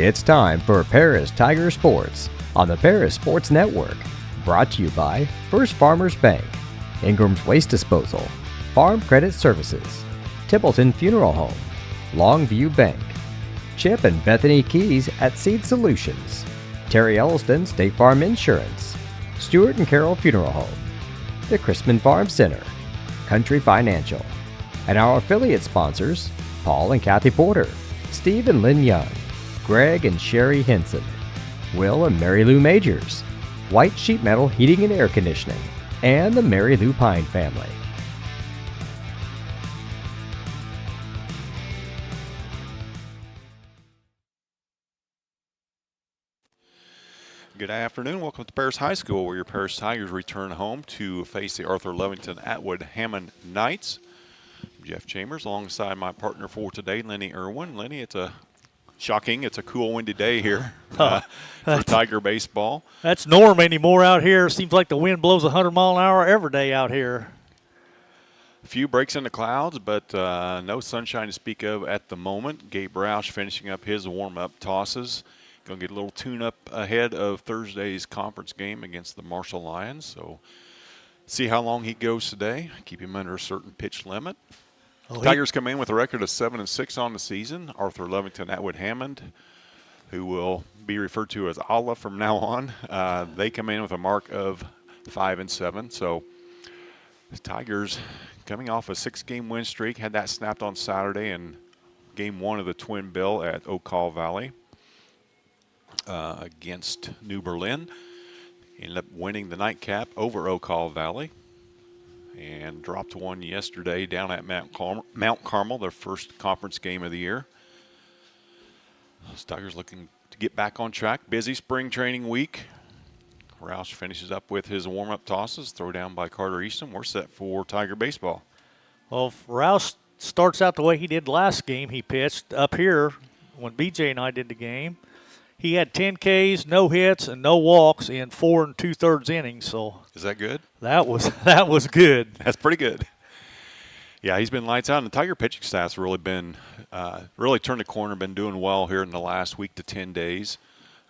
It's time for Paris Tiger Sports on the Paris Sports Network. Brought to you by First Farmers Bank, Ingram's Waste Disposal, Farm Credit Services, Templeton Funeral Home, Longview Bank, Chip and Bethany Keys at Seed Solutions, Terry Elliston State Farm Insurance, Stewart and Carroll Funeral Home, the Chrisman Farm Center, Country Financial, and our affiliate sponsors, Paul and Kathy Porter, Steve and Lynn Young, Greg and Sherry Henson, Will and Mary Lou Majors, White Sheet Metal Heating and Air Conditioning, and the Mary Lou Pine family. Good afternoon. Welcome to Paris High School, where your Paris Tigers return home to face the Arthur-Lovington-Atwood-Hammond Knights. I'm Jeff Chambers, alongside my partner for today, Lenny Irwin. Lenny, it's a cool, windy day here for Tiger baseball. That's norm anymore out here. Seems like the wind blows 100 mile an hour every day out here. A few breaks in the clouds, but no sunshine to speak of at the moment. Gabe Roush finishing up his warm-up tosses. Going to get a little tune-up ahead of Thursday's conference game against the Marshall Lions. So see how long he goes today. Keep him under a certain pitch limit. Tigers come in with a record of 7-6 on the season. Arthur-Lovington-Atwood-Hammond, who will be referred to as Allah from now on, they come in with a mark of 5-7. So the Tigers coming off a 6-game win streak, had that snapped on Saturday in game 1 of the Twin Bill at Oakall Valley against New Berlin. Ended up winning the nightcap over Oakall Valley and dropped one yesterday down at Mount Carmel, their first conference game of the year. Tigers looking to get back on track. Busy spring training week. Roush finishes up with his warm-up tosses, throw down by Carter Easton. We're set for Tiger baseball. Well, if Roush starts out the way he did last game he pitched up here when BJ and I did the game, he had 10 Ks, no hits, and no walks in 4 2/3 innings. So is that good? That was good. That's pretty good. Yeah, he's been lights out, and the Tiger pitching staff's really been really turned the corner, been doing well here in the last week to 10 days.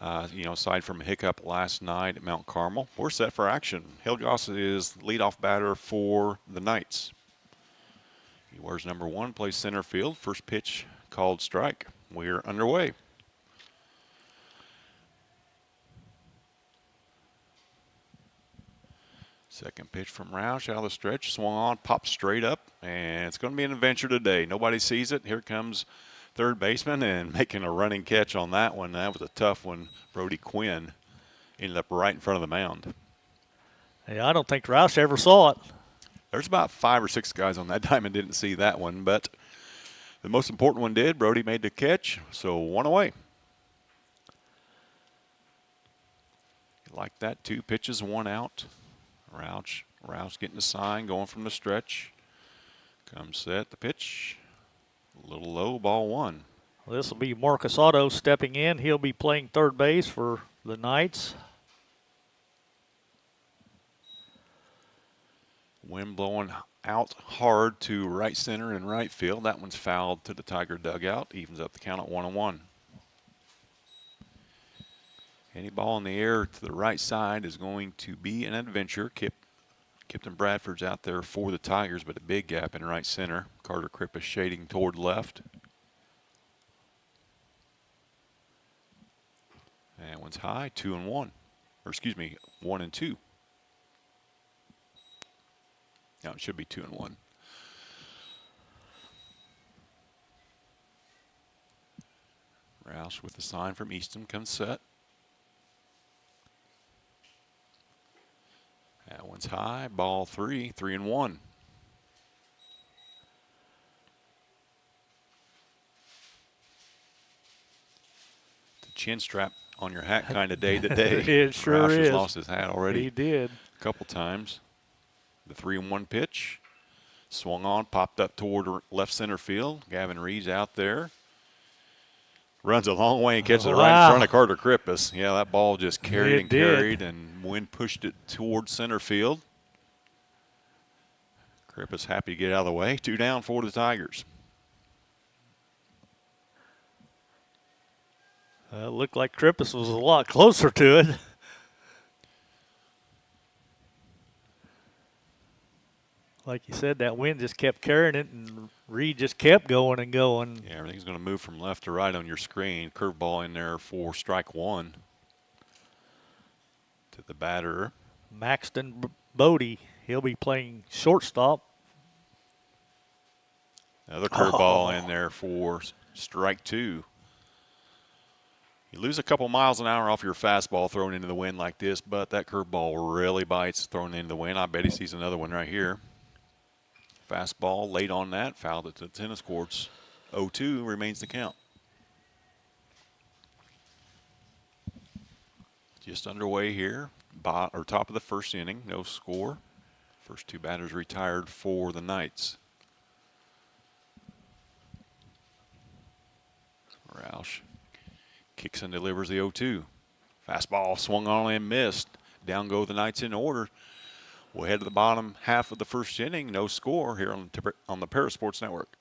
Aside from a hiccup last night at Mount Carmel, we're set for action. Hilgos is leadoff batter for the Knights. He wears number 1, plays center field. First pitch called strike. We're underway. Second pitch from Roush out of the stretch, swung on, popped straight up, and it's going to be an adventure today. Nobody sees it. Here comes third baseman and making a running catch on that one. That was a tough one. Brody Quinn ended up right in front of the mound. Yeah, I don't think Roush ever saw it. There's about 5 or 6 guys on that diamond didn't see that one, but the most important one did. Brody made the catch, so 1 away. Like that, 2 pitches, 1 out. Roush getting the sign, going from the stretch. Comes set, the pitch. A little low, ball 1. Well, this will be Marcus Otto stepping in. He'll be playing third base for the Knights. Wind blowing out hard to right center and right field. That one's fouled to the Tiger dugout. Evens up the count at 1-1. Any ball in the air to the right side is going to be an adventure. Kipton Bradford's out there for the Tigers, but a big gap in right center. Carter Kripp is shading toward left. That one's high, 2-1. Or excuse me, 1-2. No, it should be 2-1. Roush with the sign from Easton comes set. That one's high, ball 3, 3-1. The chin strap on your hat kind of day today. It sure Roush is. has lost his hat already. He did. A couple times. The 3-1 pitch. Swung on, popped up toward left center field. Gavin Reed's out there. Runs a long way and catches it right in front of Carter Krippus. Yeah, that ball just carried and wind pushed it towards center field. Krippus happy to get out of the way. 2 down for the Tigers. It looked like Krippus was a lot closer to it. Like you said, that wind just kept carrying it, and Reed just kept going and going. Yeah, everything's going to move from left to right on your screen. Curveball in there for strike one to the batter. Maxton Bodie, he'll be playing shortstop. Another curveball in there for strike two. You lose a couple miles an hour off your fastball thrown into the wind like this, but that curveball really bites thrown into the wind. I bet he sees another one right here. Fastball late on that, fouled it to the tennis courts. 0-2 remains the count. Just underway here, top of the first inning, no score. First two batters retired for the Knights. Roush kicks and delivers the 0-2. Fastball swung on and missed. Down go the Knights in order. We'll head to the bottom half of the first inning. No score here on the Parasports Network.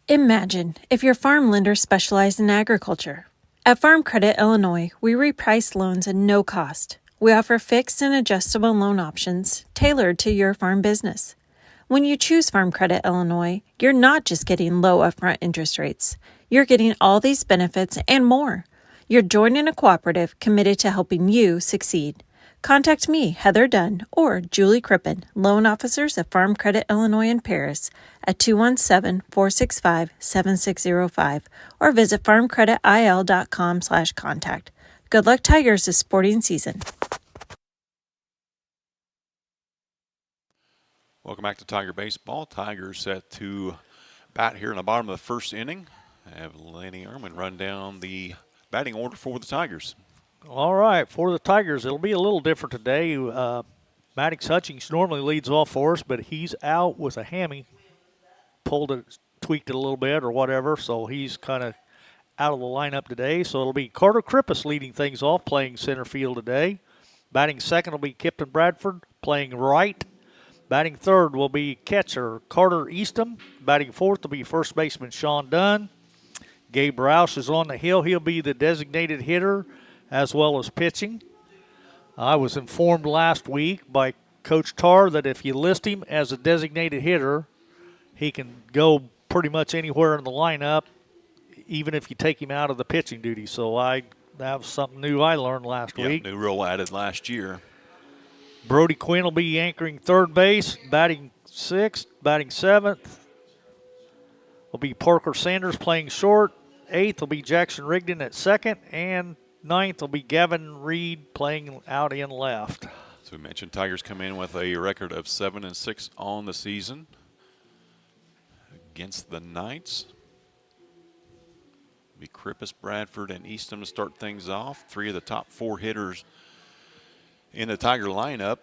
Imagine if your farm lender specialized in agriculture. At Farm Credit Illinois, we reprice loans at no cost. We offer fixed and adjustable loan options tailored to your farm business. When you choose Farm Credit Illinois, you're not just getting low upfront interest rates. You're getting all these benefits and more. You're joining a cooperative committed to helping you succeed. Contact me, Heather Dunn, or Julie Crippen, loan officers at Farm Credit Illinois in Paris at 217-465-7605 or visit farmcreditil.com/contact. Good luck, Tigers, this sporting season. Welcome back to Tiger Baseball. Tigers set to bat here in the bottom of the first inning. I have Lenny Ehrman run down the batting order for the Tigers. All right, for the Tigers, it'll be a little different today. Maddox Hutchings normally leads off for us, but he's out with a hammy. Pulled it, tweaked it a little bit or whatever, so he's kind of out of the lineup today. So it'll be Carter Krippus leading things off, playing center field today. Batting second will be Kipton Bradford, playing right. Batting third will be catcher Carter Eastham. Batting fourth will be first baseman Sean Dunn. Gabe Roush is on the hill. He'll be the designated hitter as well as pitching. I was informed last week by Coach Tarr that if you list him as a designated hitter, he can go pretty much anywhere in the lineup, even if you take him out of the pitching duty. So that was something new I learned last week. New rule added last year. Brody Quinn will be anchoring third base, batting sixth, batting seventh. Will be Parker Sanders playing short. Eighth will be Jackson Rigdon at second, and ninth will be Gavin Reed playing out in left. So we mentioned Tigers come in with a record of 7-6 on the season against the Knights. It'll be Krippus, Bradford, and Eastham to start things off. Three of the top four hitters in the Tiger lineup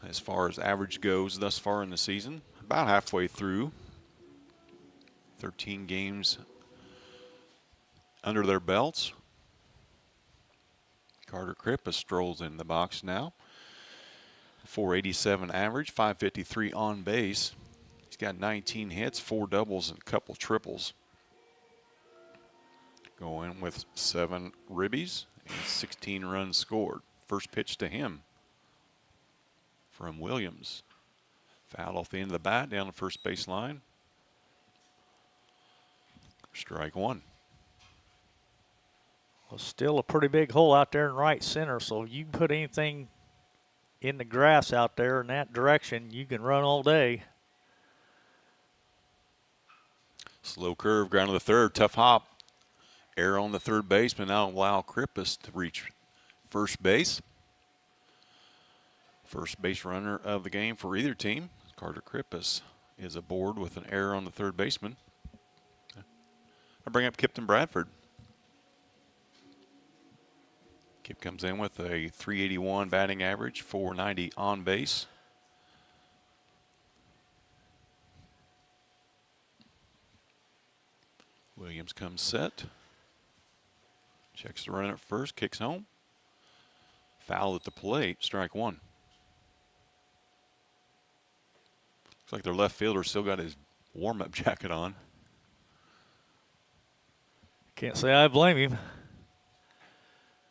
as far as average goes thus far in the season. About halfway through. 13 games under their belts. Carter Krippus strolls in the box now. 487 average, 553 on base. He's got 19 hits, 4 doubles, and a couple triples. Going with 7 ribbies and 16 runs scored. First pitch to him from Williams. Foul off the end of the bat down the first base line. Strike one. Well, still a pretty big hole out there in right center, so if you can put anything in the grass out there in that direction, you can run all day. Slow curve, ground to the third, tough hop. Error on the third baseman, now allow Krippus to reach first base. First base runner of the game for either team. Carter Krippus is aboard with an error on the third baseman. I bring up Kipton Bradford. Kip comes in with a 381 batting average, 490 on base. Williams comes set. Checks the run at first, kicks home. Foul at the plate, strike one. Looks like their left fielder still got his warm-up jacket on. Can't say I blame him.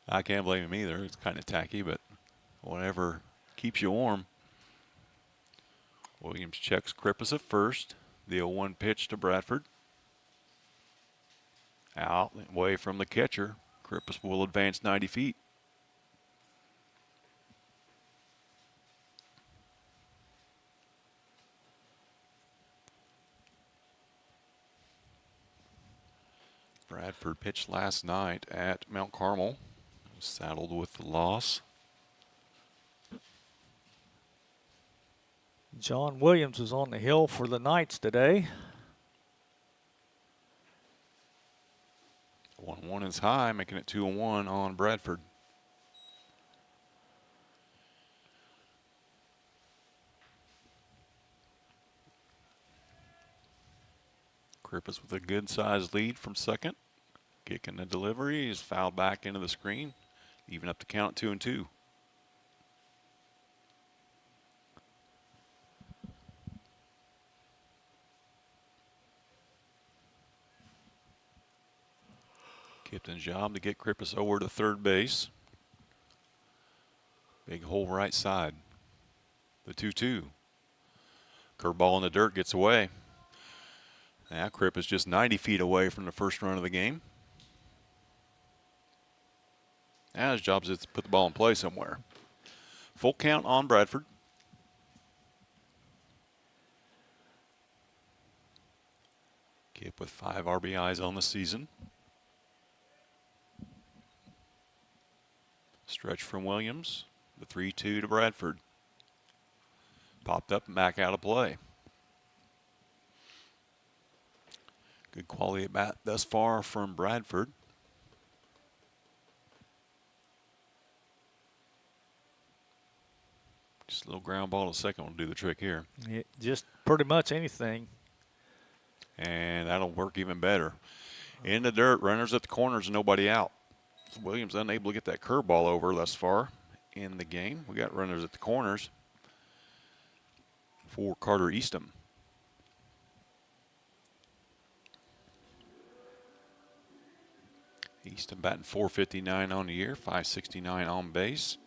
I can't blame him either. It's kind of tacky, but whatever keeps you warm. Williams checks Krippus at first. The 0-1 pitch to Bradford. Out, away from the catcher. Krippus will advance 90 feet. Bradford pitched last night at Mount Carmel. Saddled with the loss. John Williams is on the hill for the Knights today. 1-1 is high, making it 2-1 on Bradford. Krippus with a good-sized lead from second. Kicking the delivery is fouled back into the screen. Even up the count at 2-2. Kipton's job to get Krippus over to third base. Big hole right side. The 2-2. Curveball in the dirt gets away. Now Krippus just 90 feet away from the first run of the game. Now his job is to put the ball in play somewhere. Full count on Bradford. Kip with 5 RBIs on the season. Stretch from Williams. The 3-2 to Bradford. Popped up and back out of play. Good quality at bat thus far from Bradford. Just a little ground ball to second will do the trick here. Yeah, just pretty much anything. And that'll work even better. In the dirt, runners at the corners and nobody out. Williams unable to get that curveball over thus far in the game. We got runners at the corners for Carter Eastham. Eastham batting .459 on the year, .569 on base.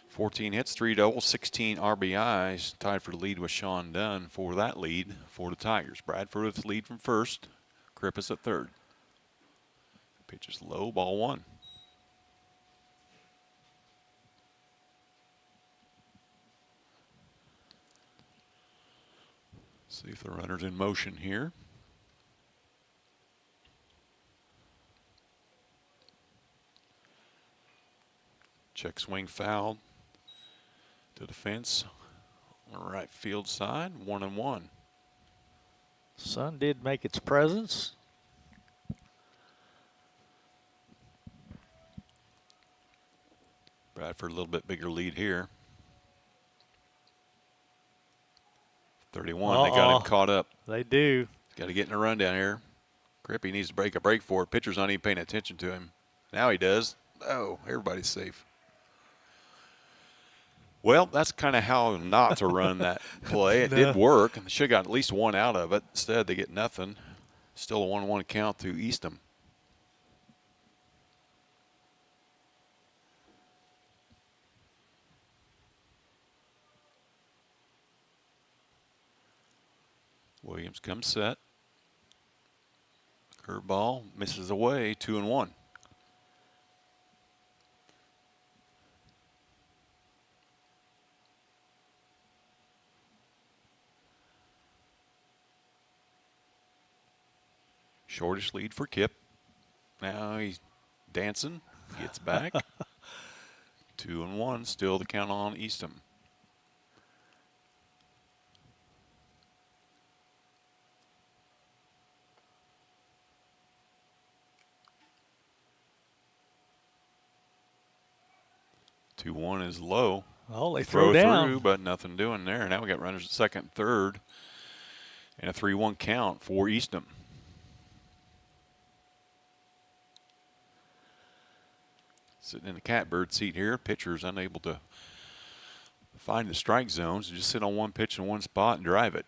14 hits, 3 doubles, 16 RBIs, tied for the lead with Sean Dunn for that lead for the Tigers. Bradford with the lead from first, Krippus at third. Pitch is low, ball 1. See if the runner's in motion here. Check swing foul to the fence on the right field side, 1-1. Sun did make its presence. Bradford a little bit bigger lead here. 31, they got him caught up. They do. Got to get in a run down here. Crippy needs to break a break for it. Pitcher's not even paying attention to him. Now he does. Oh, everybody's safe. Well, that's kind of how not to run that play. It did work. Should have got at least 1 out of it. Instead, they get nothing. Still a 1-1 count to Eastham. Williams comes set. Curveball misses away, 2-1. Shortish lead for Kip. Now he's dancing, gets back. 2-1, still the count on Eastham. Two one is low. Oh, they throw down. Through, but nothing doing there. Now we got runners at second and third, and a 3-1 count for Eastham. Sitting in the catbird seat here. Pitcher's unable to find the strike zones, just sit on one pitch in one spot and drive it.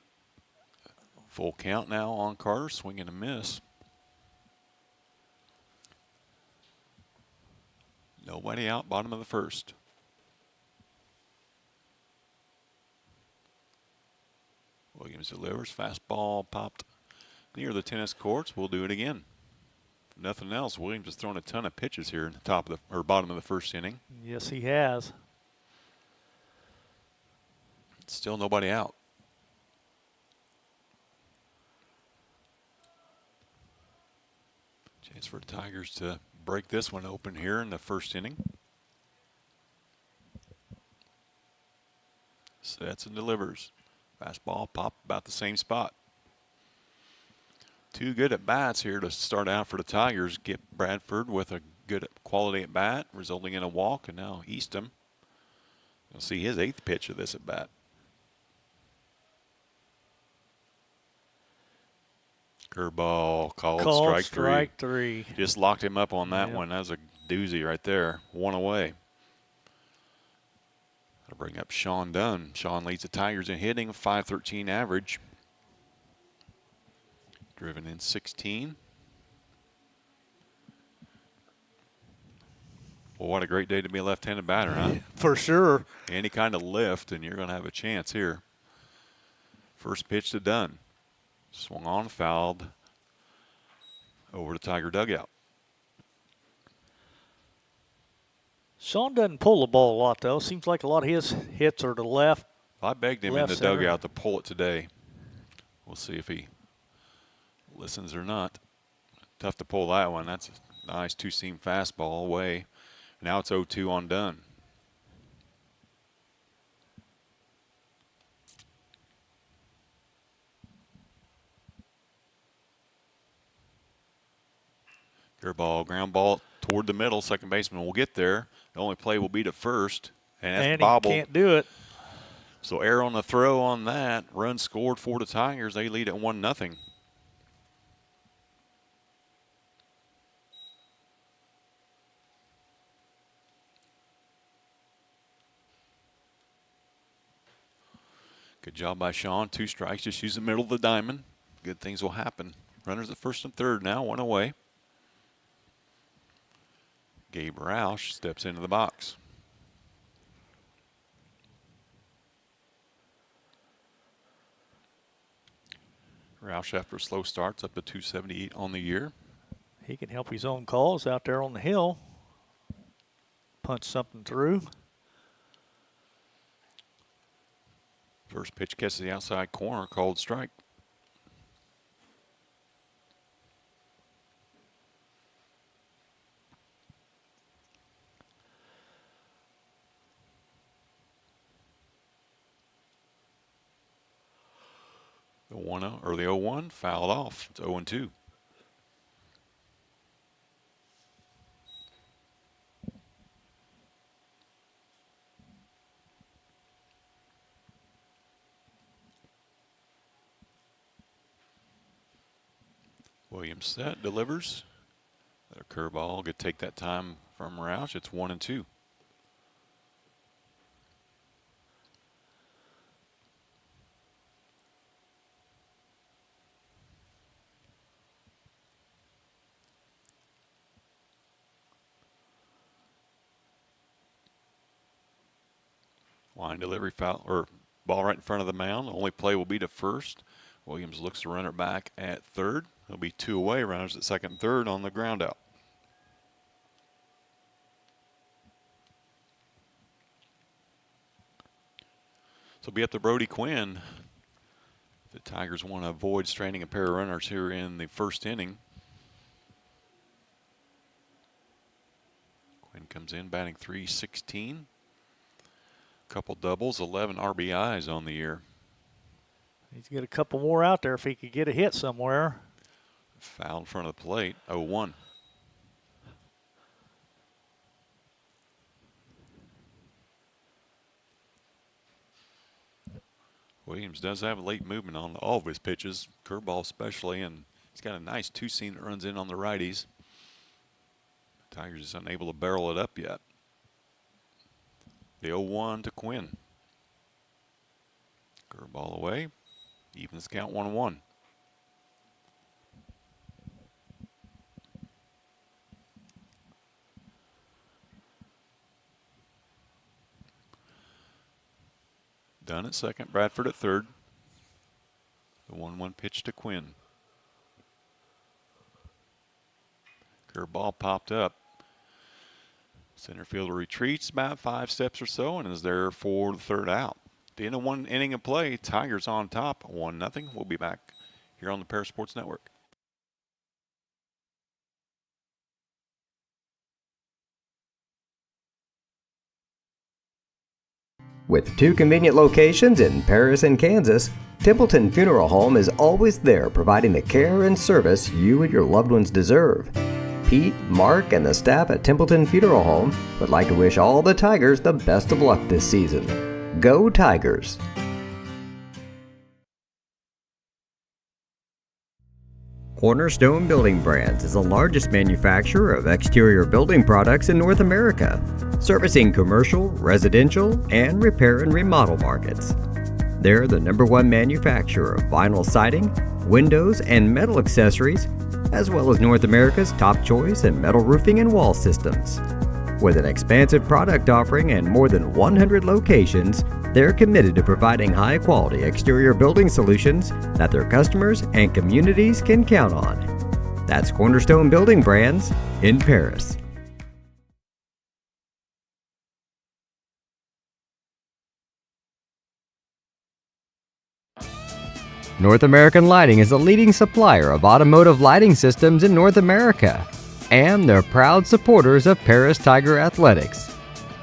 Full count now on Carter, swing and a miss. Nobody out, bottom of the first. Williams delivers, fastball popped near the tennis courts. We'll do it again. If nothing else, Williams has thrown a ton of pitches here in the top of the, or bottom of the first inning. Yes, he has. Still nobody out. Chance for the Tigers to break this one open here in the first inning. Sets and delivers. Fastball pop about the same spot. Two good at bats here to start out for the Tigers. Get Bradford with a good quality at bat, resulting in a walk, and now Eastham. You'll see his 8th pitch of this at bat. Curveball called strike three. Just locked him up on that one. That was a doozy right there. One away. I'll bring up Sean Dunn. Sean leads the Tigers in hitting, 513 average. Driven in 16. Well, what a great day to be a left-handed batter, huh? For sure. Any kind of lift, and you're going to have a chance here. First pitch to Dunn. Swung on, fouled over the Tiger dugout. Sean doesn't pull the ball a lot, though. Seems like a lot of his hits are to left. I begged him in the dugout to pull it today. We'll see if he listens or not. Tough to pull that one. That's a nice two-seam fastball away. Now it's 0-2 on Dunn. Curveball, ground ball toward the middle. Second baseman will get there. The only play will be to first. And that's bobbled. He can't do it. So error on the throw on that. Run scored for the Tigers. They lead at 1-0. Good job by Sean. 2 strikes. Just use the middle of the diamond. Good things will happen. Runners at first and third now. 1 away. Gabe Roush steps into the box. Roush, after a slow start, up to 278 on the year. He can help his own calls out there on the hill. Punch something through. First pitch catches the outside corner, called strike. The 1-0 or the 0-1 fouled off. It's 0-2. Williams set, delivers. That curveball could take that time from Roush. It's 1-2. Line delivery foul, or ball right in front of the mound. The only play will be to first. Williams looks to run it back at third. He'll be 2 away. Runners at second and third on the ground out. So it'll be up to Brody Quinn. The Tigers want to avoid straining a pair of runners here in the first inning. Quinn comes in batting .316. Couple doubles, 11 RBIs on the year. He's got a couple more out there if he could get a hit somewhere. Foul in front of the plate, 0-1. Williams does have a late movement on all of his pitches, curveball especially, and he's got a nice two-seam that runs in on the righties. Tigers is unable to barrel it up yet. The 0-1 to Quinn. Curveball away. Evens count 1-1. Dunn at second, Bradford at third. The 1-1 pitch to Quinn. Curveball popped up. Center fielder retreats about 5 steps or so and is there for the third out. At the end of 1 inning of play, Tigers on top, 1-0. We'll be back here on the Paris Sports Network. With 2 convenient locations in Paris and Kansas, Templeton Funeral Home is always there providing the care and service you and your loved ones deserve. Pete, Mark, and the staff at Templeton Funeral Home would like to wish all the Tigers the best of luck this season. Go Tigers! Cornerstone Building Brands is the largest manufacturer of exterior building products in North America, servicing commercial, residential, and repair and remodel markets. They're the #1 manufacturer of vinyl siding, windows, and metal accessories, as well as North America's top choice in metal roofing and wall systems. With an expansive product offering and more than 100 locations, they're committed to providing high-quality exterior building solutions that their customers and communities can count on. That's Cornerstone Building Brands in Paris. North American Lighting is a leading supplier of automotive lighting systems in North America, and they're proud supporters of Paris Tiger Athletics.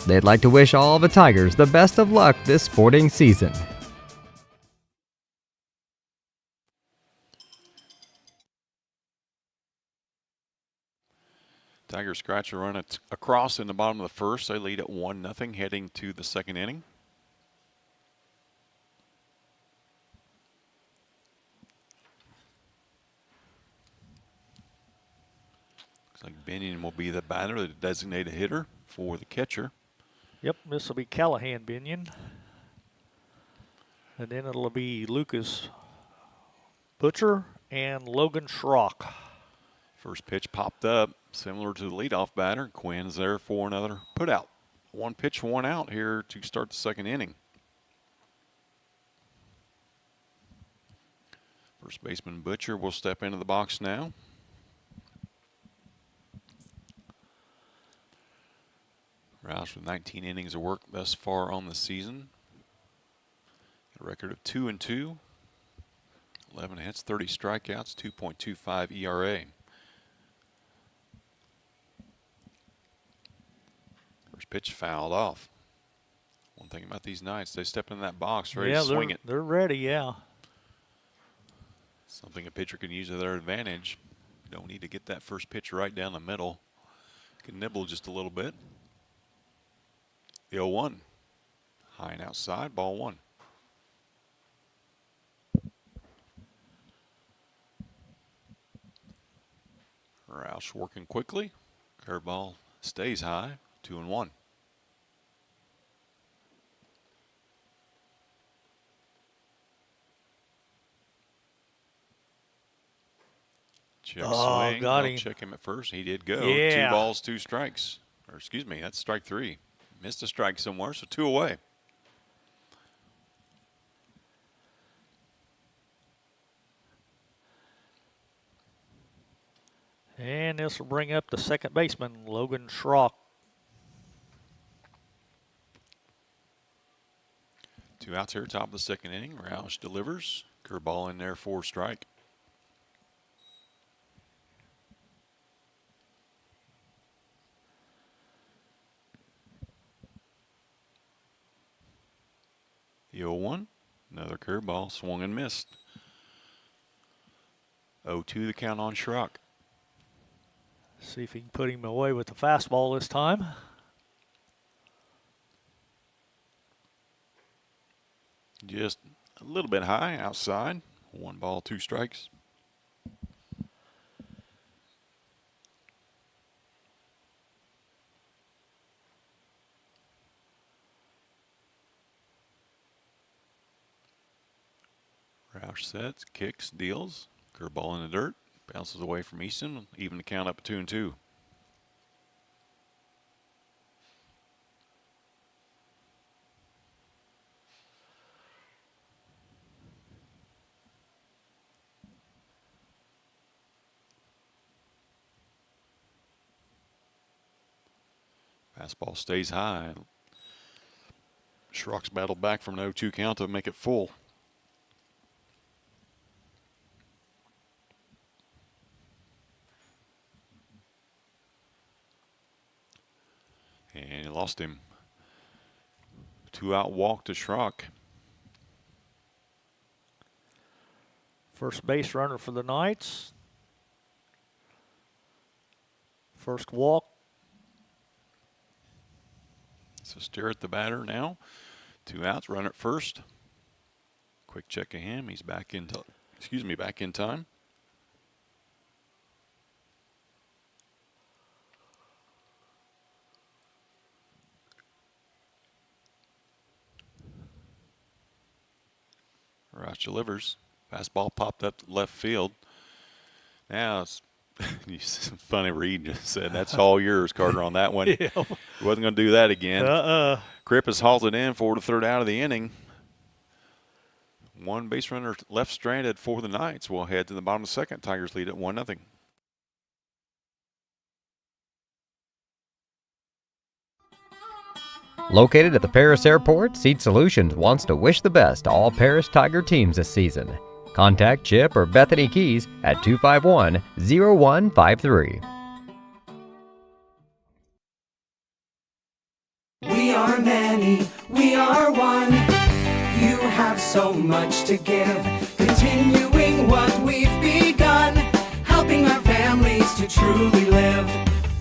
They'd like to wish all the Tigers the best of luck this sporting season. Tigers scratch a run across in the bottom of the first. They lead at 1-0 heading to the second inning. Looks like Binion will be the batter, the designated hitter for the catcher. Yep, this will be Callahan Binion. And then it'll be Lucas Butcher and Logan Schrock. First pitch popped up, similar to the leadoff batter. Quinn's there for another putout. 1 pitch, 1 out here to start the second inning. First baseman Butcher will step into the box now. Roush with 19 innings of work thus far on the season. A record of 2-2. 11 hits, 30 strikeouts, 2.25 ERA. First pitch fouled off. One thing about these Knights, they step in that box ready to swing it. They're ready, yeah. Something a pitcher can use to their advantage. Don't need to get that first pitch right down the middle. Can nibble just a little bit. The 0-1. High and outside, ball 1. Roush working quickly. Curveball stays high, 2-1. Check swing. Got him. Check him at first. He did go. Yeah. 2 balls, 2 strikes. Or excuse me, that's strike 3. Missed a strike somewhere, so 2 away. And this will bring up the second baseman, Logan Schrock. 2 outs here, top of the second inning. Roush delivers. Curveball in there for strike. The 0-1. Another curveball, swung and missed. 0-2 the count on Schrock. See if he can put him away with the fastball this time. Just a little bit high outside. 1 ball, 2 strikes. Sets, kicks, deals. Curveball in the dirt. Bounces away from Easton. Even the count up 2-2. Fastball stays high. Schrock's battled back from an 0-2 count to make it full. And he lost him. 2-out walk to Schrock. First base runner for the Knights. First walk. So stare at the batter now. 2 outs, run at first. Quick check of him. He's back in time. Roush delivers. Fastball popped up to left field. Now it's funny. Reed just said, "That's all yours, Carter." On that one, Yeah. He wasn't going to do that again. Kripp is halted in for the 3rd out of the inning. 1 base runner left stranded for the Knights. We'll head to the bottom of the 2nd. Tigers lead at 1-0. Located at the Paris Airport, Seat Solutions wants to wish the best to all Paris Tiger teams this season. Contact Chip or Bethany Keys at 251-0153. We are many, we are one. You have so much to give, continuing what we've begun, helping our families to truly live.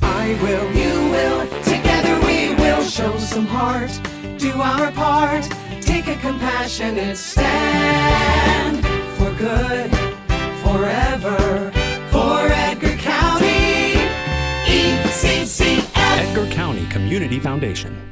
I will, you will, together we will show some heart, do our part, take a compassionate stand for good, forever, for Edgar County, ECCF. Edgar County Community Foundation.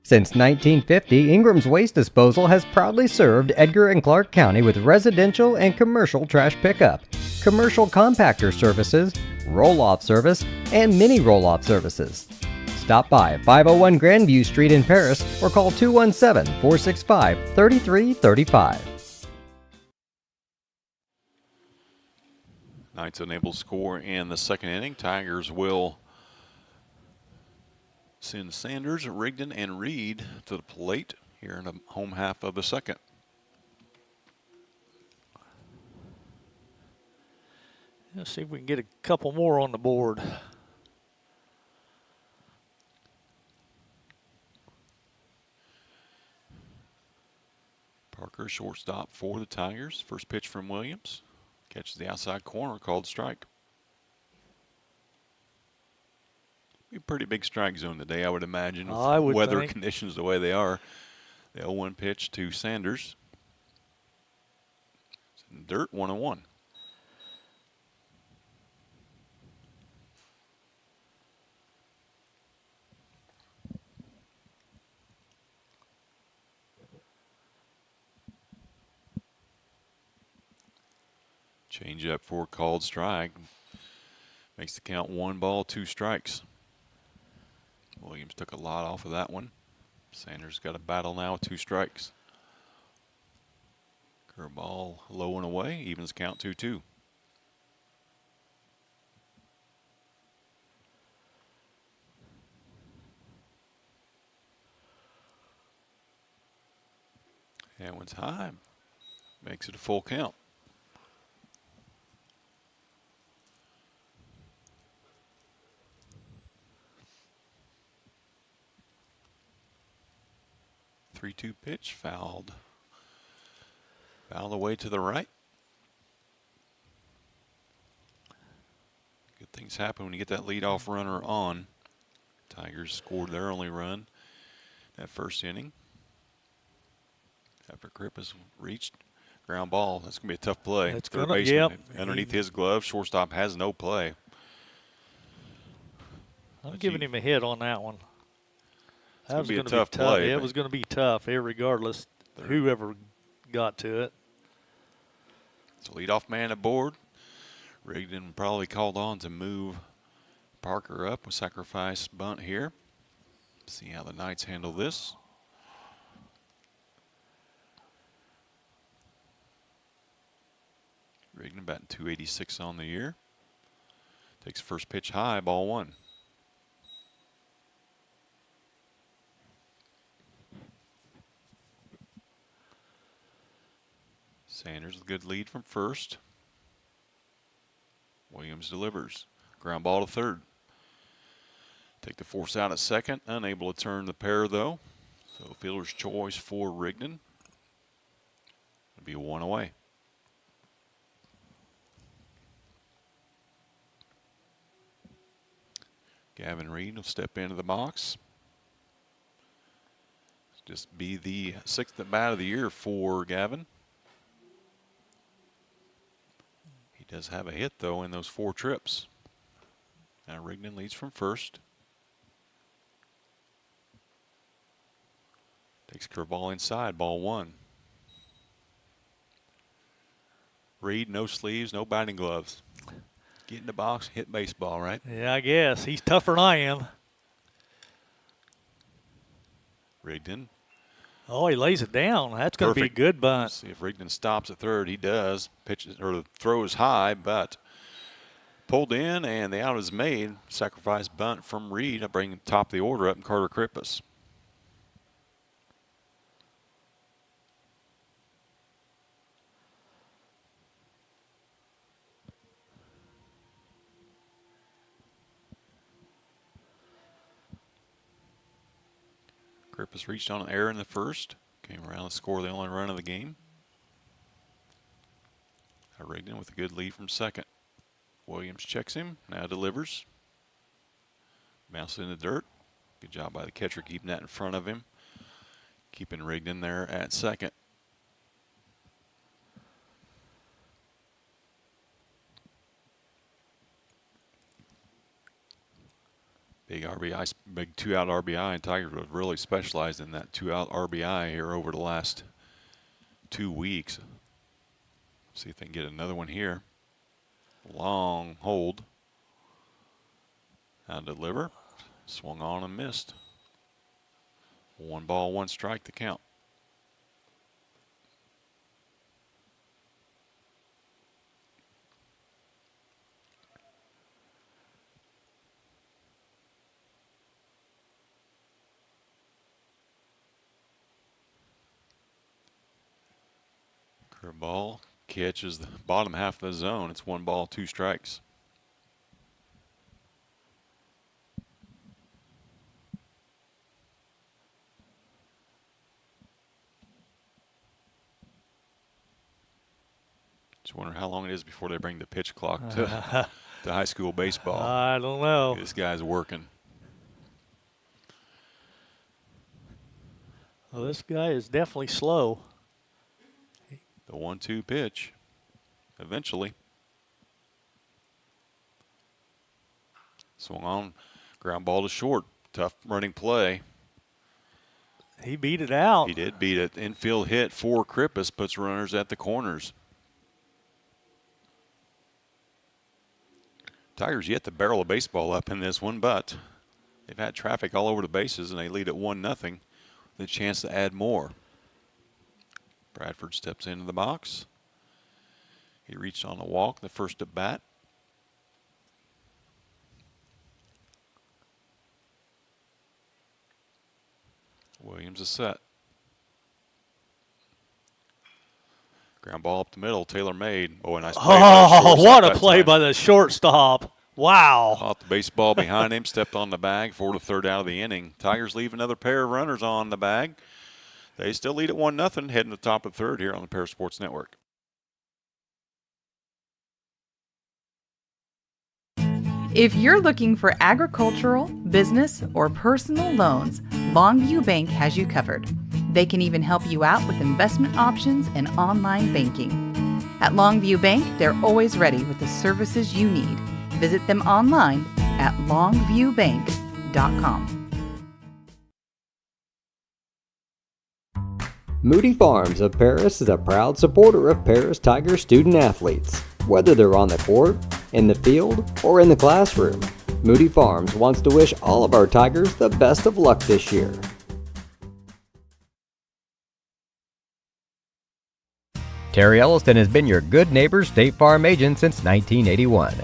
Since 1950, Ingram's Waste Disposal has proudly served Edgar and Clark County with residential and commercial trash pickup, commercial compactor services, roll-off service, and mini roll-off services. Stop by 501 Grandview Street in Paris or call 217-465-3335. Knights unable to score in the 2nd inning. Tigers will send Sanders, Rigdon, and Reed to the plate here in the home half of the 2nd. Let's see if we can get a couple more on the board. Parker, shortstop for the Tigers. First pitch from Williams. Catches the outside corner, called strike. Be a pretty big strike zone today, I would imagine, with I would weather think. conditions the way they are. The 0-1 pitch to Sanders. It's in dirt, 1-1. Change up for called strike. Makes the count 1 ball, 2 strikes. Williams took a lot off of that one. Sanders got a battle now with 2 strikes. Curveball low and away, evens count 2-2. That one's high. Makes it a full count. Three-two pitch, fouled. Fouled away to the right. Good things happen when you get that leadoff runner on. Tigers scored their only run that 1st inning. After Kripp has reached ground ball, that's going to be a tough play. It's Third gonna, baseman yep. underneath his glove. Shortstop has no play. I'm giving him a hit on that one. That was gonna be a gonna tough play, It but- was going to be tough, regardless. whoever got to it. So leadoff man aboard. Rigdon probably called on to move Parker up with sacrifice bunt here. See how the Knights handle this. Rigdon batting .286 on the year. Takes first pitch high, ball one. Sanders with a good lead from first. Williams delivers. Ground ball to third. Take the force out at second. Unable to turn the pair though. So fielder's choice for Rigdon. It'll be one away. Gavin Reed will step into the box. Just be the 6th at bat of the year for Gavin. He does have a hit though in those 4 trips. Now Rigdon leads from first. Takes curveball inside, ball one. Reed, no sleeves, no batting gloves. Get in the box, hit baseball, right? Yeah, I guess. He's tougher than I am. Rigdon. Oh, he lays it down. That's going to be a good bunt. See if Rigdon stops at third. He does. Pitches or throws high, but pulled in, and the out is made. Sacrifice bunt from Reed. I bring top of the order up, and Carter Krippus. Krippus reached on an error in the first. Came around to score the only run of the game. Rigdon with a good lead from second. Williams checks him, now delivers. Bounces in the dirt. Good job by the catcher keeping that in front of him. Keeping Rigdon there at second. Big RBI, big 2-out RBI, and Tigers have really specialized in that 2-out RBI here over the last 2 weeks. See if they can get another one here. Long hold. Now deliver. Swung on and missed. 1 ball, 1 strike to count. Ball catches the bottom half of the zone. It's 1 ball, 2 strikes. Just wonder how long it is before they bring the pitch clock to high school baseball. I don't know. This guy's working. Well, this guy is definitely slow. The 1-2 pitch, eventually. Swung on, ground ball to short. Tough running play. He beat it out. He did beat it. Infield hit for Krippus, puts runners at the corners. Tigers yet to barrel a baseball up in this one, but they've had traffic all over the bases, and they lead at 1-0 with a chance to add more. Bradford steps into the box. He reached on a walk the first at bat. Williams is set. Ground ball up the middle. Taylor made. Oh, a nice play. Oh, what a play by the shortstop. Wow. Caught the baseball behind him, stepped on the bag for the 3rd out of the inning. Tigers leave another pair of runners on the bag. They still lead at 1-0, heading to the top of the 3rd here on the Paris Sports Network. If you're looking for agricultural, business, or personal loans, Longview Bank has you covered. They can even help you out with investment options and online banking. At Longview Bank, they're always ready with the services you need. Visit them online at longviewbank.com. Moody Farms of Paris is a proud supporter of Paris Tiger student athletes. Whether they're on the court, in the field, or in the classroom, Moody Farms wants to wish all of our Tigers the best of luck this year. Terry Elliston has been your good neighbor State Farm agent since 1981.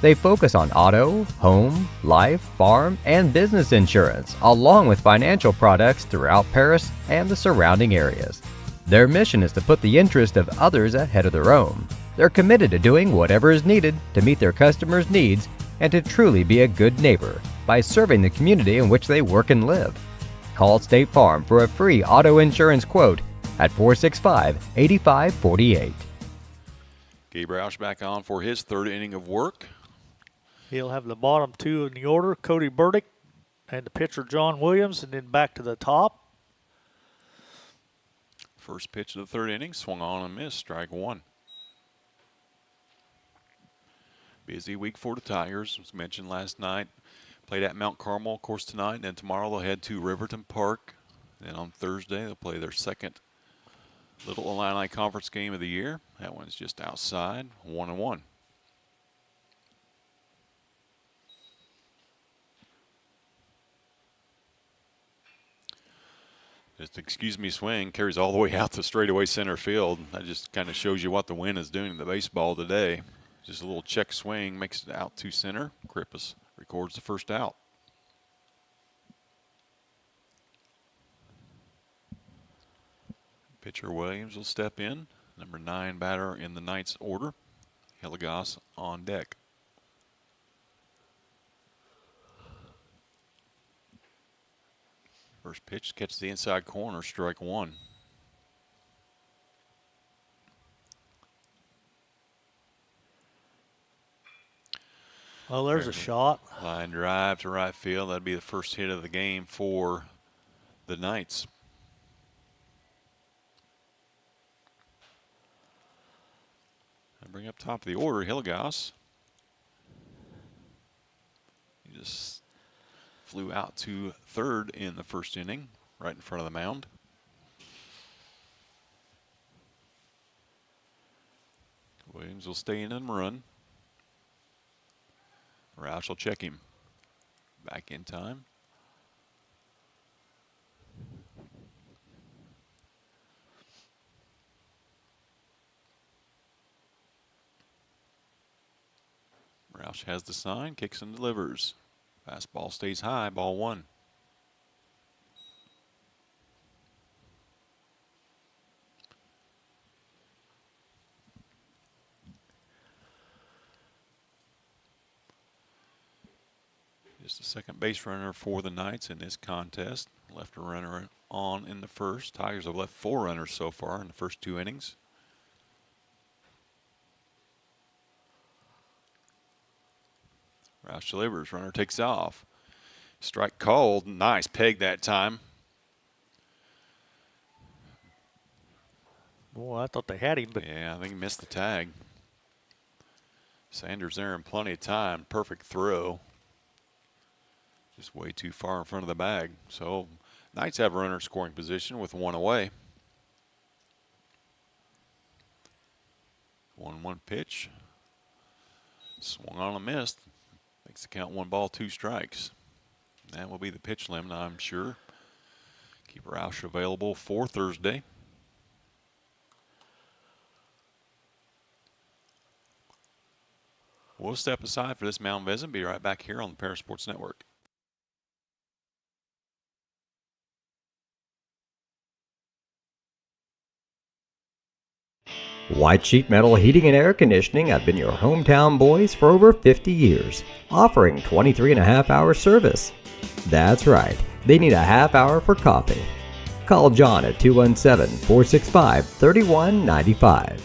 They focus on auto, home, life, farm, and business insurance, along with financial products throughout Paris and the surrounding areas. Their mission is to put the interest of others ahead of their own. They're committed to doing whatever is needed to meet their customers' needs and to truly be a good neighbor by serving the community in which they work and live. Call State Farm for a free auto insurance quote at 465-8548. Gabe Roush back on for his third inning of work. He'll have the bottom two in the order, Cody Burdick and the pitcher John Williams, and then back to the top. First pitch of the third inning, swung on and missed, strike one. Busy week for the Tigers, as mentioned last night. Played at Mount Carmel, of course, tonight, and then tomorrow they'll head to Riverton Park. Then on Thursday they'll play their second Little Illini Conference game of the year. That one's just outside, 1-1. Just excuse me swing, carries all the way out to straightaway center field. That just kind of shows you what the wind is doing to the baseball today. Just a little check swing, makes it out to center. Krippus records the first out. Pitcher Williams will step in. Number 9 batter in the Knights order. Hilligoss on deck. First pitch catches the inside corner, strike one. Well, there's a shot. Line drive to right field. That'd be the first hit of the game for the Knights. And bring up top of the order, Hilligoss. He just flew out to third in the first inning, right in front of the mound. Williams will stay in and run. Roush will check him. Back in time. Roush has the sign, kicks and delivers. Fastball stays high, ball one. Just a second base runner for the Knights in this contest. Left a runner on in the first. Tigers have left 4 runners so far in the first 2 innings. Roush delivers, runner takes off. Strike called, nice peg that time. Boy, I thought they had him, but yeah, I think he missed the tag. Sanders there in plenty of time, perfect throw. Just way too far in front of the bag. So Knights have a runner scoring position with 1 away. 1-1 pitch. Swung on and missed. Makes the count 1 ball, 2 strikes. That will be the pitch limit, I'm sure. Keep Roush available for Thursday. We'll step aside for this mound visit and be right back here on the Paris Sports Network. White Sheet Metal Heating and Air Conditioning have been your hometown boys for over 50 years, offering 23.5-hour service. That's right, they need a half hour for coffee. Call John at 217-465-3195.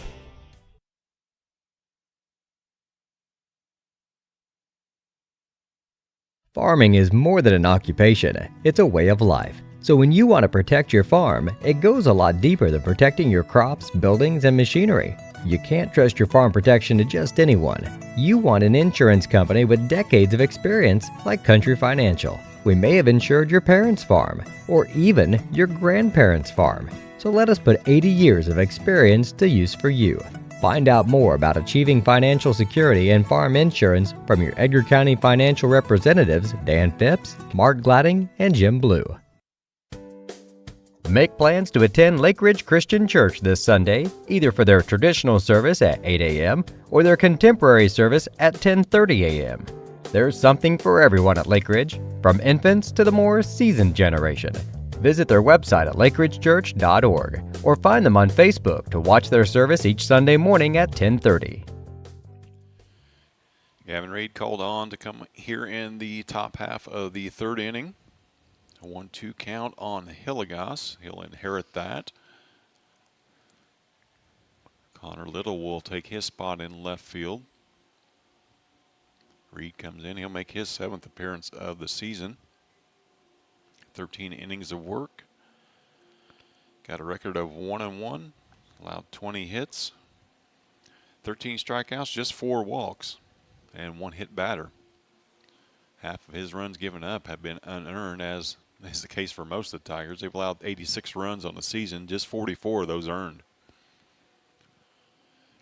Farming is more than an occupation, it's a way of life. So when you want to protect your farm, it goes a lot deeper than protecting your crops, buildings, and machinery. You can't trust your farm protection to just anyone. You want an insurance company with decades of experience like Country Financial. We may have insured your parents' farm, or even your grandparents' farm. So let us put 80 years of experience to use for you. Find out more about achieving financial security and farm insurance from your Edgar County financial representatives Dan Phipps, Mark Gladding, and Jim Blue. Make plans to attend Lake Ridge Christian Church this Sunday, either for their traditional service at 8 a.m. or their contemporary service at 10:30 a.m. There's something for everyone at Lake Ridge, from infants to the more seasoned generation. Visit their website at lakeridgechurch.org or find them on Facebook to watch their service each Sunday morning at 10:30. Gavin Reed called on to come here in the top half of the third inning. A 1-2 count on Hillegas. He'll inherit that. Connor Little will take his spot in left field. Reed comes in. He'll make his 7th appearance of the season. 13 innings of work. Got a record of 1-1. Allowed 20 hits. 13 strikeouts, just 4 walks, and 1 hit batter. Half of his runs given up have been unearned, as is the case for most of the Tigers. They've allowed 86 runs on the season, just 44 of those earned.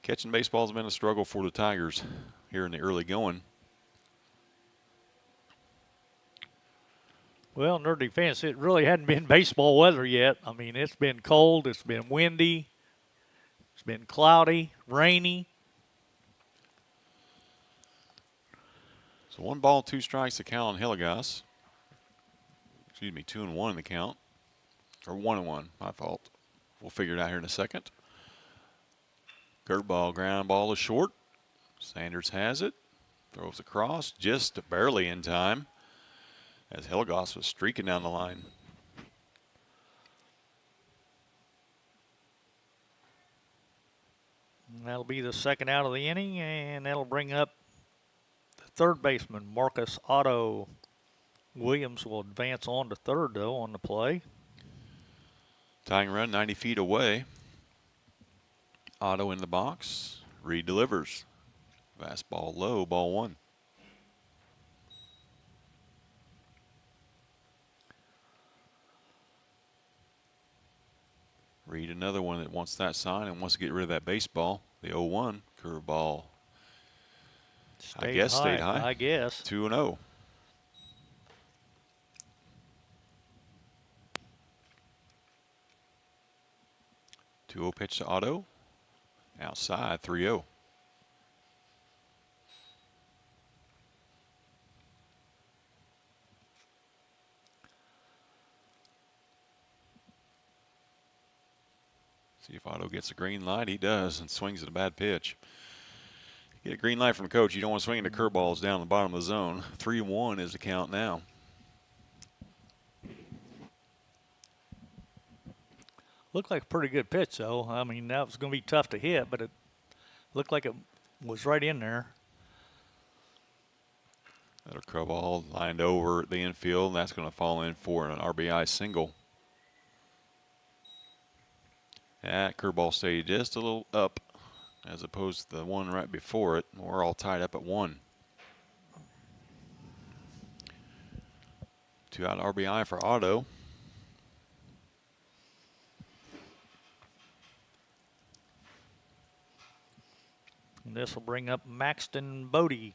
Catching baseball has been a struggle for the Tigers here in the early going. Well, in their defense, it really hadn't been baseball weather yet. I mean, it's been cold, it's been windy, it's been cloudy, rainy. So 1 ball, 2 strikes to count on Hillegas. 2-1 in the count. Or 1-1, my fault. We'll figure it out here in a second. Curveball, ground ball is short. Sanders has it. Throws across, just barely in time, as Hillegas was streaking down the line. And that'll be the second out of the inning, and that'll bring up the third baseman, Marcus Otto. Williams will advance on to third, though, on the play. Tying run 90 feet away. Otto in the box. Reed delivers. Fastball low, ball 1. Reed, another one that wants that sign and wants to get rid of that baseball. The 0-1 curveball. Stayed high. I guess. 2-0. 2-0 pitch to Otto. Outside, 3-0. See if Otto gets a green light. He does, and swings at a bad pitch. Get a green light from the coach. You don't want to swing into curveballs down the bottom of the zone. 3-1 is the count now. Looked like a pretty good pitch, though. I mean, that was going to be tough to hit, but it looked like it was right in there. That'll curveball lined over the infield, and that's going to fall in for an RBI single. That curveball stayed just a little up as opposed to the one right before it. We're all tied up at 1. 2 out RBI for Otto. And this will bring up Maxton Bodie.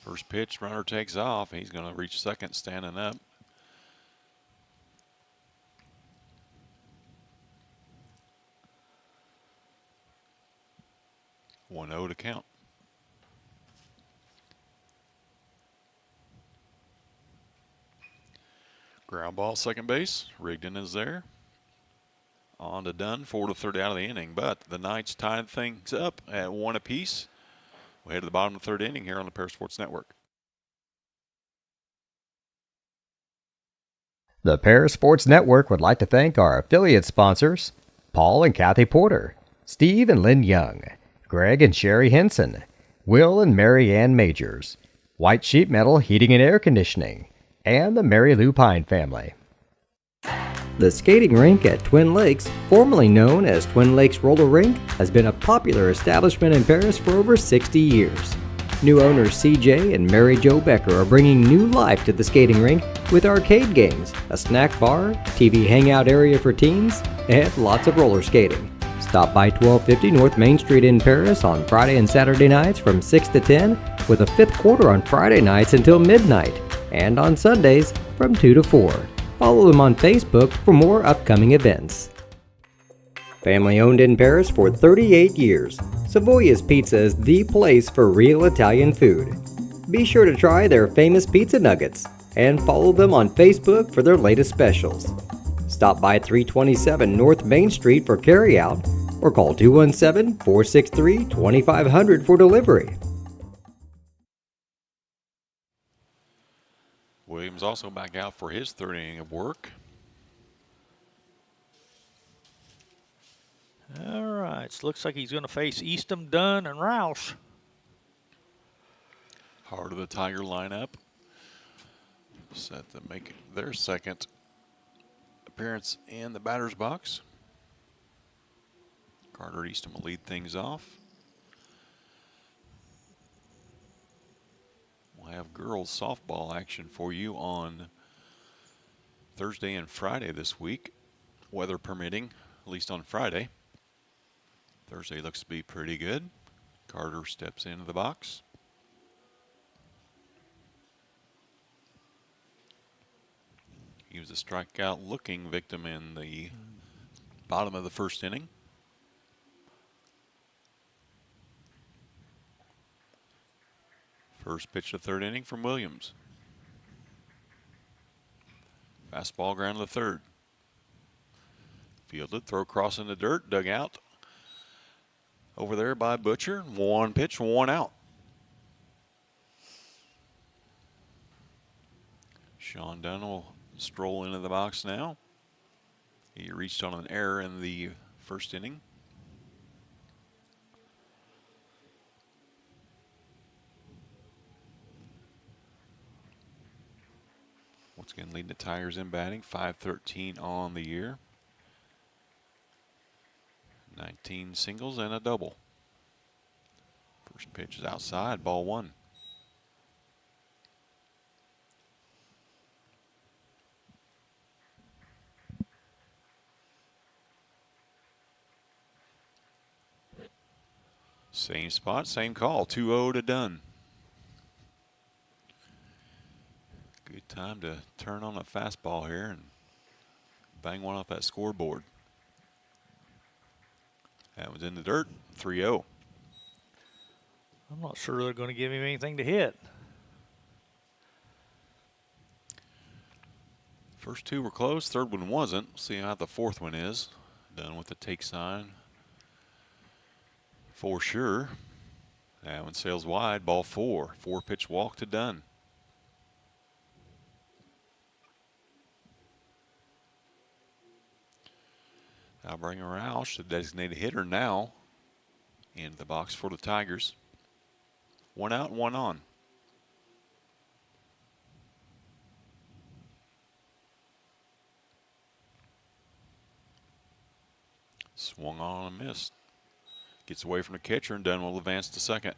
First pitch, runner takes off. He's going to reach second standing up. One 0 to count. Ground ball, second base. Rigdon is there. On to Dunn, 4 to 30 out of the inning. But the Knights tied things up at 1 apiece. We head to the bottom of the third inning here on the Paris Sports Network. The Paris Sports Network would like to thank our affiliate sponsors, Paul and Kathy Porter, Steve and Lynn Young, Greg and Sherry Henson, Will and Mary Ann Majors, White Sheet Metal Heating and Air Conditioning, and the Mary Lou Pine family. The skating rink at Twin Lakes, formerly known as Twin Lakes Roller Rink, has been a popular establishment in Paris for over 60 years. New owners CJ and Mary Jo Becker are bringing new life to the skating rink with arcade games, a snack bar, TV hangout area for teens, and lots of roller skating. Stop by 1250 North Main Street in Paris on Friday and Saturday nights from 6 to 10, with a fifth quarter on Friday nights until midnight, and on Sundays from 2 to 4. Follow them on Facebook for more upcoming events. Family owned in Paris for 38 years, Savoya's Pizza is the place for real Italian food. Be sure to try their famous pizza nuggets and follow them on Facebook for their latest specials. Stop by 327 North Main Street for carryout or call 217-463-2500 for delivery. Williams also back out for his third inning of work. All right, so looks like he's going to face Eastham, Dunn, and Roush. Heart of the Tiger lineup set to make their second appearance in the batter's box. Carter Eastham will lead things off. We'll have girls softball action for you on Thursday and Friday this week, weather permitting, at least on Friday. Thursday looks to be pretty good. Carter steps into the box. He was a strikeout-looking victim in the bottom of the first inning. First pitch of the third inning from Williams. Fastball ground to the third. Fielded, throw across in the dirt, dug out. Over there by Butcher. One pitch, one out. Sean Dunn will stroll into the box now. He reached on an error in the first inning. Once again, leading the Tigers in batting, 513 on the year. 19 singles and a double. First pitch is outside, ball one. Same spot, same call, 2-0 to Dunn. Good time to turn on a fastball here and bang one off that scoreboard. That was in the dirt, 3-0. I'm not sure they're going to give him anything to hit. First two were close, third one wasn't. We'll see how the fourth one is. Done with the take sign for sure. That one sails wide, ball four. 4-pitch walk to Dunn. Now bringing Roush, the designated hitter now, into the box for the Tigers. One out, one on. Swung on and missed. Gets away from the catcher and Dunn will advance to second.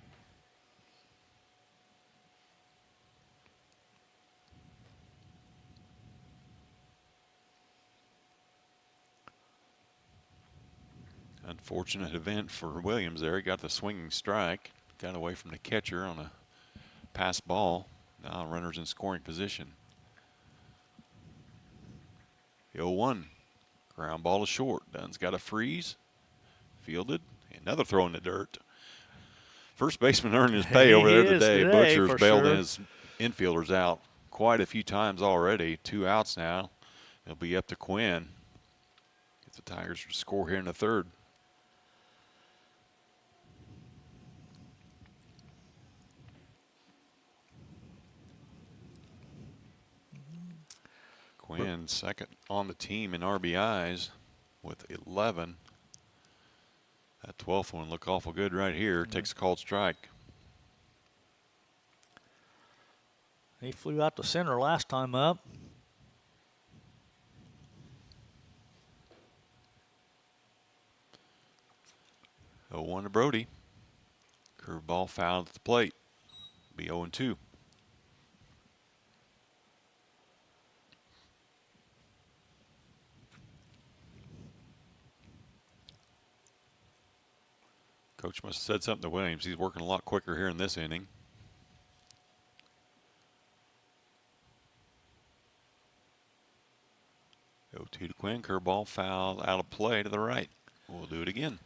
Unfortunate event for Williams there. He got the swinging strike, got away from the catcher on a pass ball. Now runners in scoring position. The 0-1. Ground ball is short. Dunn's got a freeze. Fielded. Another throw in the dirt. First baseman earning his pay over there today. Butcher's bailed his infielders out quite a few times already. 2 outs now. It'll be up to Quinn if the Tigers score here in the third. Quinn second on the team in RBIs with 11. That 12th one look awful good right here. Takes a called strike. He flew out to center last time up. Oh, 1 to Brody. Curveball fouled at the plate. Be 0-2. Coach must have said something to Williams. He's working a lot quicker here in this inning. Go 2 to Quinn. Curveball fouled out of play to the right. We'll do it again.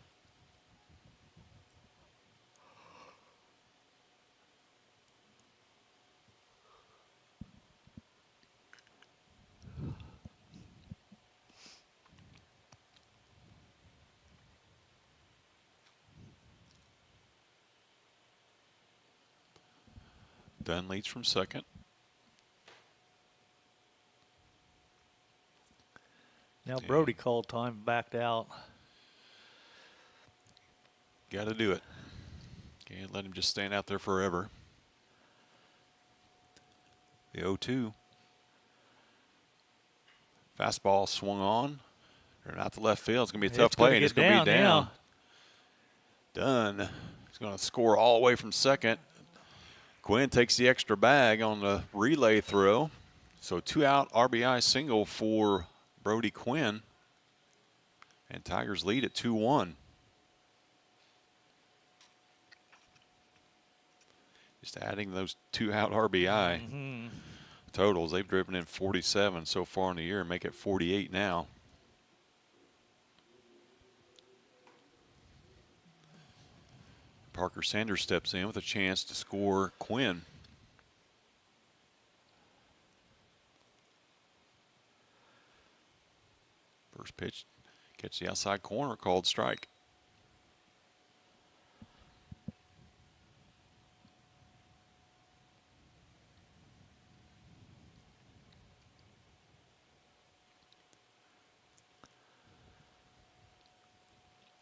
Dunn leads from second. Now Brody called time, backed out. Got to do it. Can't let him just stand out there forever. The 0-2. Fastball swung on. They're out to left field. It's going to be a tough play, and it's going to be down. Dunn is going to score all the way from second. Quinn takes the extra bag on the relay throw. So 2-out RBI single for Brody Quinn. And Tigers lead at 2-1. Just adding those 2-out RBI totals. They've driven in 47 so far in the year and make it 48 now. Parker Sanders steps in with a chance to score Quinn. First pitch, gets the outside corner, called strike.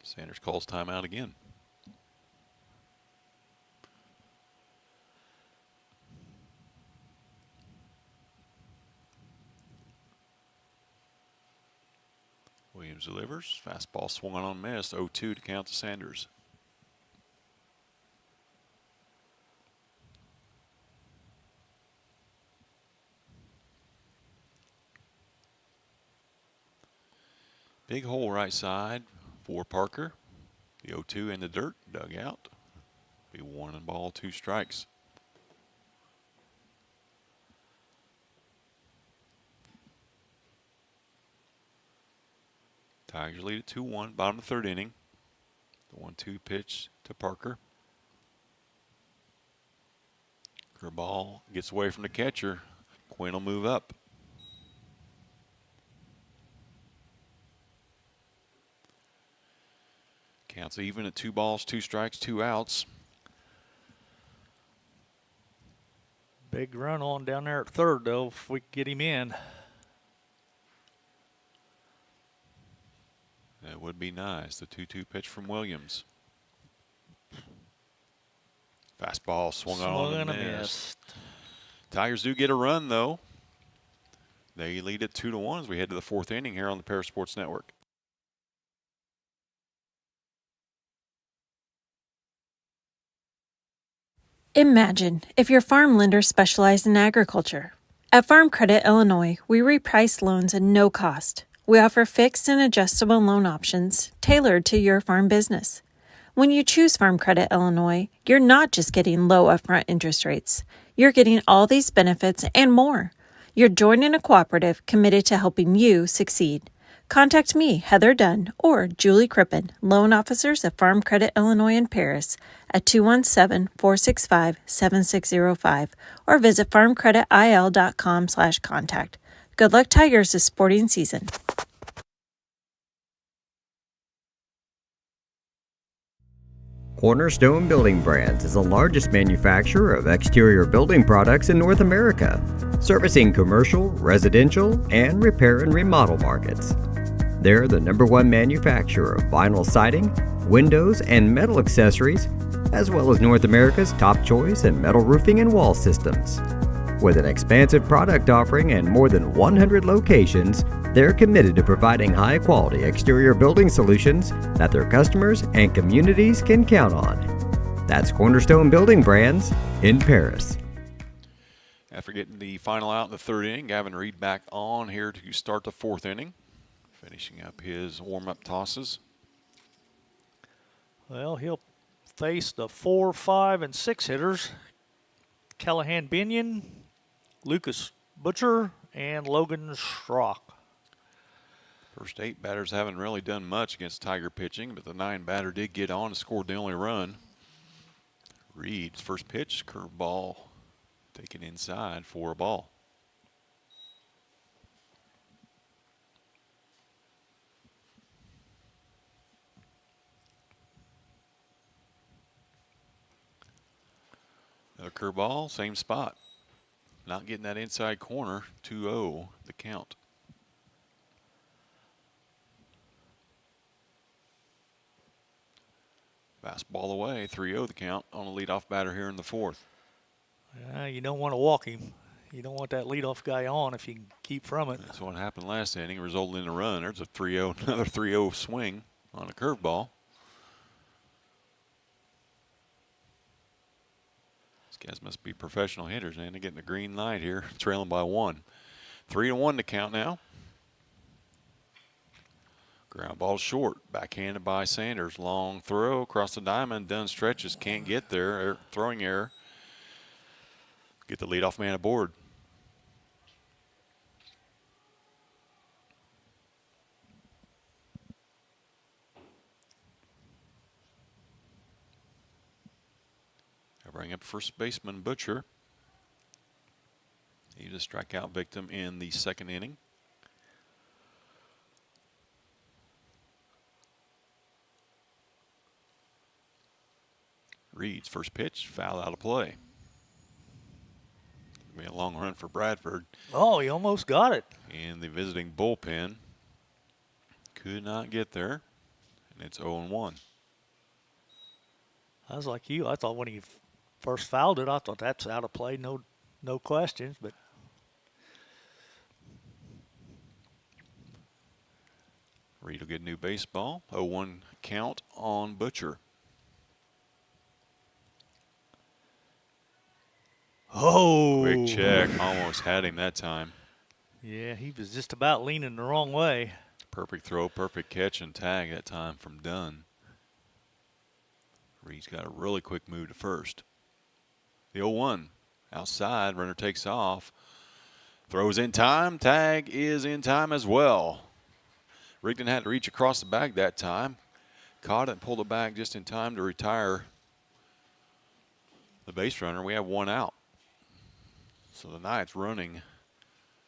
Sanders calls timeout again. Williams delivers. Fastball swung on, missed. 0-2 to count to Sanders. Big hole right side for Parker. The 0-2 in the dirt, dug out. Be 1 2 strikes. Tigers lead at 2-1, bottom of the third inning. The 1-2 pitch to Parker. Ball gets away from the catcher. Quinn will move up. Counts even at 2 balls, 2 strikes, 2 outs. Big run on down there at third, though, if we can get him in. That would be nice. The 2-2 pitch from Williams. Fastball swung on and missed. Tigers do get a run, though. They lead at 2-1 as we head to the 4th inning here on the Paris Sports Network. Imagine if your farm lender specialized in agriculture. At Farm Credit Illinois, we reprice loans at no cost. We offer fixed and adjustable loan options tailored to your farm business. When you choose Farm Credit Illinois, you're not just getting low upfront interest rates. You're getting all these benefits and more. You're joining a cooperative committed to helping you succeed. Contact me, Heather Dunn, or Julie Crippen, loan officers at Farm Credit Illinois in Paris at 217-465-7605 or visit farmcreditil.com/contact. Good luck, Tigers, this sporting season. Cornerstone Building Brands is the largest manufacturer of exterior building products in North America, servicing commercial, residential, and repair and remodel markets. They're the #1 manufacturer of vinyl siding, windows, and metal accessories, as well as North America's top choice in metal roofing and wall systems. With an expansive product offering and more than 100 locations, they're committed to providing high-quality exterior building solutions that their customers and communities can count on. That's Cornerstone Building Brands in Paris. After getting the final out in the third inning, Gavin Reed back on here to start the fourth inning, finishing up his warm-up tosses. Well, he'll face the 4, 5, and 6 hitters. Callahan Binion, Lucas Butcher, and Logan Schrock. First 8 batters haven't really done much against Tiger pitching, but the 9 batter did get on and scored the only run. Reed's first pitch, curveball, taken inside for a ball. Another curveball, same spot. Not getting that inside corner, 2-0 the count. Fastball away, 3-0 the count on a leadoff batter here in the fourth. You don't want to walk him. You don't want that leadoff guy on if you can keep from it. That's what happened last inning, resulted in a run. There's a 3-0, another 3-0 swing on a curveball. Guys must be professional hitters, man. They're getting the green light here, trailing by 1. 3-1 to count now. Ground ball short, backhanded by Sanders. Long throw across the diamond. Dunn stretches, can't get there. Throwing error. Get the leadoff man aboard. Bring up first baseman Butcher. He's a strikeout victim in the second inning. Reed's first pitch, foul out of play. Be a long run for Bradford. Oh, he almost got it. In the visiting bullpen. Could not get there. And it's 0-1. I was like you. I thought when he first fouled it, I thought that's out of play, no questions. But Reed will get a new baseball. 0-1 count on Butcher. oh, Quick check, almost had him that time. Yeah, he was just about leaning the wrong way. Perfect throw, perfect catch and tag that time from Dunn. Reed's got a really quick move to first. The 0-1 outside, runner takes off. Throws in time, tag is in time as well. Rigdon had to reach across the bag that time. Caught it and pulled it back just in time to retire the base runner. We have 1 out. So the Knights running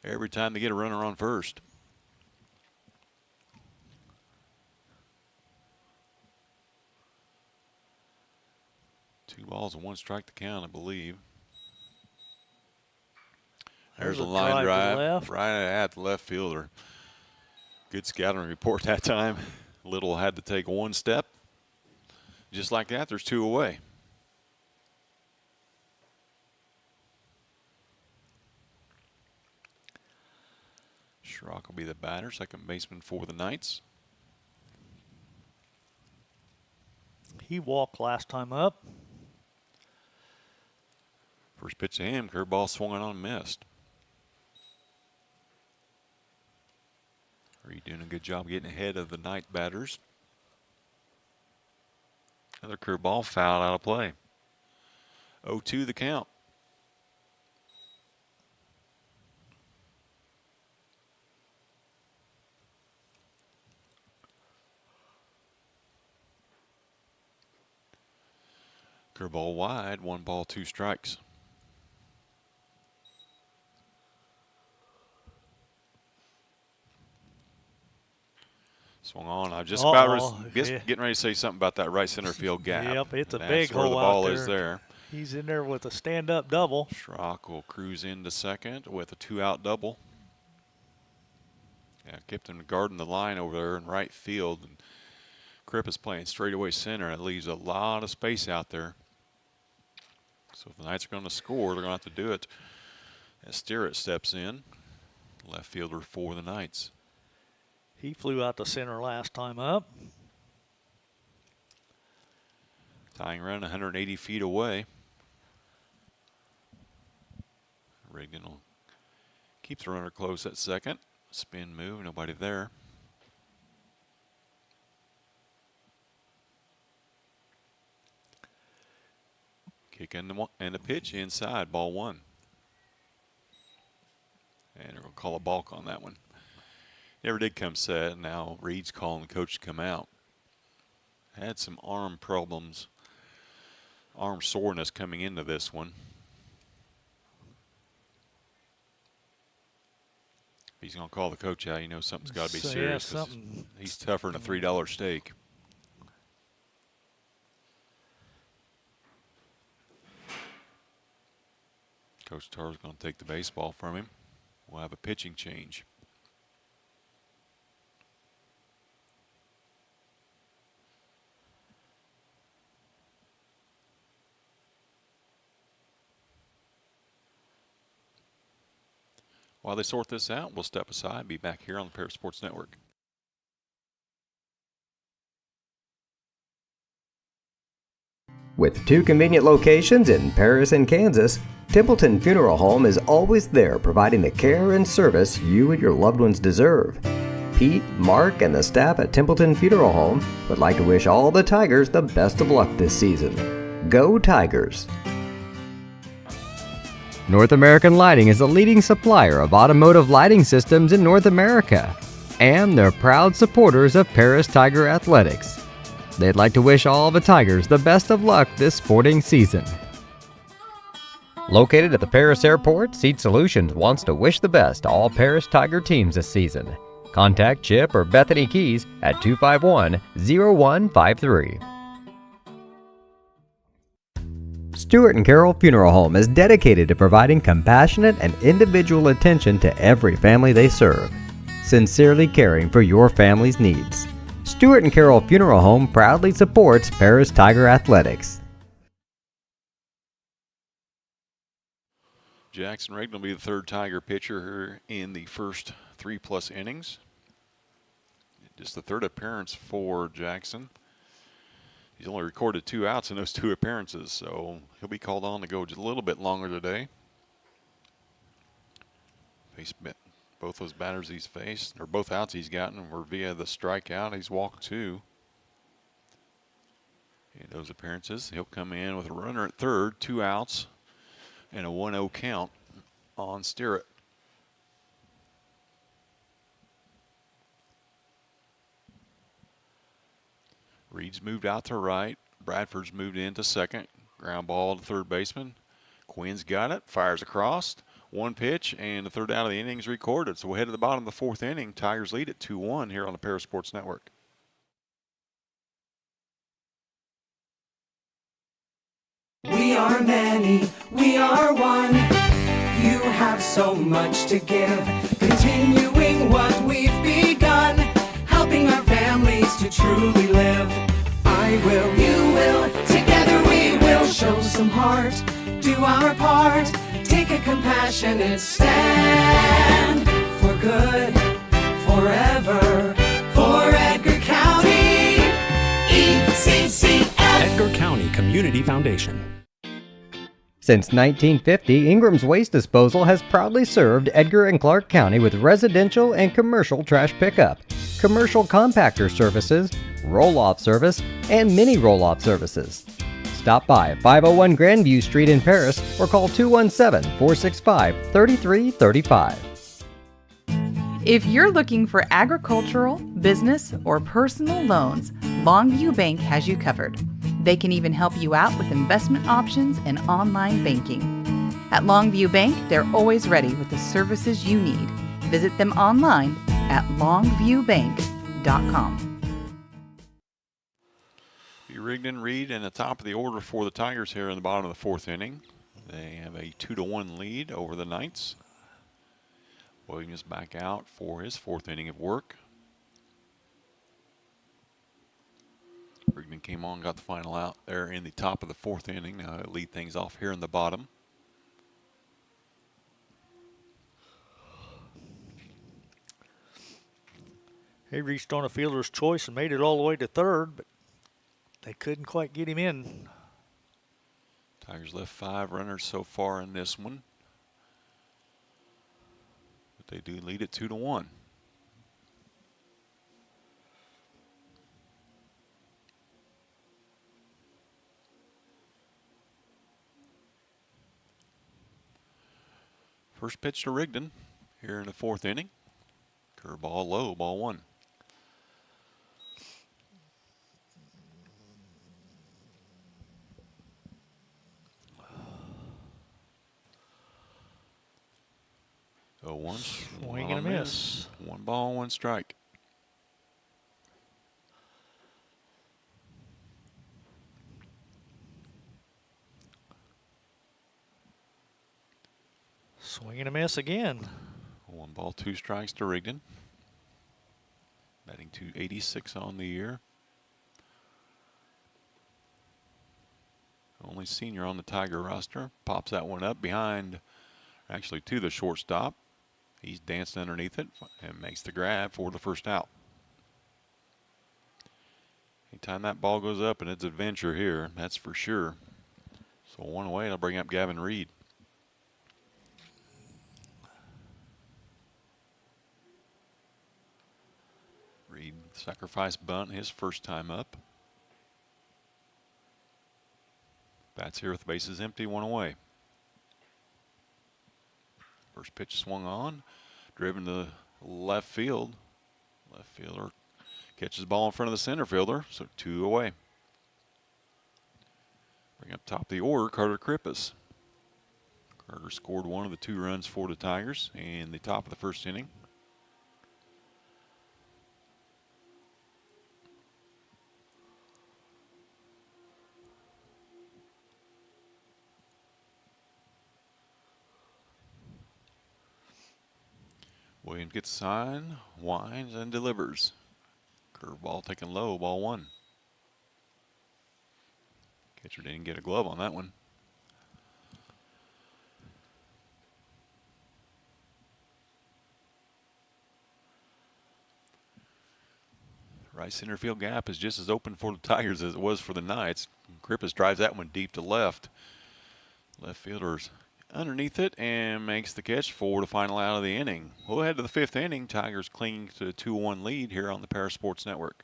every time they get a runner on first. Two balls and 1 strike to count, I believe. There's a line drive right at the left fielder. Good scouting report that time. Little had to take 1 step. Just like that, there's 2 away. Schrock will be the batter, second baseman for the Knights. He walked last time up. First pitch to him, curveball swung on and missed. Reed doing a good job getting ahead of the Knight batters. Another curveball fouled out of play. 0-2 the count. Curveball wide, 1 ball, 2 strikes. Swung on. I just getting ready to say something about that right center field gap. Yep, it's a That's big where hole the ball out there. is there. He's in there with a stand-up double. Schrock will cruise into second with a 2-out double. Yeah, Kipton guarding the line over there in right field. And Kripp is playing straightaway center. It leaves a lot of space out there. So if the Knights are going to score, they're going to have to do it as Sterrett steps in. Left fielder for the Knights. He flew out to center last time up. Tying run 180 feet away. Rigdon will keep the runner close at second. Spin move, nobody there. Kick and the pitch inside, ball one. And they're going to call a balk on that one. Never did come set. Now Reed's calling the coach to come out. Had some arm problems, arm soreness coming into this one. He's going to call the coach out. You know something's got to be serious. Yeah, he's tougher than a $3 steak. Coach Tarr's going to take the baseball from him. We'll have a pitching change. While they sort this out, we'll step aside and be back here on the Paris Sports Network. With 2 convenient locations in Paris and Kansas, Templeton Funeral Home is always there providing the care and service you and your loved ones deserve. Pete, Mark, and the staff at Templeton Funeral Home would like to wish all the Tigers the best of luck this season. Go Tigers! North American Lighting is the leading supplier of automotive lighting systems in North America, and they're proud supporters of Paris Tiger Athletics. They'd like to wish all the Tigers the best of luck this sporting season. Located at the Paris Airport, Seat Solutions wants to wish the best to all Paris Tiger teams this season. Contact Chip or Bethany Keys at 251-0153. Stuart and Carol Funeral Home is dedicated to providing compassionate and individual attention to every family they serve, sincerely caring for your family's needs. Stuart and Carol Funeral Home proudly supports Paris Tiger Athletics. Jackson Rigdon will be the third Tiger pitcher here in the first 3+ innings. Just the third appearance for Jackson. He's only recorded 2 outs in those 2 appearances, so he'll be called on to go just a little bit longer today. Both those batters he's faced, or both outs he's gotten, were via the strikeout. He's walked 2 in those appearances. He'll come in with a runner at third, 2 outs, and a 1-0 count on Sterrett. Reed's moved out to right. Bradford's moved into second. Ground ball to third baseman. Quinn's got it. Fires across. 1 pitch, and the third out of the inning is recorded. So we'll head to the bottom of the 4th inning. Tigers lead at 2-1 here on the Paris Sports Network. We are many, we are one. You have so much to give, continuing what we've begun, helping our families to truly live. I will, you will, together we will show some heart, do our part, take a compassionate stand for good, forever, for Edgar County, ECCF. Edgar County Community Foundation. Since 1950, Ingram's Waste Disposal has proudly served Edgar and Clark County with residential and commercial trash pickup, commercial compactor services, roll-off service, and mini roll-off services. Stop by 501 Grandview Street in Paris or call 217-465-3335. If you're looking for agricultural, business, or personal loans, Longview Bank has you covered. They can even help you out with investment options and online banking. At Longview Bank, they're always ready with the services you need. Visit them online at longviewbank.com. Rigdon, Reed, and the top of the order for the Tigers here in the bottom of the 4th inning. They have a 2-1 lead over the Knights. Williams back out for his 4th inning of work. Rigdon came on, got the final out there in the top of the 4th inning. Now he'll lead things off here in the bottom. He reached on a fielder's choice and made it all the way to third, but they couldn't quite get him in. Tigers left 5 runners so far in this one, but they do lead it 2-1. First pitch to Rigdon here in the 4th inning. Curveball low, ball 1. So one Swing and a miss. 1 ball, 1 strike. Swing and a miss again. 1 ball, 2 strikes to Rigdon. Batting .286 on the year. Only senior on the Tiger roster. Pops that one up behind, actually to the shortstop. He's dancing underneath it and makes the grab for the first out. Anytime that ball goes up, and it's adventure here, that's for sure. So 1 away, it'll bring up Gavin Reed. Reed sacrifice bunt, his first time up. Bats here with bases empty, 1 away. First pitch swung on, driven to left field. Left fielder catches the ball in front of the center fielder, so 2 away. Bring up top of the order, Carter Krippus. Carter scored 1 of the 2 runs for the Tigers in the top of the 1st inning. Williams gets a sign, winds, and delivers. Curveball taken low, ball 1. Catcher didn't get a glove on that one. Right center field gap is just as open for the Tigers as it was for the Knights. Krippus drives that one deep to left. Left fielder's underneath it and makes the catch for the final out of the inning. We'll head to the 5th inning. Tigers clinging to a 2-1 lead here on the Paris Sports Network.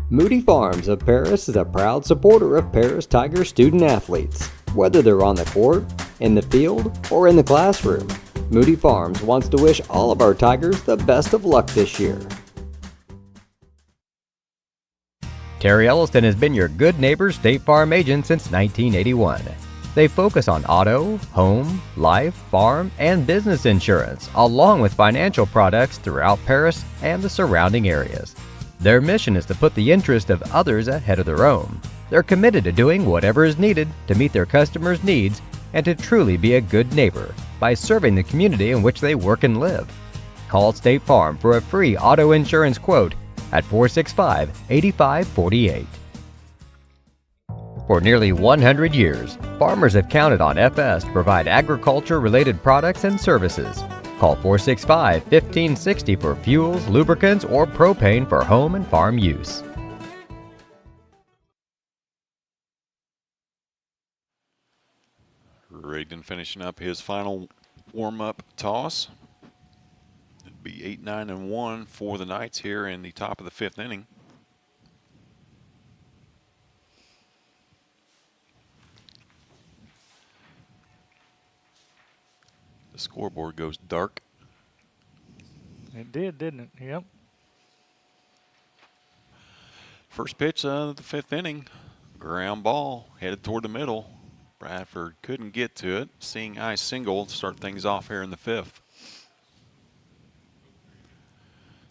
Moody Farms of Paris is a proud supporter of Paris Tiger student athletes. Whether they're on the court, in the field, or in the classroom, Moody Farms wants to wish all of our Tigers the best of luck this year. Terry Elliston has been your good neighbor State Farm agent since 1981. They focus on auto, home, life, farm, and business insurance, along with financial products throughout Paris and the surrounding areas. Their mission is to put the interest of others ahead of their own. They're committed to doing whatever is needed to meet their customers' needs and to truly be a good neighbor by serving the community in which they work and live. Call State Farm for a free auto insurance quote at 465-8548. For nearly 100 years, farmers have counted on FS to provide agriculture-related products and services. Call 465-1560 for fuels, lubricants, or propane for home and farm use. Rigdon finishing up his final warm-up toss. It'd be 8-9-1 for the Knights here in the top of the 5th inning. The scoreboard goes dark. It did, didn't it? Yep. First pitch of the 5th inning. Ground ball headed toward the middle. Bradford couldn't get to it. Seeing eye single to start things off here in the 5th.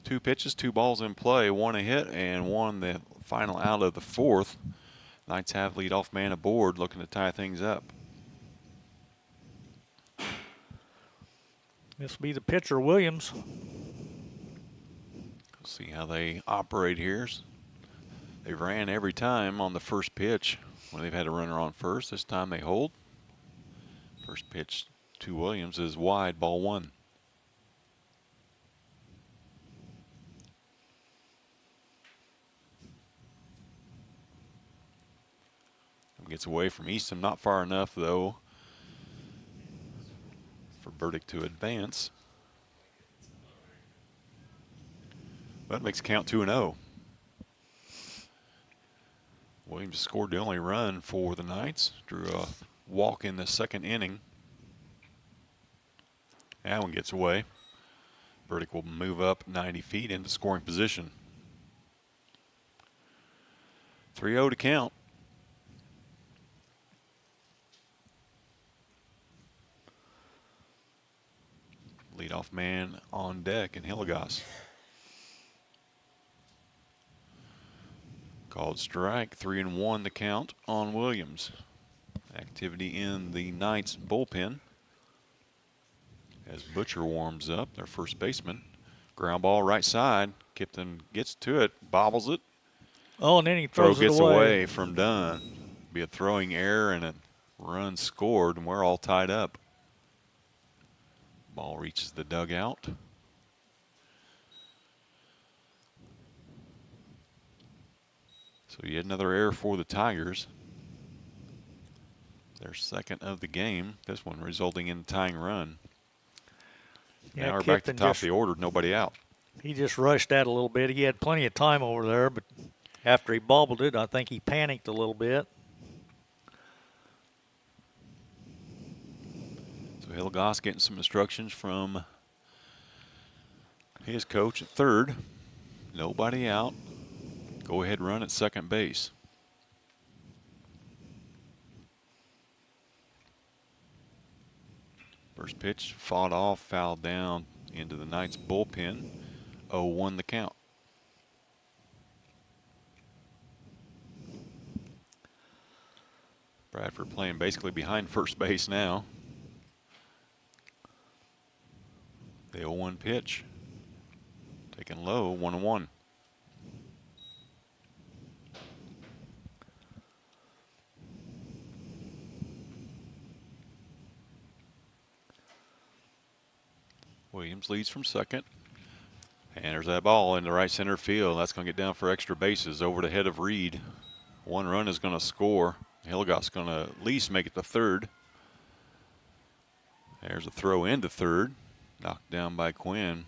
2 pitches, 2 balls in play, 1 a hit and 1 the final out of the 4th. Knights have leadoff man aboard, looking to tie things up. This will be the pitcher, Williams. See how they operate here. They ran every time on the first pitch when they've had a runner on first. This time they hold. First pitch to Williams is wide, ball 1. Gets away from Easton, not far enough though for Burdick to advance. That makes it count 2-0. Williams scored the only run for the Knights. Drew a walk in the second inning. That one gets away. Burdick will move up 90 feet into scoring position. 3-0 to count. Leadoff man on deck in Hillegas. Called strike, 3-1 the count on Williams. Activity in the Knights bullpen as Butcher warms up, their first baseman. Ground ball right side. Kipton gets to it, bobbles it. Oh, and then he throws Throw it gets away. away from Dunn. Be a throwing error and a run scored, and we're all tied up. Ball reaches the dugout. So yet another error for the Tigers. Their second of the game. This one resulting in a tying run. Yeah, now we're back to Kipton top of just- the order, nobody out. He just rushed that a little bit. He had plenty of time over there, but after he bobbled it, I think he panicked a little bit. So Hillegas getting some instructions from his coach at third. Nobody out. Go ahead run at second base. First pitch fought off, fouled down into the Knights bullpen. 0-1 the count. Bradford playing basically behind first base now. The 0-1 pitch. Taken low, 1-1. Williams leads from second. And there's that ball in the right center field. That's going to get down for extra bases over the head of Reed. One run is going to score. Hillegas going to at least make it to third. There's a throw into third. Knocked down by Quinn.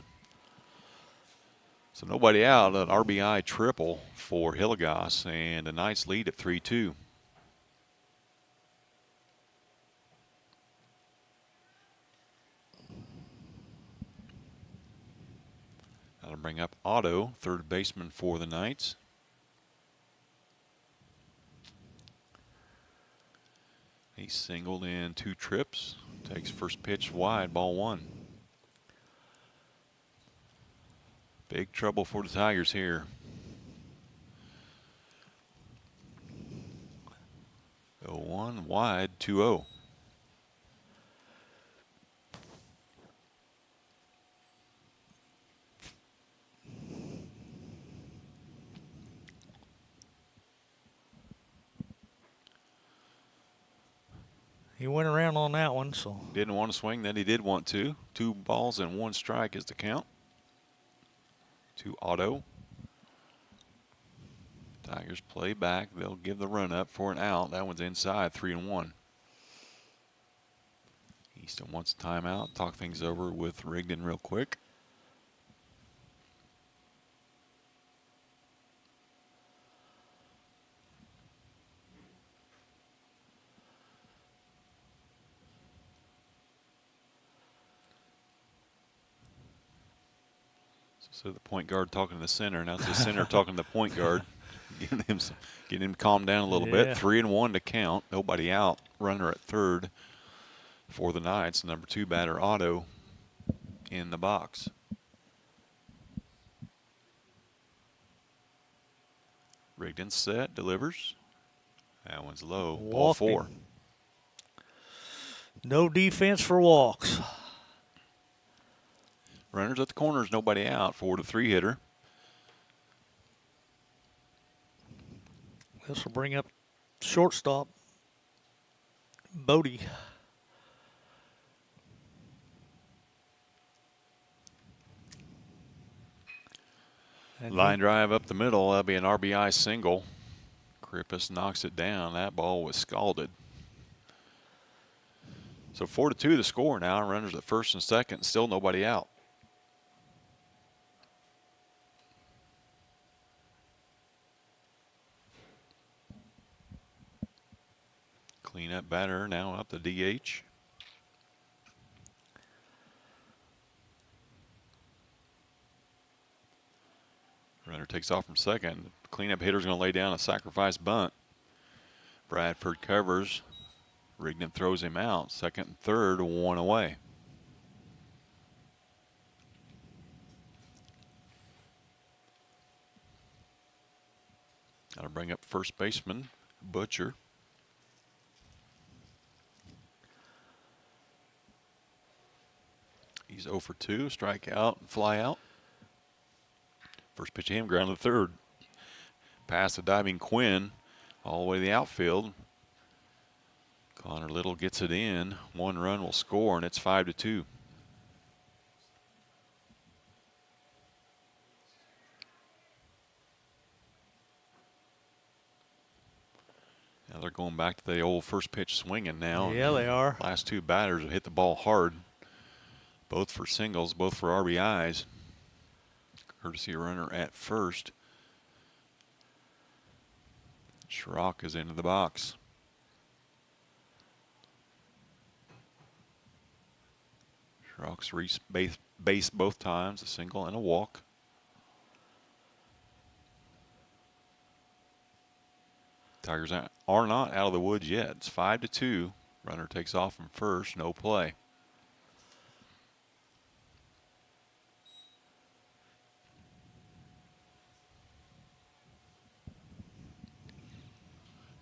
So nobody out. An RBI triple for Hillegas. And the Knights lead at 3-2. That'll bring up Otto, third baseman for the Knights. He singled in 2 trips. Takes first pitch wide, ball 1. Big trouble for the Tigers here. 0-1 wide, 2-0. He went around on that one, so. Didn't want to swing, then he did want to. 2 balls and 1 strike is the count. To Otto. Tigers play back. They'll give the run up for an out. That one's inside, 3-1. Easton wants a timeout. Talk things over with Rigdon real quick. So the point guard talking to the center. Now it's the center talking to the point guard, getting him calmed down a little bit. 3-1 to count. Nobody out. Runner at third for the Knights. Number 2 batter Otto in the box. Rigdon set, delivers. That one's low. Ball 4. No defense for walks. Runners at the corners, nobody out. 4-3 hitter. This will bring up shortstop Bodie. Line drive up the middle. That'll be an RBI single. Krippus knocks it down. That ball was scalded. So 4-2 the score now. Runners at first and second. Still nobody out. Cleanup batter now up to DH. Runner takes off from second. Cleanup hitter's going to lay down a sacrifice bunt. Bradford covers. Rignan throws him out. Second and third, one away. Got to bring up first baseman Butcher. He's 0 for 2, strike out and fly out. First pitch to him, ground to third. Pass to diving Quinn all the way to the outfield. Connor Little gets it in. 1 run will score, and it's 5-2. Now they're going back to the old first pitch swinging now. Yeah, they are. Last 2 batters have hit the ball hard. Both for singles, both for RBIs. Courtesy runner at first. Schrock is into the box. Schrock's reached base both times, a single and a walk. Tigers are not out of the woods yet. It's 5-2. Runner takes off from first, no play.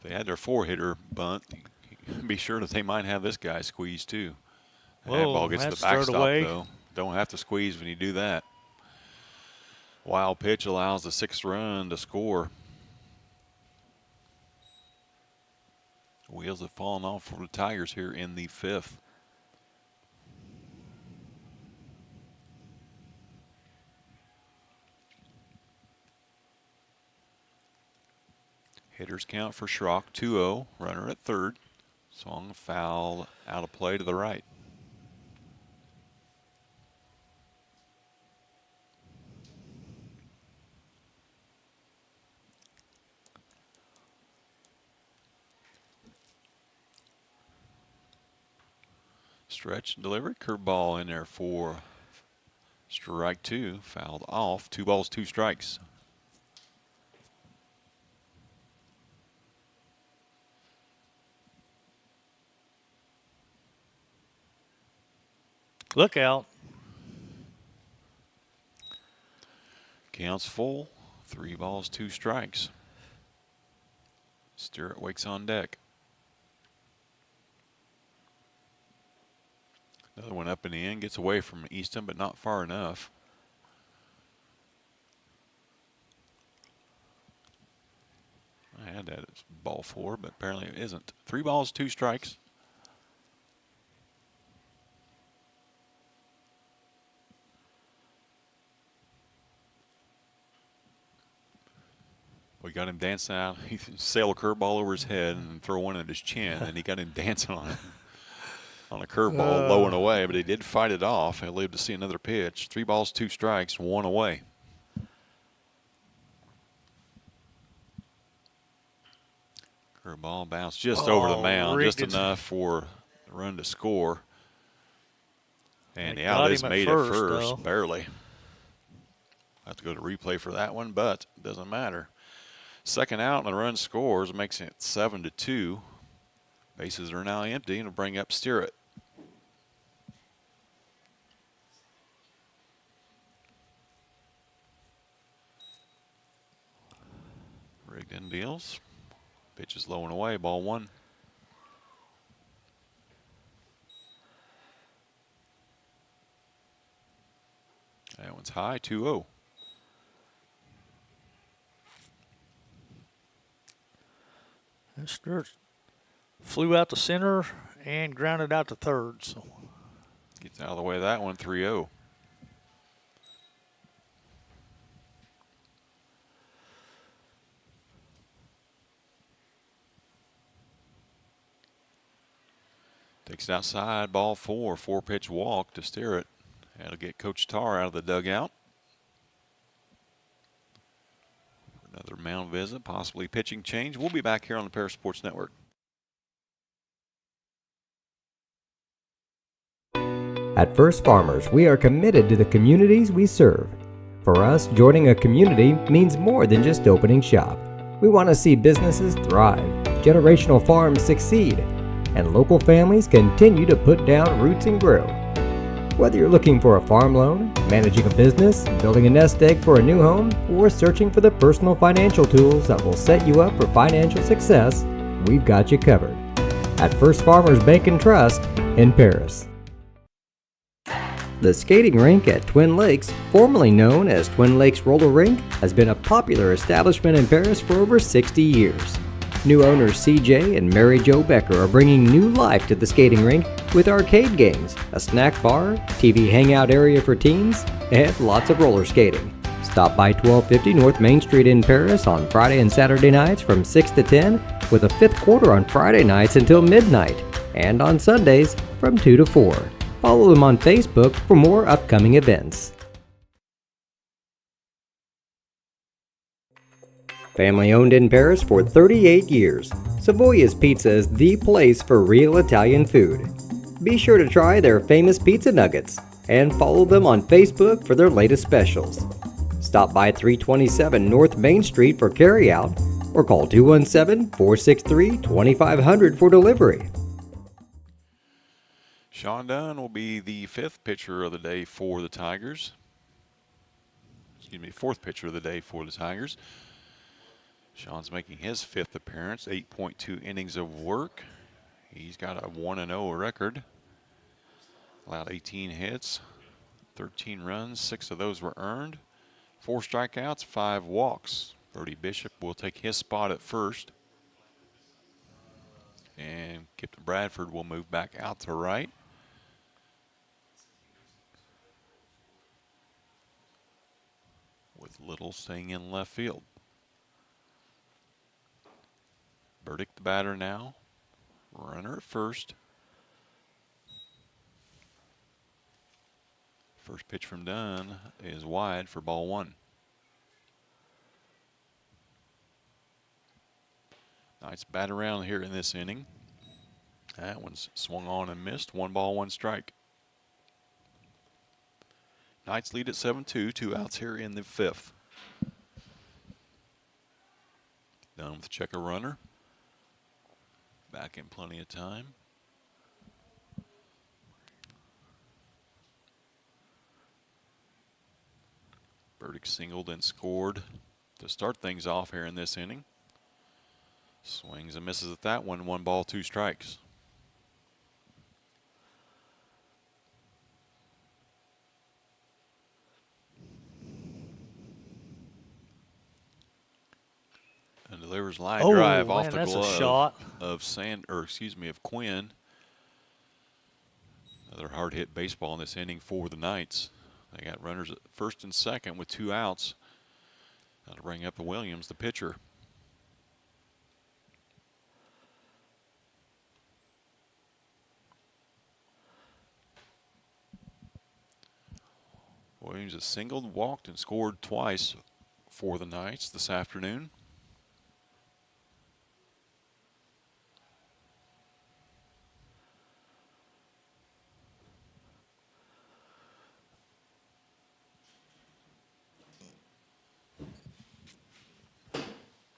They had their 4-hitter bunt. Be sure that they might have this guy squeezed too. And that ball gets to the backstop though. Don't have to squeeze when you do that. Wild pitch allows the 6th run to score. Wheels have fallen off for the Tigers here in the 5th. Hitters count for Schrock, 2-0. Runner at third. Swung foul out of play to the right. Stretch and delivery. Curveball in there for strike 2. Fouled off. 2 balls, 2 strikes. Look out. Counts full. 3 balls, 2 strikes. Stewart wakes on deck. Another one up in the end. Gets away from Easton, but not far enough. I had that as ball 4, but apparently it isn't. 3 balls, 2 strikes. We got him dancing out. He sailed a curveball over his head and throw one at his chin, and he got him dancing on it. On a curveball, low and away, but he did fight it off. He'll live to see another pitch. 3 balls, 2 strikes, 1 away. Curveball bounced just over the mound, just enough for the run to score. And the out is made at first, barely. Have to go to replay for that one, but it doesn't matter. Second out and the run scores, makes it 7-2. Bases are now empty, and will bring up Stewart. Rignan deals. Pitch is low and away, ball 1. That one's high, 2-0. Stewart flew out to center and grounded out to third. So gets out of the way of that one, 3-0. Takes it outside, ball 4, 4-pitch walk to steer it. That'll get Coach Tar out of the dugout. Another mound visit, possibly pitching change. We'll be back here on the Paris Sports Network. At First Farmers, we are committed to the communities we serve. For us, joining a community means more than just opening shop. We want to see businesses thrive, generational farms succeed, and local families continue to put down roots and grow. Whether you're looking for a farm loan, managing a business, building a nest egg for a new home, or searching for the personal financial tools that will set you up for financial success, we've got you covered. At First Farmers Bank and Trust in Paris. The skating rink at Twin Lakes, formerly known as Twin Lakes Roller Rink, has been a popular establishment in Paris for over 60 years. New owners CJ and Mary Jo Becker are bringing new life to the skating rink with arcade games, a snack bar, TV hangout area for teens, and lots of roller skating. Stop by 1250 North Main Street in Paris on Friday and Saturday nights from 6 to 10, with a fifth quarter on Friday nights until midnight, and on Sundays from 2 to 4. Follow them on Facebook for more upcoming events. Family owned in Paris for 38 years, Savoya's Pizza is the place for real Italian food. Be sure to try their famous pizza nuggets and follow them on Facebook for their latest specials. Stop by 327 North Main Street for carryout or call 217-463-2500 for delivery. Sean Dunn will be the fifth pitcher of the day for the Tigers. Fourth pitcher of the day for the Tigers. Sean's making his fifth appearance, 8.2 innings of work. He's got a 1-0 record. Allowed 18 hits, 13 runs, 6 of those were earned. 4 strikeouts, 5 walks. Brody Bishop will take his spot at first. And Captain Bradford will move back out to right. With Little staying in left field. Burdick the batter now. Runner at first. First pitch from Dunn is wide for ball 1. Nice bat around here in this inning. That one's swung on and missed. 1 ball, 1 strike. Knights lead at 7-2. 2 outs here in the 5th. Done with check a runner. Back in plenty of time. Burdick singled and scored to start things off here in this inning. Swings and misses at that one. 1 ball, 2 strikes. And delivers line drive off the glove of Quinn. Another hard hit baseball in this inning for the Knights. They got runners at first and second with 2 outs. That'll bring up the Williams, the pitcher. Williams has singled, walked, and scored twice for the Knights this afternoon.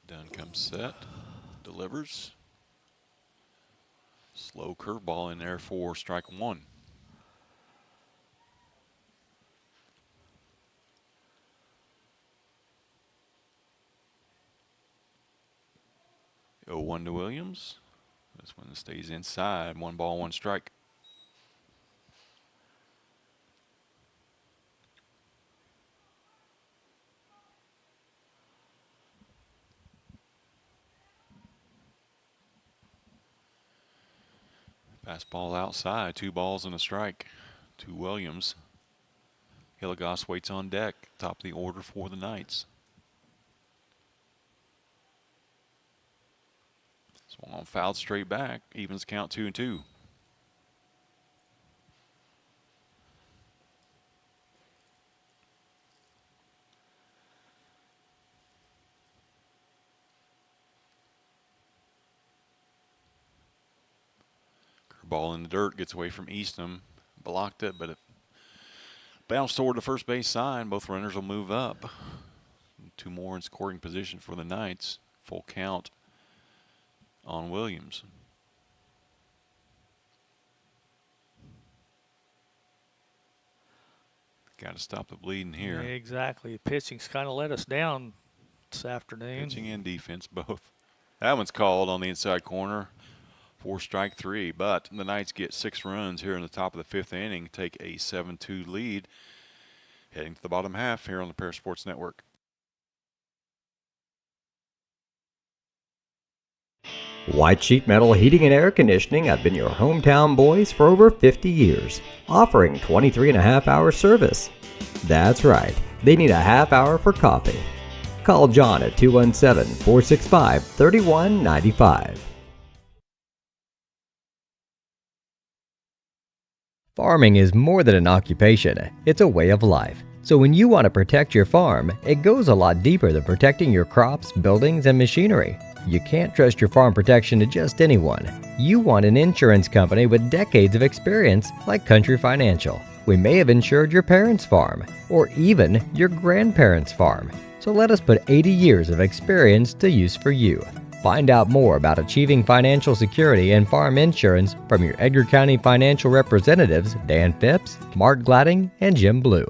Dunn comes set, delivers. Slow curveball in there for strike 1. Oh, 1 to Williams. This one stays inside. 1 ball, 1 strike. Fastball outside. 2 balls and a strike to Williams. Hilligoss waits on deck. Top of the order for the Knights. Swung on, fouled straight back. Evens count 2-2. Ball in the dirt, gets away from Eastham, blocked it, but it bounced toward the first base sign. Both runners will move up. 2 more in scoring position for the Knights. Full count on Williams. Got to stop the bleeding here. Yeah, exactly. Pitching's kind of let us down this afternoon. Pitching and defense both. That one's called on the inside corner for strike 3, but the Knights get 6 runs here in the top of the 5th inning, take a 7-2 lead, heading to the bottom half here on the Paris Sports Network. White Sheet Metal Heating and Air Conditioning have been your hometown boys for over 50 years, offering 23.5-hour service. That's right, they need a half hour for coffee. Call John at 217-465-3195. Farming is more than an occupation, it's a way of life. So when you want to protect your farm, it goes a lot deeper than protecting your crops, buildings, and machinery. You can't trust your farm protection to just anyone. You want an insurance company with decades of experience like Country Financial. We may have insured your parents' farm, or even your grandparents' farm. So let us put 80 years of experience to use for you. Find out more about achieving financial security and farm insurance from your Edgar County financial representatives Dan Phipps, Mark Gladding, and Jim Blue.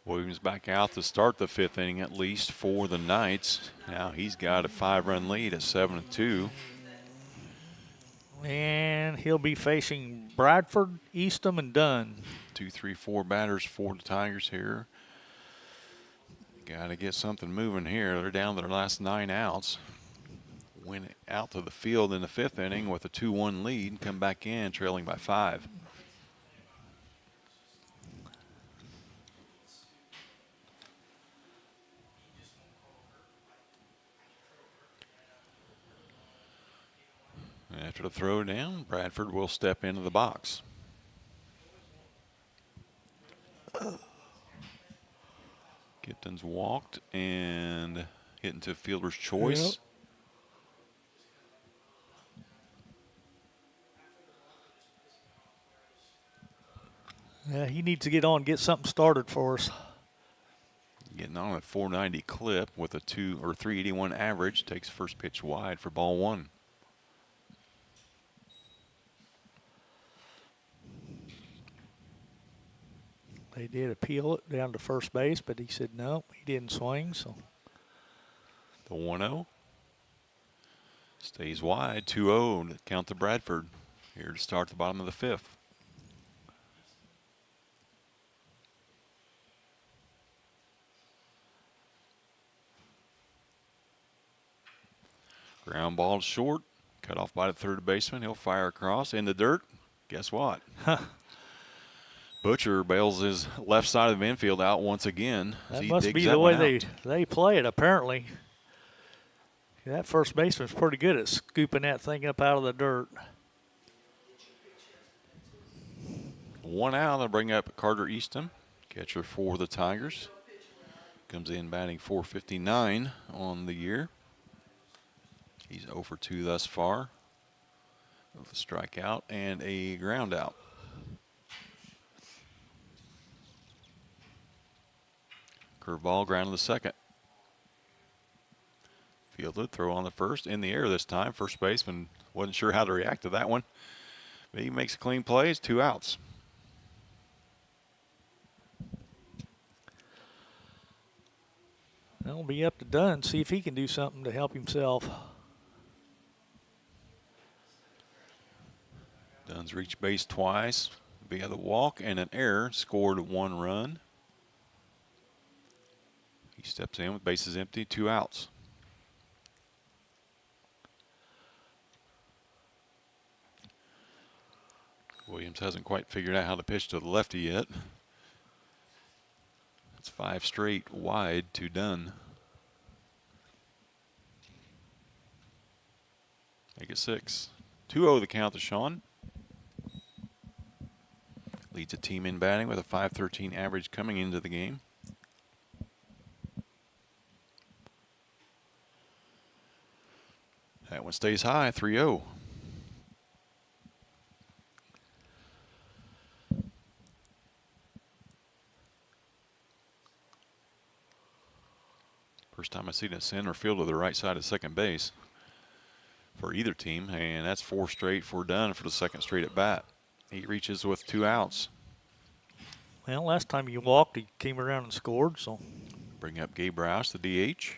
Williams back out to start the 5th inning at least for the Knights. Now he's got a 5-run lead at 7-2. And he'll be facing Bradford, Eastham, and Dunn. 2, 3, 4 batters for the Tigers here. Got to get something moving here. They're down to their last 9 outs. Went out to the field in the 5th inning with a 2-1 lead. Come back in trailing by 5. After the throw down, Bradford will step into the box. Kipton's walked and hit into fielder's choice. Yep. Yeah, he needs to get on and get something started for us. Getting on at 490 clip with a 381 average. Takes first pitch wide for ball 1. They did appeal it down to first base, but he said no, he didn't swing. So the 1-0 stays wide. 2-0 to count to Bradford here to start the bottom of the 5th. Ground ball short, cut off by the third baseman. He'll fire across in the dirt. Guess what? Butcher bails his left side of the infield out once again. That must be the way they play it, apparently. That first baseman's pretty good at scooping that thing up out of the dirt. 1 out. They'll bring up Carter Eastham, catcher for the Tigers. Comes in batting .459 on the year. He's 0 for 2 thus far with a strikeout and a ground out. Curveball, ground to the second. Fielded, throw on the first, in the air this time. First baseman wasn't sure how to react to that one, but he makes a clean play. It's 2 outs. That'll be up to Dunn. See if he can do something to help himself. Dunn's reached base twice via the walk and an error, scored 1 run. He steps in with bases empty, 2 outs. Williams hasn't quite figured out how to pitch to the lefty yet. It's 5 straight wide to Dunn. Make it 6. 2-0 the count to Sean. Leads a team in batting with a .513 average coming into the game. That one stays high, 3-0. First time I've seen a center field to the right side of second base for either team, and that's 4 straight for Dunn for the second straight at bat. He reaches with 2 outs. Well, last time he walked, he came around and scored, so. Bring up Gabe Roush, the DH.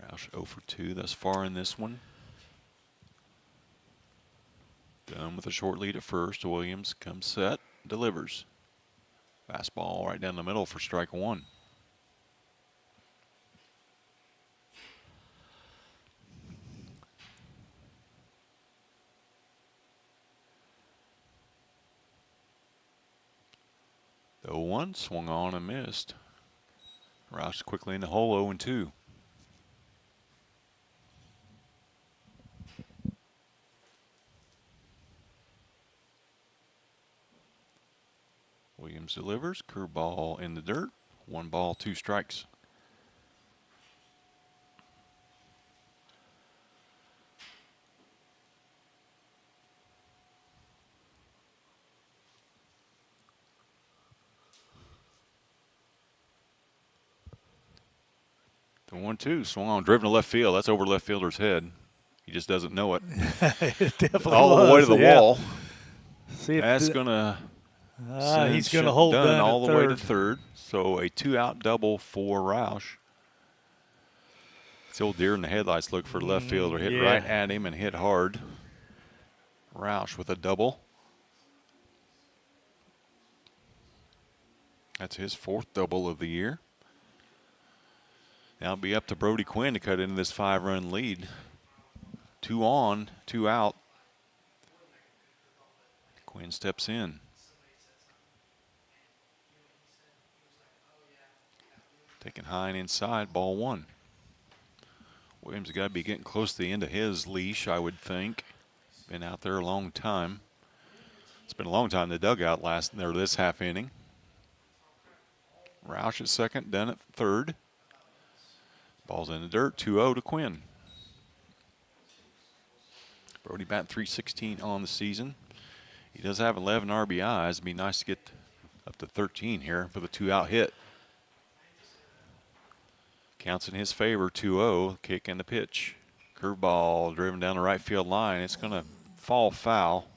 Roush 0 for 2 thus far in this one. Dunn with a short lead at first. Williams comes set, delivers. Fastball right down the middle for strike 1. The 0-1 swung on and missed. Roush quickly in the hole, 0-2. Williams delivers, curveball in the dirt. 1 ball, 2 strikes. The 1-2 swung on, driven to left field. That's over left fielder's head. He just doesn't know it. It definitely all was, the way to the wall. See if that's going to he's going to hold Dunn all the third. way to third. So a 2-out double for Roush. It's old deer in the headlights look for left fielder. Hit right at him and hit hard. Roush with a double. That's his 4th double of the year. Now it'll be up to Brody Quinn to cut into this 5-run lead. 2 on, 2 out. Quinn steps in. Taking high and inside, ball 1. Williams has got to be getting close to the end of his leash, I would think. Been out there a long time. It's been a long time in the dugout this half inning. Roush at second, Dunn at third. Ball's in the dirt, 2-0 to Quinn. Brody batting .316 on the season. He does have 11 RBIs. It'd be nice to get up to 13 here for the 2-out hit. Counts in his favor, 2-0, kick and the pitch. Curveball driven down the right field line. It's going to fall foul.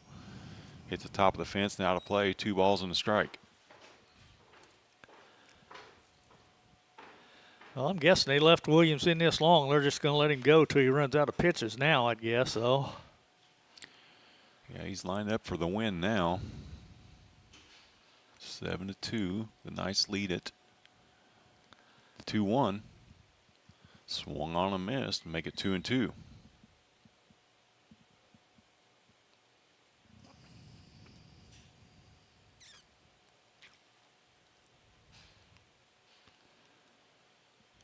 Hit the top of the fence, now to play, 2 balls and a strike. Well, I'm guessing they left Williams in this long. They're just going to let him go till he runs out of pitches now, I guess. So. Yeah, he's lined up for the win now. 7-2, the nice lead it. The 2-1. Swung on and missed, make it 2-2.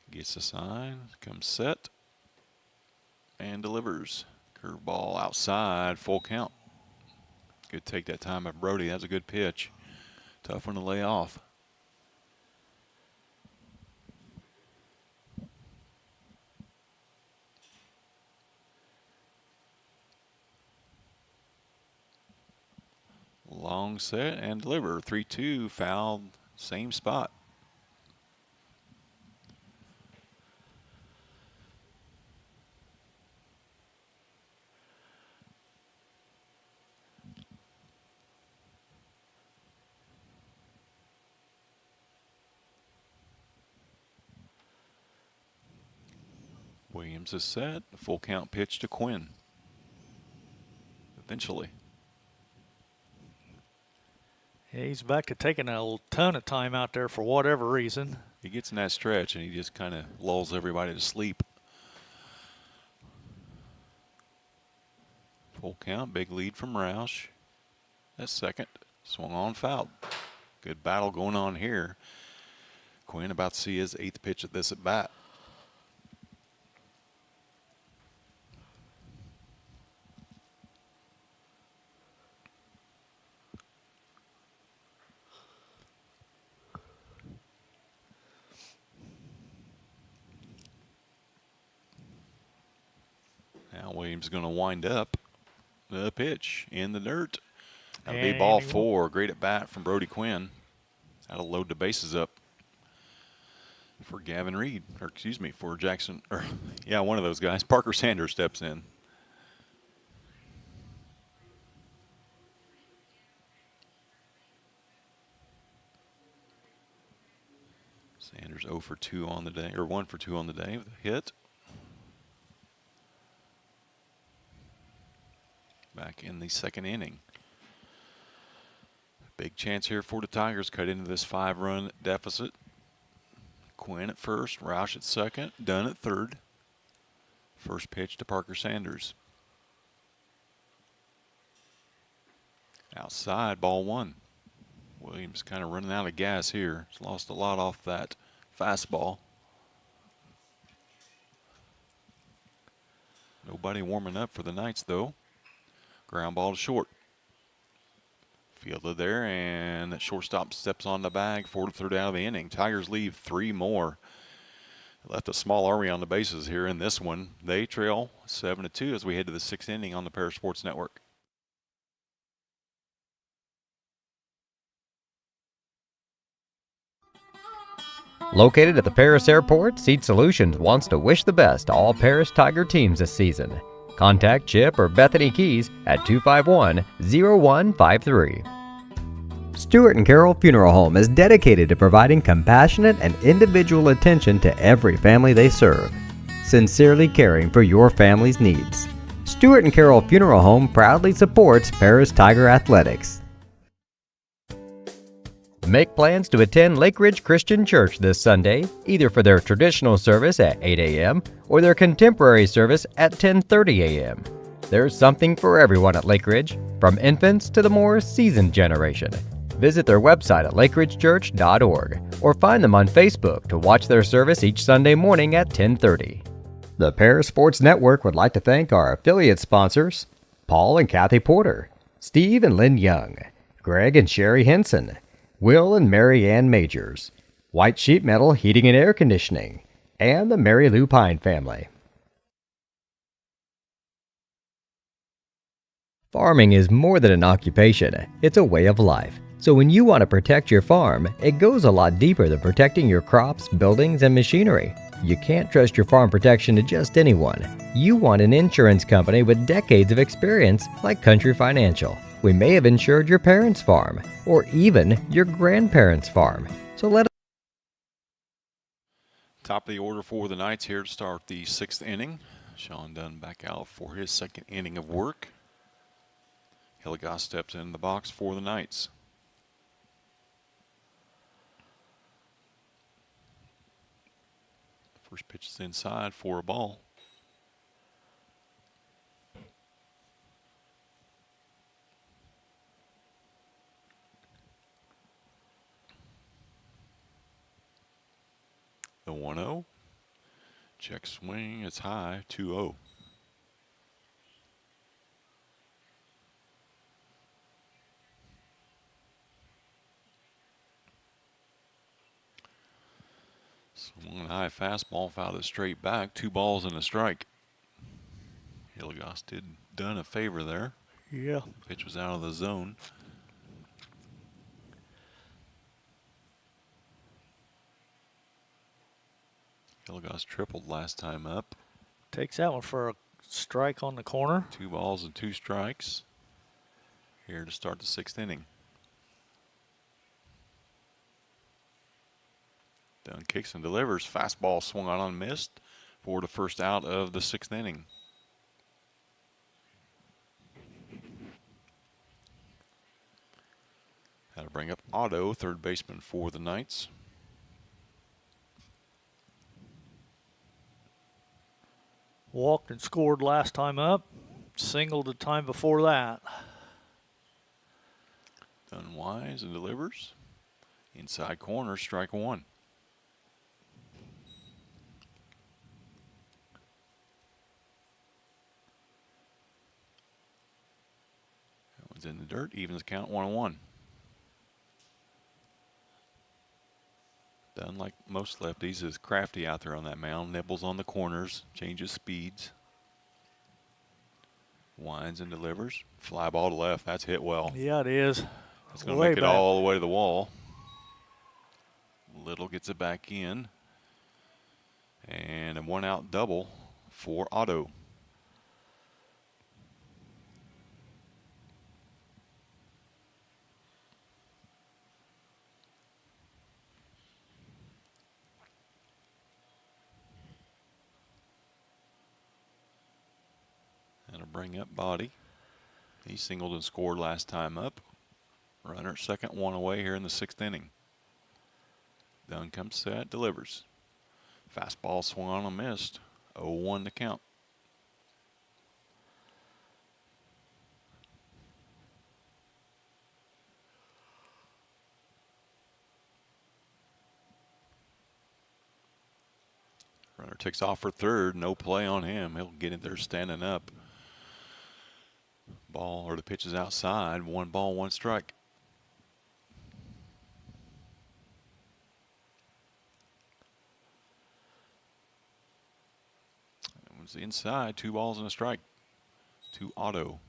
Gets the sign, comes set, and delivers. Curveball outside, full count. Good take that time by Brody. That's a good pitch. Tough one to lay off. Long set and deliver. 3-2, foul, same spot. Williams is set. A full count pitch to Quinn. Eventually. Yeah, he's back to taking a ton of time out there for whatever reason. He gets in that stretch and he just kind of lulls everybody to sleep. Full count, big lead from Roush. That's second. Swung on, fouled. Good battle going on here. Quinn about to see his 8th pitch at this at bat. Now Williams is going to wind up the pitch in the dirt. That'll be ball 4. Great at bat from Brody Quinn. That'll load the bases up for Gavin Reed, or excuse me, for Jackson, or yeah, one of those guys. Parker Sanders steps in. Sanders 0 for 2 on the day, or 1 for 2 on the day with a hit. Back in the 2nd inning. Big chance here for the Tigers. Cut into this 5-run deficit. Quinn at first, Roush at second, Dunn at third. First pitch to Parker Sanders. Outside, ball 1. Williams kind of running out of gas here. He's lost a lot off that fastball. Nobody warming up for the Knights, though. Ground ball to short. Fielded there, and the shortstop steps on the bag for the 3rd out of the inning. Tigers leave 3 more. Left a small army on the bases here in this one. They trail 7-2 as we head to the 6th inning on the Paris Sports Network. Located at the Paris Airport, Seat Solutions wants to wish the best to all Paris Tiger teams this season. Contact Chip or Bethany Keys at 251-0153. Stewart and Carroll Funeral Home is dedicated to providing compassionate and individual attention to every family they serve, sincerely caring for your family's needs. Stewart and Carroll Funeral Home proudly supports Paris Tiger Athletics. Make plans to attend Lake Ridge Christian Church this Sunday, either for their traditional service at 8 a.m. or their contemporary service at 10:30 a.m. There's something for everyone at Lake Ridge, from infants to the more seasoned generation. Visit their website at lakeridgechurch.org or find them on Facebook to watch their service each Sunday morning at 10:30. The Paris Sports Network would like to thank our affiliate sponsors, Paul and Kathy Porter, Steve and Lynn Young, Greg and Sherry Henson, Will and Mary Ann Majors, White Sheet Metal Heating and Air Conditioning, and the Mary Lou Pine family. Farming is more than an occupation, it's a way of life. So when you want to protect your farm, it goes a lot deeper than protecting your crops, buildings, and machinery. You can't trust your farm protection to just anyone. You want an insurance company with decades of experience like Country Financial. We may have insured your parents' farm, or even your grandparents' farm. So let us... Top of the order for the Knights here to start the 6th inning. Sean Dunn back out for his 2nd inning of work. Hilligoss steps in the box for the Knights. First pitch is inside for a ball. The 1-0. Check swing. It's high. 2-0. Swung high fastball, fouled it straight back. 2 balls and a strike. Hilligoss did Dunn a favor there. Yeah. Pitch was out of the zone. Hilligoss tripled last time up. Takes that one for a strike on the corner. 2 balls and 2 strikes here to start the 6th inning. Dunn kicks and delivers. Fastball swung on and missed for the first out of the 6th inning. That'll bring up Otto, 3rd baseman for the Knights. Walked and scored last time up. Singled the time before that. Dunn wise and delivers. Inside corner, strike 1. dirt, evens the count 1-1. Done like most lefties, is crafty out there on that mound. Nibbles on the corners, changes speeds. Winds and delivers. Fly ball to left. That's hit well. Yeah, it is. It's going to make it all the way to the wall. Little gets it back in. And a 1-out double for Otto. That'll bring up Body. He singled and scored last time up. Runner at second, one away here in the 6th inning. Dunn comes set, delivers. Fastball swung on and missed. 0-1 to count. Runner takes off for third. No play on him. He'll get in there standing up. Ball, or the pitch is outside. 1 ball, 1 strike. That was inside. 2 balls and a strike to Otto.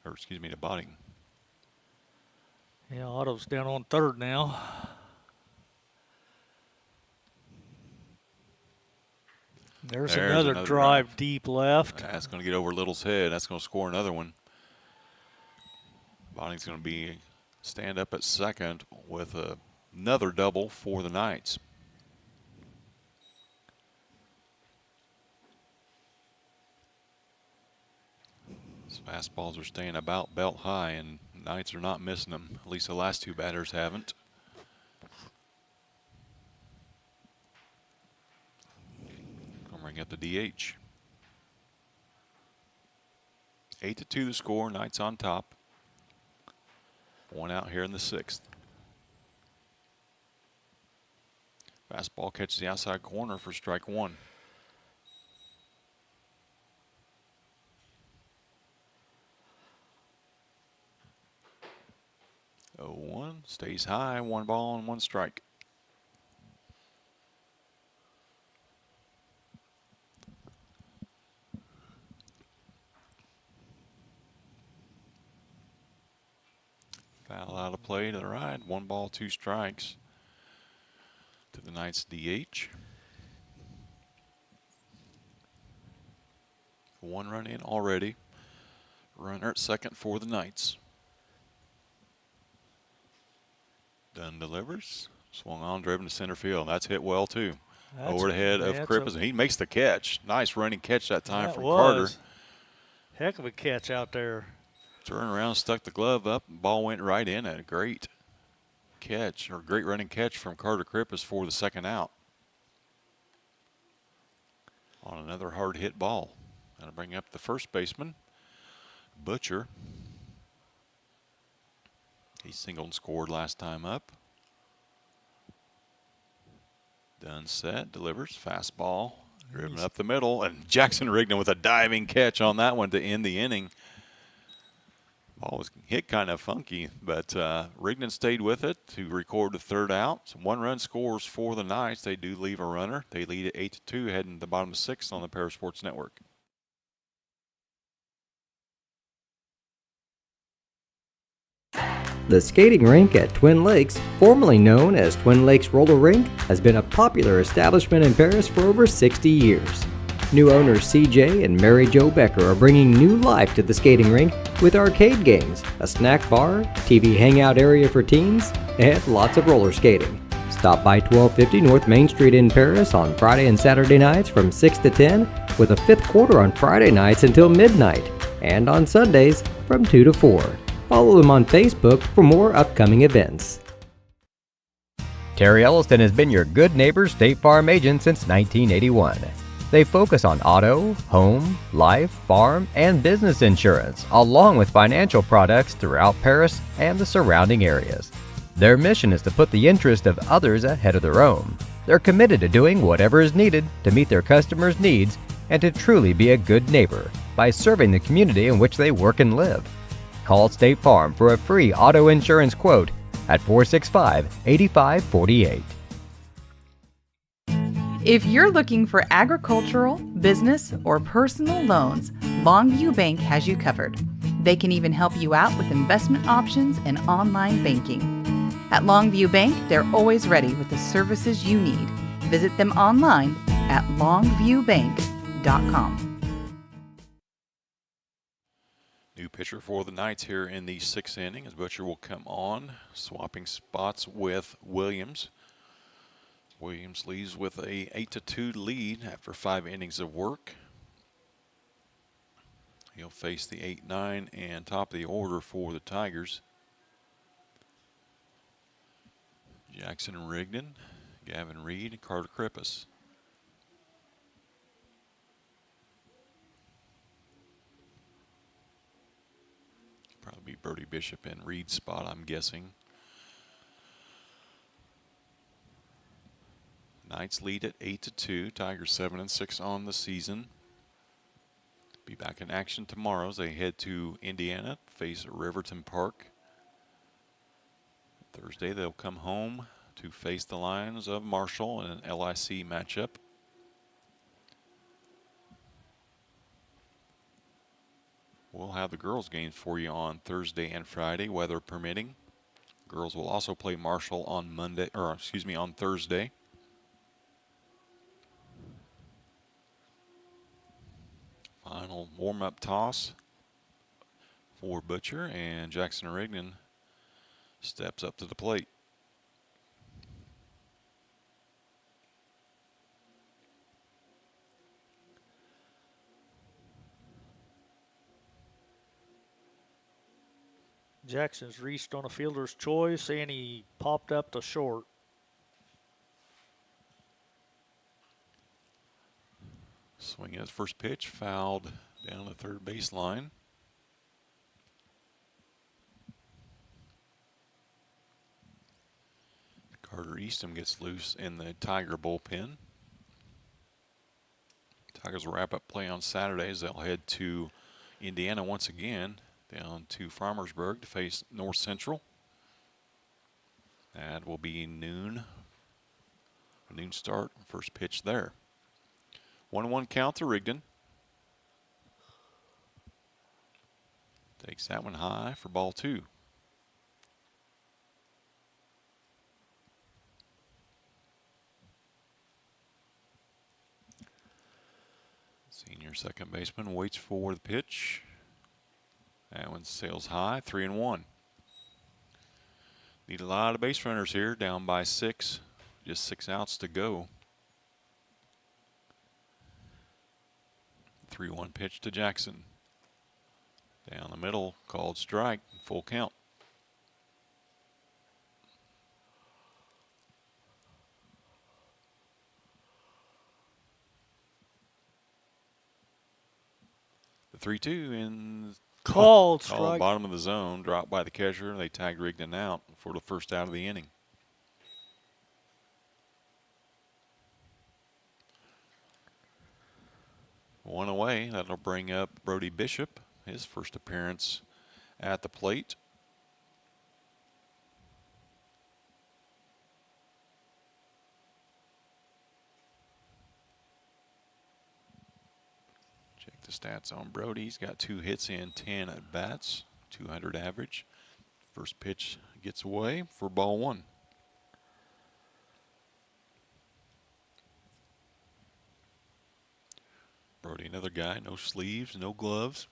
Or excuse me, to Body. Yeah, Otto's down on third now. There's another drive deep left. That's going to get over Little's head. That's going to score another one. Bonning's going to be stand up at second with another double for the Knights. These fastballs are staying about belt high, and Knights are not missing them. At least the last 2 batters haven't. Bring up the DH. 8-2 the score. Knights on top. 1 out here in the 6th. Fastball catches the outside corner for strike 1. Oh, 1 stays high. 1 ball and 1 strike. Foul out of play to the right. 1 ball, 2 strikes to the Knights DH. 1 run in already. Runner at second for the Knights. Dunn delivers. Swung on, driven to center field. That's hit well too. Over the head of Cripps. He makes the catch. Nice running catch that time from Carter. Heck of a catch out there. Turned around, stuck the glove up, ball went right in. A great catch, or great running catch from Carter Cripps for the 2nd out. On another hard hit ball. That'll bring up the first baseman, Butcher. He singled and scored last time up. Done set, delivers, fastball, driven up the middle, and Jackson Rigdon with a diving catch on that one to end the inning. Ball was hit kind of funky, but Rigdon stayed with it to record the 3rd out. So 1 run scores for the Knights. They do leave a runner. They lead at 8-2, heading to the bottom of 6th on the Parasports Network. The skating rink at Twin Lakes, formerly known as Twin Lakes Roller Rink, has been a popular establishment in Paris for over 60 years. New owners CJ and Mary Jo Becker are bringing new life to the skating rink with arcade games, a snack bar, TV hangout area for teens, and lots of roller skating. Stop by 1250 North Main Street in Paris on Friday and Saturday nights from 6 to 10, with a 5th quarter on Friday nights until midnight, and on Sundays from 2 to 4. Follow them on Facebook for more upcoming events. Terry Elliston has been your good neighbor State Farm agent since 1981. They focus on auto, home, life, farm, and business insurance, along with financial products throughout Paris and the surrounding areas. Their mission is to put the interest of others ahead of their own. They're committed to doing whatever is needed to meet their customers' needs and to truly be a good neighbor by serving the community in which they work and live. Call State Farm for a free auto insurance quote at 465-8548. If you're looking for agricultural, business, or personal loans, Longview Bank has you covered. They can even help you out with investment options and online banking. At Longview Bank, they're always ready with the services you need. Visit them online at longviewbank.com. New pitcher for the Knights here in the 6th inning as Butcher will come on, swapping spots with Williams. Williams leaves with a 8-2 lead after 5 innings of work. He'll face the 8-9 and top of the order for the Tigers. Jackson Rigdon, Gavin Reed, and Carter Krippus. Probably be Brody Bishop in Reed's spot, I'm guessing. Knights lead at 8-2. Tigers 7-6 on the season. Be back in action tomorrow as they head to Indiana, face Riverton Park. Thursday they'll come home to face the Lions of Marshall in an LIC matchup. We'll have the girls games for you on Thursday and Friday, weather permitting. Girls will also play Marshall on on Thursday. Final warm-up toss for Butcher, and Jackson Rigdon steps up to the plate. Jackson's reached on a fielder's choice, and he popped up to short. Swinging his first pitch, fouled down the third baseline. Carter Eastham gets loose in the Tiger bullpen. Tigers will wrap up play on Saturdays. They'll head to Indiana once again, down to Farmersburg to face North Central. That will be noon. A noon start, first pitch there. 1-1 count to Rigdon. Takes that one high for ball 2. Senior second baseman waits for the pitch. That one sails high, 3-1. Need a lot of base runners here, down by 6. Just 6 outs to go. 3-1 pitch to Jackson. Down the middle, called strike, full count. The 3-2 in Called strike. Bottom of the zone, dropped by the catcher. They tagged Rigdon out for the first out of the inning. One away. That'll bring up Brody Bishop, his first appearance at the plate. Check the stats on Brody. He's got 2 hits in 10 at bats, 200 average. First pitch gets away for ball 1. Brody, another guy, no sleeves, no gloves.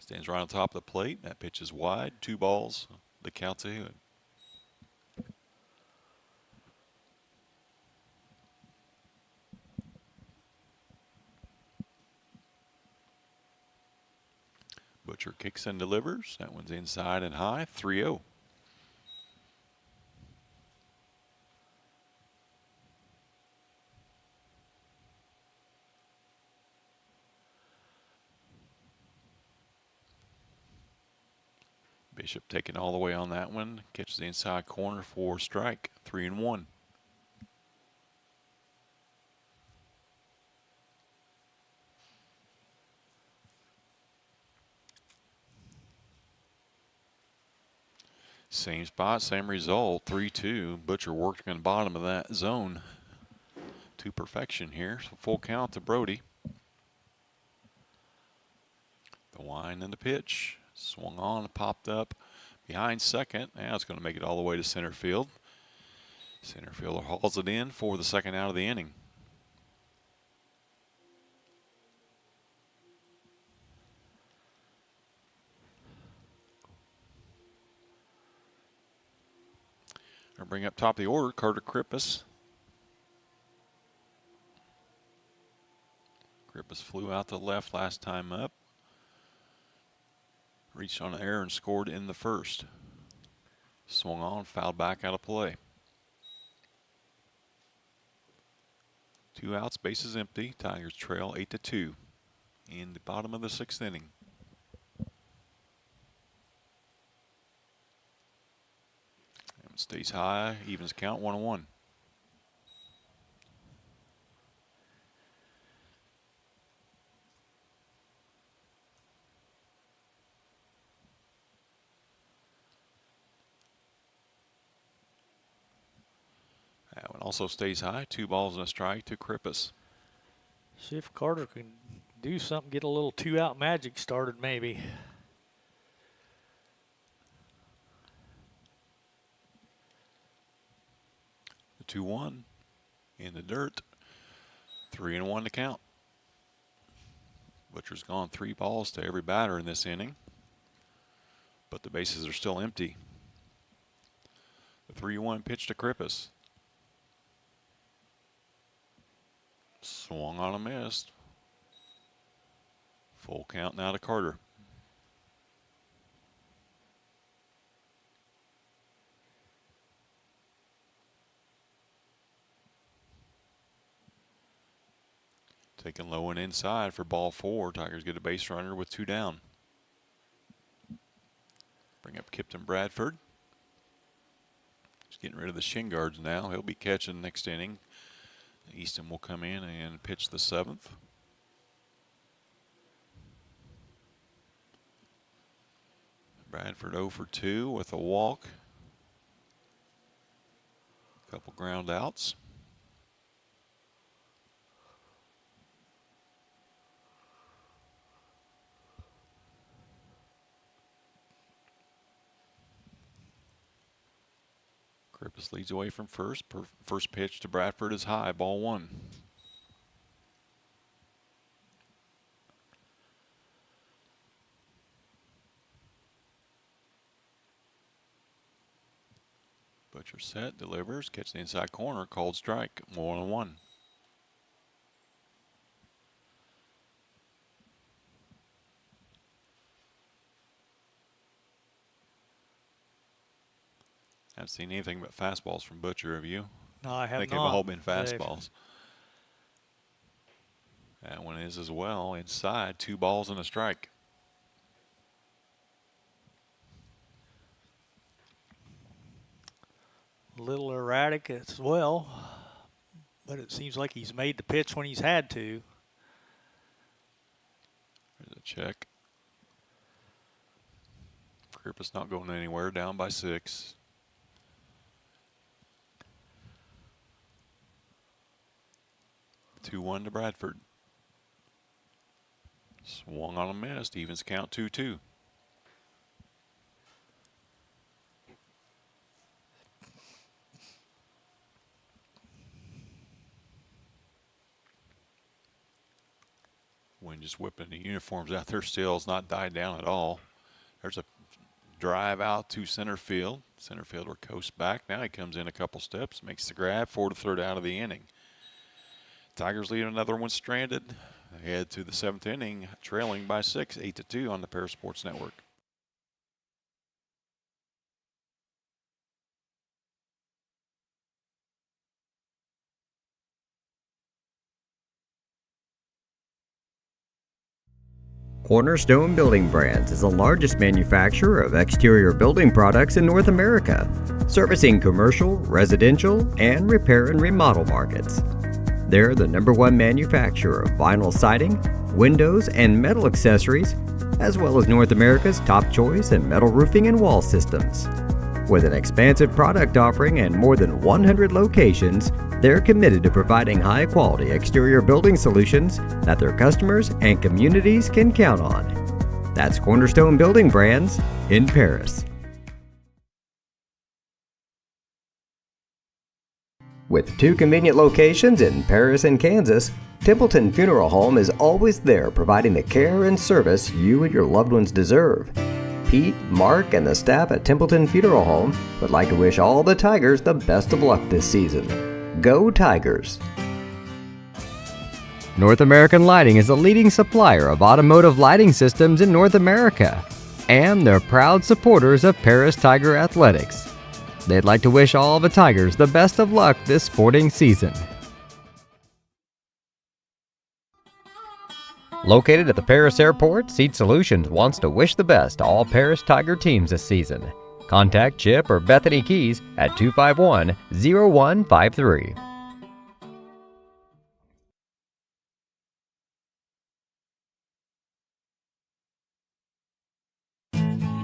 Stands right on top of the plate. That pitch is wide, 2 balls. The count's ahead. Butcher kicks and delivers. That one's inside and high, 3-0. Bishop taking all the way on that one. Catches the inside corner for strike. 3-1. Same spot, same result, 3-2. Butcher working on the bottom of that zone to perfection here. So full count to Brody. The wind and the pitch. Swung on, popped up behind second. Now it's going to make it all the way to center field. Center fielder hauls it in for the second out of the inning. Gonna bring up top of the order, Carter Krippus. Krippus flew out to the left last time up. Reached on an error and scored in the first. Swung on, fouled back out of play. 2 outs, bases empty. Tigers trail 8-2 in the bottom of the 6th inning. And stays high, evens count 1-1. That one also stays high. 2 balls and a strike to Krippus. See if Carter can do something, get a little 2-out magic started maybe. The 2-1 in the dirt. 3-1 to count. Butcher's gone 3 balls to every batter in this inning, but the bases are still empty. The 3-1 pitch to Krippus. Swung on a miss. Full count now to Carter. Taken low and inside for ball 4. Tigers get a base runner with 2 down. Bring up Kipton Bradford. He's getting rid of the shin guards now. He'll be catching next inning. Easton will come in and pitch the 7th. Bradford 0 for 2 with a walk. A couple ground outs. Krippus leads away from first. First pitch to Bradford is high, ball 1. Butcher set, delivers, catch the inside corner, called strike, 1-1. Haven't seen anything but fastballs from Butcher, have you? No, I have I think not. they've all been fastballs. That one is as well. Inside, 2 balls and a strike. A little erratic as well, but it seems like he's made the pitch when he's had to. There's a check. Krippus not going anywhere, down by 6. Two-1 to Bradford. Swung on a miss. Evens count 2-2. Wind just whipping the uniforms out there still. It's not died down at all. There's a drive out to center field. Center fielder coasts back. Now he comes in a couple steps, makes the grab, 4 to 3rd out of the inning. Tigers lead another one stranded. Head to the 7th inning, trailing by 6, 8-2 on the Paris Sports Network. Cornerstone Building Brands is the largest manufacturer of exterior building products in North America, servicing commercial, residential, and repair and remodel markets. They're the #1 manufacturer of vinyl siding, windows, and metal accessories, as well as North America's top choice in metal roofing and wall systems. With an expansive product offering and more than 100 locations, they're committed to providing high-quality exterior building solutions that their customers and communities can count on. That's Cornerstone Building Brands in Paris. With 2 convenient locations in Paris and Kansas, Templeton Funeral Home is always there providing the care and service you and your loved ones deserve. Pete, Mark, and the staff at Templeton Funeral Home would like to wish all the Tigers the best of luck this season. Go Tigers! North American Lighting is a leading supplier of automotive lighting systems in North America, and they're proud supporters of Paris Tiger Athletics. They'd like to wish all the Tigers the best of luck this sporting season. Located at the Paris Airport, Seat Solutions wants to wish the best to all Paris Tiger teams this season. Contact Chip or Bethany Keys at 251-0153.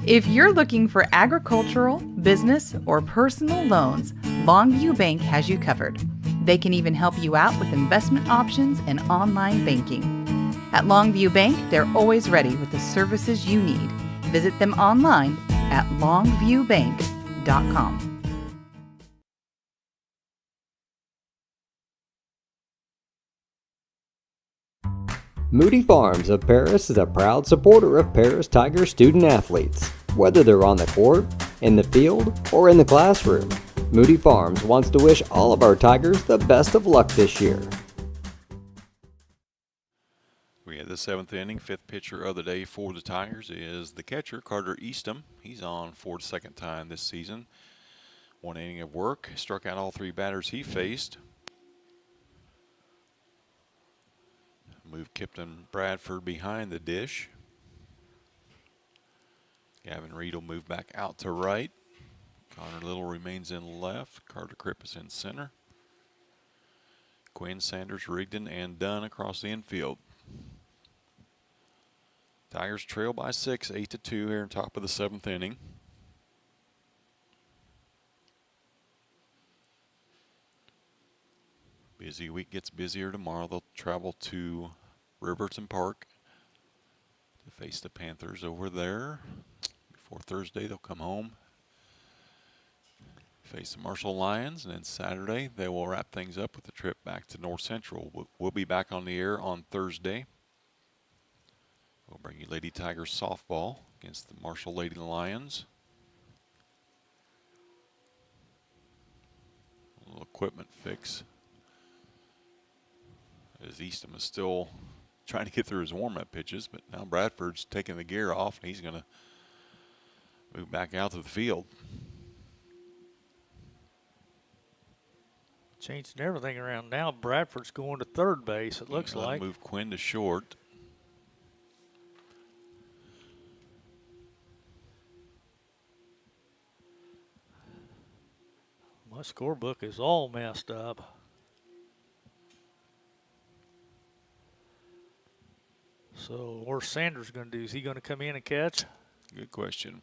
If you're looking for agricultural, business, or personal loans, Longview Bank has you covered. They can even help you out with investment options and online banking. At Longview Bank, they're always ready with the services you need. Visit them online at longviewbank.com. Moody Farms of Paris is a proud supporter of Paris Tiger student athletes. Whether they're on the court, in the field, or in the classroom, Moody Farms wants to wish all of our Tigers the best of luck this year. We had the 7th inning. 5th pitcher of the day for the Tigers is the catcher, Carter Eastham. He's on for the 2nd time this season. 1 inning of work. Struck out all 3 batters he faced. Move Kipton Bradford behind the dish. Gavin Reed will move back out to right. Connor Little remains in left. Carter Kripp is in center. Quinn, Sanders, Rigdon, and Dunn across the infield. Tigers trail by 6, 8-2 here on top of the 7th inning. Busy week gets busier tomorrow. They'll travel to Riverton Park to face the Panthers over there. Before Thursday, they'll come home, face the Marshall Lions, and then Saturday they will wrap things up with a trip back to North Central. We'll be back on the air on Thursday. We'll bring you Lady Tigers softball against the Marshall Lady Lions. A little equipment fix, as Eastham is still trying to get through his warm-up pitches, but now Bradford's taking the gear off, and he's going to move back out to the field. Changing everything around now. Bradford's going to third base, it looks like. Move Quinn to short. My scorebook is all messed up. So where's Sanders going to do? Is he going to come in and catch? Good question.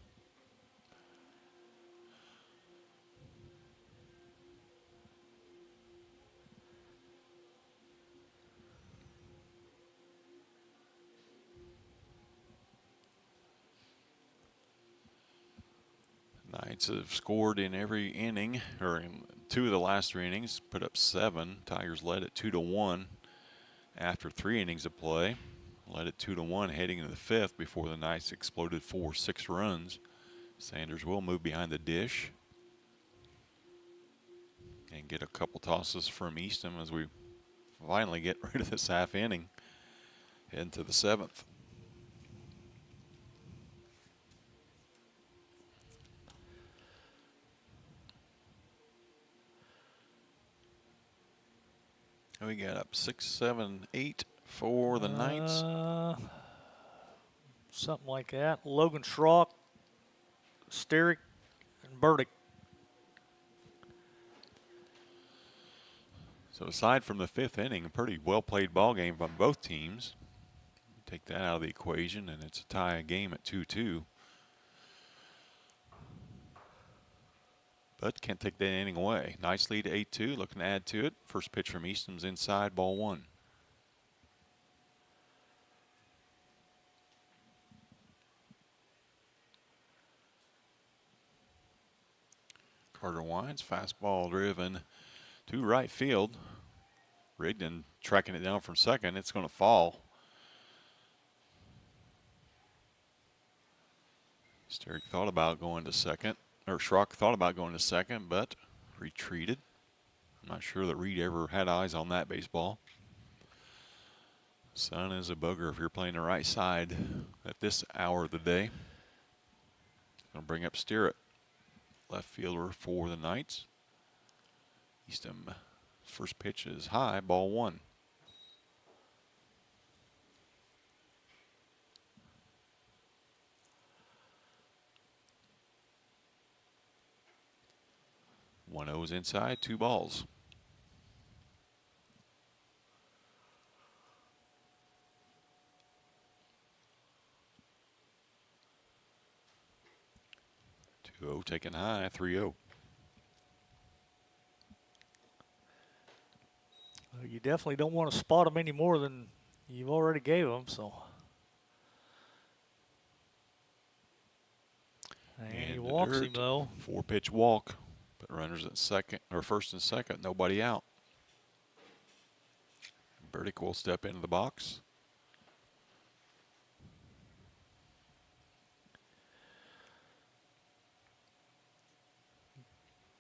Knights have scored in every inning, or in 2 of the last 3 innings, put up 7. Tigers led at 2-1 after 3 innings of play. Led at 2-1 heading into the 5th before the Knights exploded 6 runs. Sanders will move behind the dish and get a couple tosses from Eastham as we finally get rid of this half inning. Heading to the 7th. We got up 6, 7, 8 for the Knights. Something like that. Logan Schrock, Sterick, and Burdick. So aside from the 5th inning, a pretty well-played ball game from both teams. Take that out of the equation, and it's a tie game at 2-2. but can't take that inning away. Nice lead, 8-2. Looking to add to it. First pitch from Easton's inside, ball 1. Carter winds, fastball driven to right field. Rigdon tracking it down from second. It's going to fall. Sterick thought about going to second, or Schrock thought about going to second, but retreated. I'm not sure that Reed ever had eyes on that baseball. Sun is a booger if you're playing the right side at this hour of the day. Going to bring up Sterrett, left fielder for the Knights. Eastham, first pitch is high, ball 1. One 0's inside, 2 balls. Two 0 taken high, 3-0. You definitely don't want to spot him any more than you've already gave him, so. And he walks him, though. 4-pitch walk. But runners at second, or first and second, nobody out. Burdick will step into the box.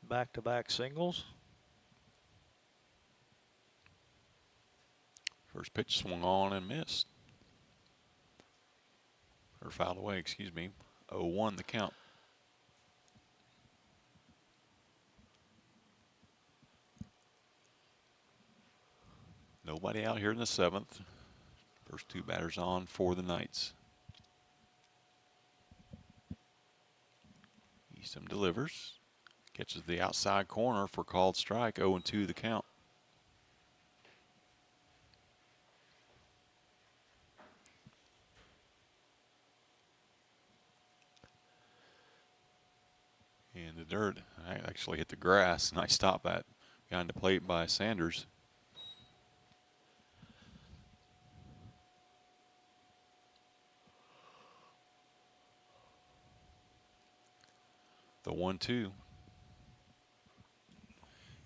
Back-to-back singles. First pitch swung on and missed. Or fouled away, excuse me. 0-1 the count. Nobody out here in the 7th. First 2 batters on for the Knights. Eastham delivers. Catches the outside corner for called strike. 0-2 the count. In the dirt. I actually hit the grass. Nice stop that. Behind the plate by Sanders. The 1-2.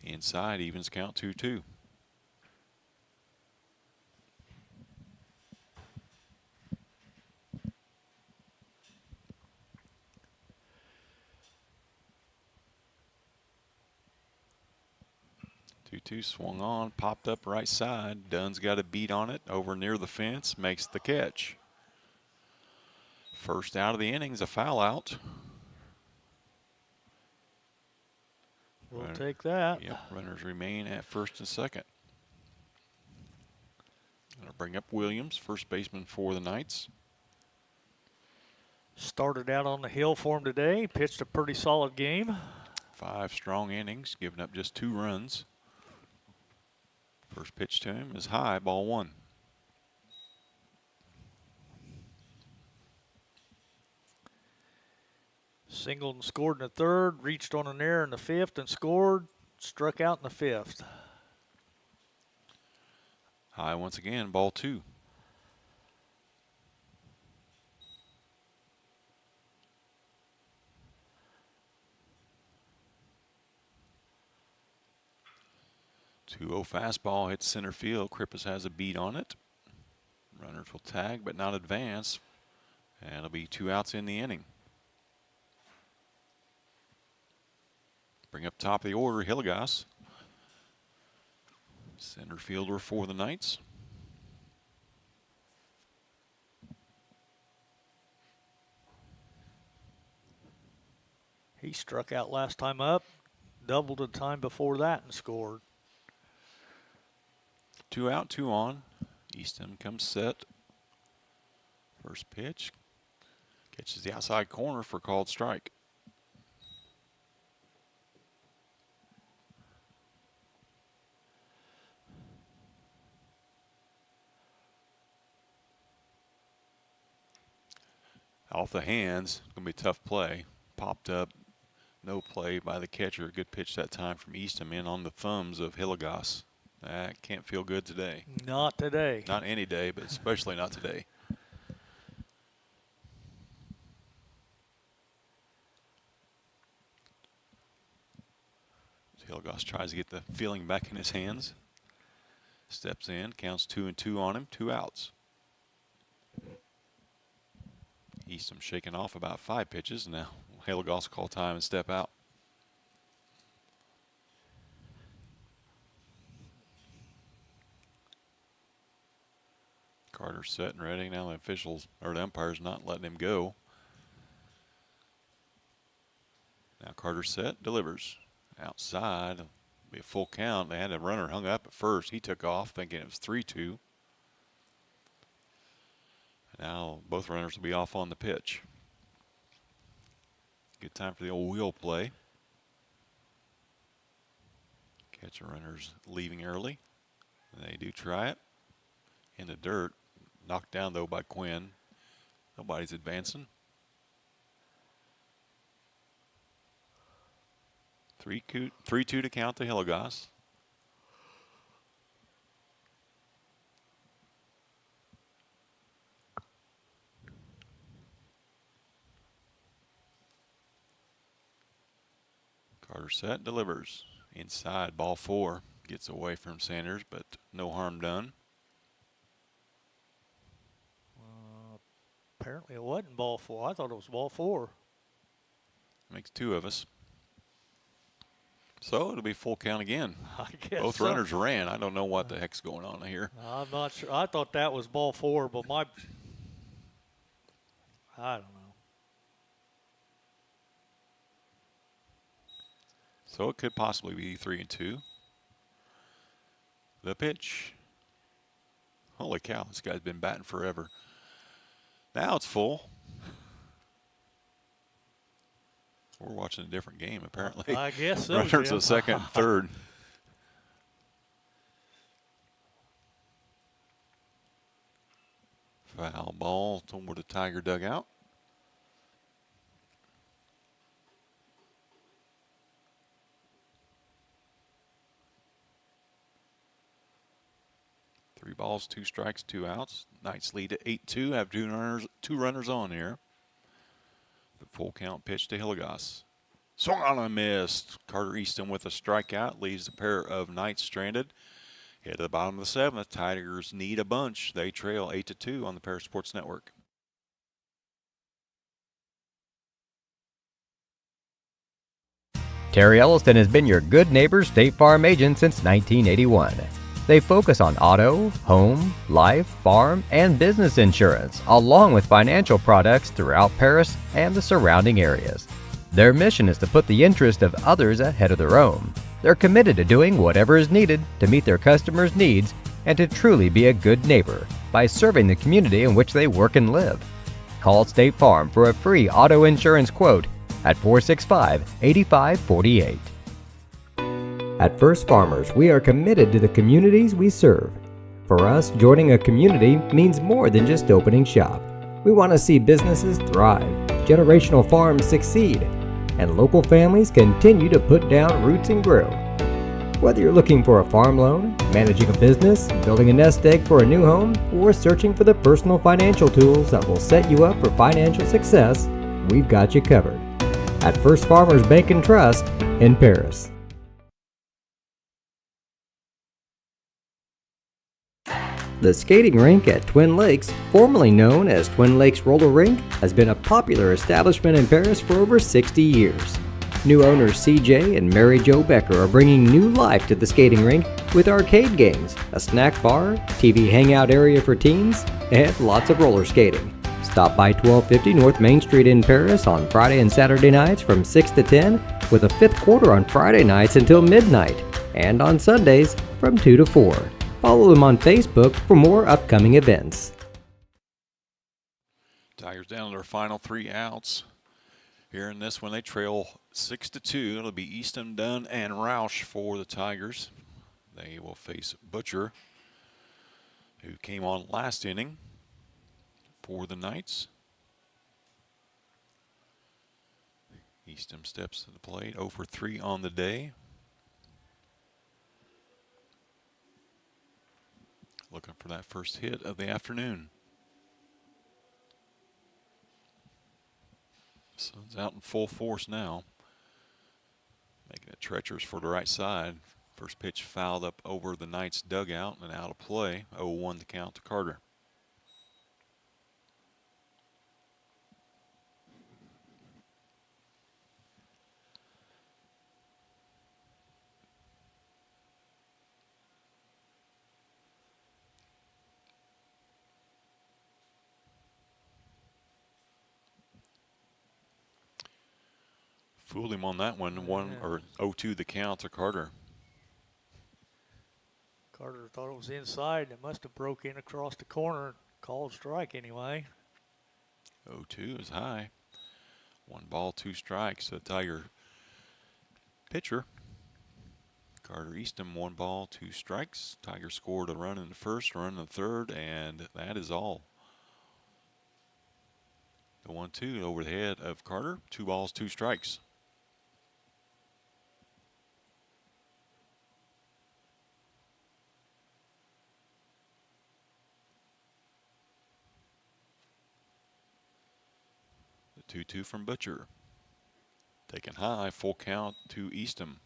Inside, evens count 2-2. Two swung on, popped up right side. Dunn's got a beat on it over near the fence, makes the catch. First out of the innings, a foul out. We'll take that. Yep, runners remain at first and second. Gonna bring up Williams, first baseman for the Knights. Started out on the hill for him today. Pitched a pretty solid game. 5 strong innings, giving up just 2 runs. First pitch to him is high, ball 1. Singled and scored in the 3rd, reached on an error in the 5th and scored, struck out in the 5th. High once again, ball 2. Two-0 fastball hits center field. Krippus has a beat on it. Runners will tag but not advance. And it'll be 2 outs in the inning. Bring up top of the order, Hillegas. Center fielder for the Knights. He struck out last time up, doubled the time before that and scored. 2 out, 2 on. Eastham comes set. First pitch. Catches the outside corner for called strike. Off the hands, going to be a tough play. Popped up No play by the catcher. Good pitch that time from Eastham in on the thumbs of Hillegas. That can't feel good today. Not today. Not any day, but especially not today. Hillegas tries to get the feeling back in his hands. Steps in, counts 2-2 on him, 2 outs. Eastham shaking off about 5 pitches. Now Hillegas call time and step out. Carter's set and ready. Now the officials, or the umpire's not letting him go. Now Carter's set, delivers. Outside, be a full count. They had a runner hung up at first. He took off thinking it was 3-2. Now both runners will be off on the pitch. Good time for the old wheel play. Catcher runners leaving early. They do try it. In the dirt. Knocked down though by Quinn. Nobody's advancing. 3-2 to count to Hillegas. Carter set, delivers. Inside, ball 4. Gets away from Sanders, but no harm done. Apparently it wasn't ball 4. I thought it was ball 4. Makes 2 of us. So it'll be full count again. I guess Both so. runners ran. I don't know what the heck's going on here. I'm not sure. I thought that was ball 4, but I don't know. So it could possibly be 3-2. The pitch. Holy cow, this guy's been batting forever. Now it's full. We're watching a different game, apparently. I guess so. Runners Jim. a second and third. Foul ball toward the Tiger dugout. Three balls, 2 strikes, 2 outs. Knights lead at 8-2. Have two runners on here. The full count pitch to Hillegas. Swung on and missed. Carter Eastham with a strikeout leaves a pair of Knights stranded. Head to the bottom of the 7th. Tigers need a bunch. They trail 8-2 on the Paris Sports Network. Terry Elliston has been your good neighbor State Farm agent since 1981. They focus on auto, home, life, farm, and business insurance, along with financial products throughout Paris and the surrounding areas. Their mission is to put the interest of others ahead of their own. They're committed to doing whatever is needed to meet their customers' needs and to truly be a good neighbor by serving the community in which they work and live. Call State Farm for a free auto insurance quote at 465-8548. At First Farmers, we are committed to the communities we serve. For us, joining a community means more than just opening shop. We want to see businesses thrive, generational farms succeed, and local families continue to put down roots and grow. Whether you're looking for a farm loan, managing a business, building a nest egg for a new home, or searching for the personal financial tools that will set you up for financial success, we've got you covered. At First Farmers Bank and Trust in Paris. The skating rink at Twin Lakes, formerly known as Twin Lakes Roller Rink, has been a popular establishment in Paris for over 60 years. New owners CJ and Mary Jo Becker are bringing new life to the skating rink with arcade games, a snack bar, TV hangout area for teens, and lots of roller skating. Stop by 1250 North Main Street in Paris on Friday and Saturday nights from 6 to 10, with a fifth quarter on Friday nights until midnight, and on Sundays from 2 to 4. Follow them on Facebook for more upcoming events. Tigers down to their final 3 outs. Here in this one, they trail 6-2. It'll be Eastham, Dunn, and Roush for the Tigers. They will face Butcher, who came on last inning for the Knights. Eastham steps to the plate, 0 for 3 on the day. Looking for that first hit of the afternoon. Sun's out in full force now. Making it treacherous for the right side. First pitch fouled up over the Knights dugout and out of play. 0-1 the count to Carter. Fooled him on that one. 0-2 the count to Carter. Carter thought it was inside. It must have broke in across the corner. Called strike anyway. 0-2 is high. 1 ball, 2 strikes. The Tiger pitcher. Carter Eastham, 1 ball, 2 strikes. Tiger scored a run in the first, a run in the third, and that is all. The 1-2 over the head of Carter. 2 balls, 2 strikes. The 2-2 from Butcher. Taken high, full count to Eastham.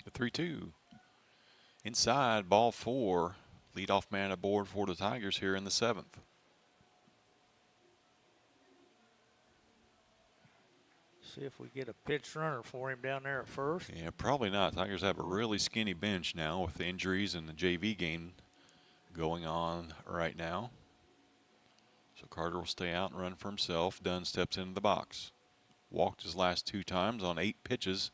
The 3-2. Inside, ball 4. Leadoff man aboard for the Tigers here in the 7th. See if we get a pitch runner for him down there at first. Yeah, probably not. Tigers have a really skinny bench now with the injuries and the JV game going on right now. So Carter will stay out and run for himself. Dunn steps into the box. Walked his last 2 times on 8 pitches.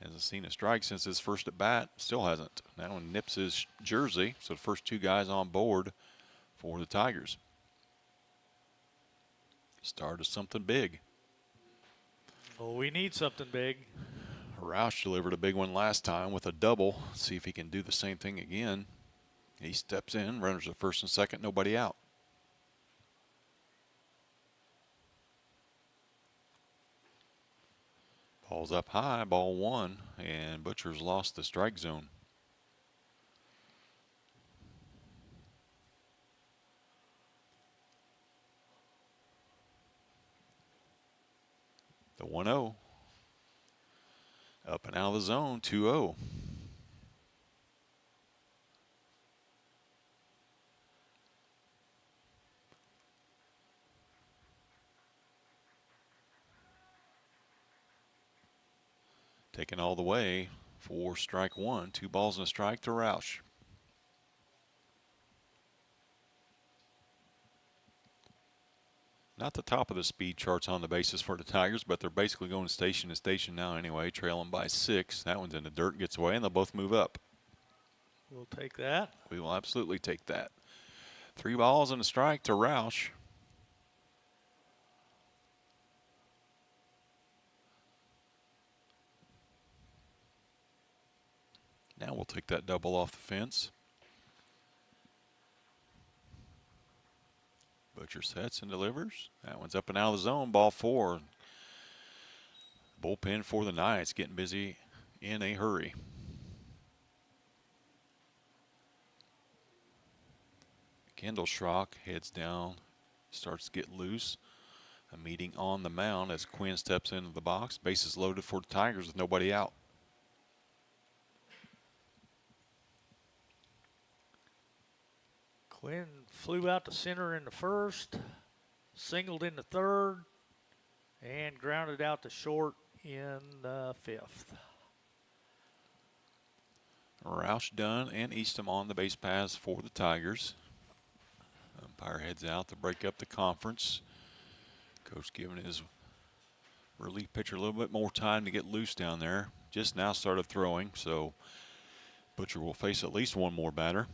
Hasn't seen a strike since his first at bat. Still hasn't. That one nips his jersey. So the first 2 guys on board for the Tigers. Start of something big. Oh, we need something big. Roush delivered a big one last time with a double. See if he can do the same thing again. He steps in, runners at first and second, nobody out. Ball's up high, ball 1, and Butcher's lost the strike zone. The 1-0. Up and out of the zone, 2-0. Taken all the way for strike 1. 2 balls and a strike to Roush. Not the top of the speed charts on the bases for the Tigers, but they're basically going station to station now anyway, trailing by 6. That one's in the dirt, gets away, and they'll both move up. We'll take that. We will absolutely take that. 3 balls and a strike to Roush. Now we'll take that double off the fence. Butcher sets and delivers. That one's up and out of the zone. Ball 4. Bullpen for the Knights getting busy in a hurry. Kendall Schrock heads down, starts to get loose. A meeting on the mound as Quinn steps into the box. Bases loaded for the Tigers with nobody out. Quinn flew out to center in the first, singled in the third, and grounded out to short in the 5th. Roush, Dunn, and Eastham on the base paths for the Tigers. Umpire heads out to break up the conference. Coach giving his relief pitcher a little bit more time to get loose down there. Just now started throwing, so Butcher will face at least one more batter.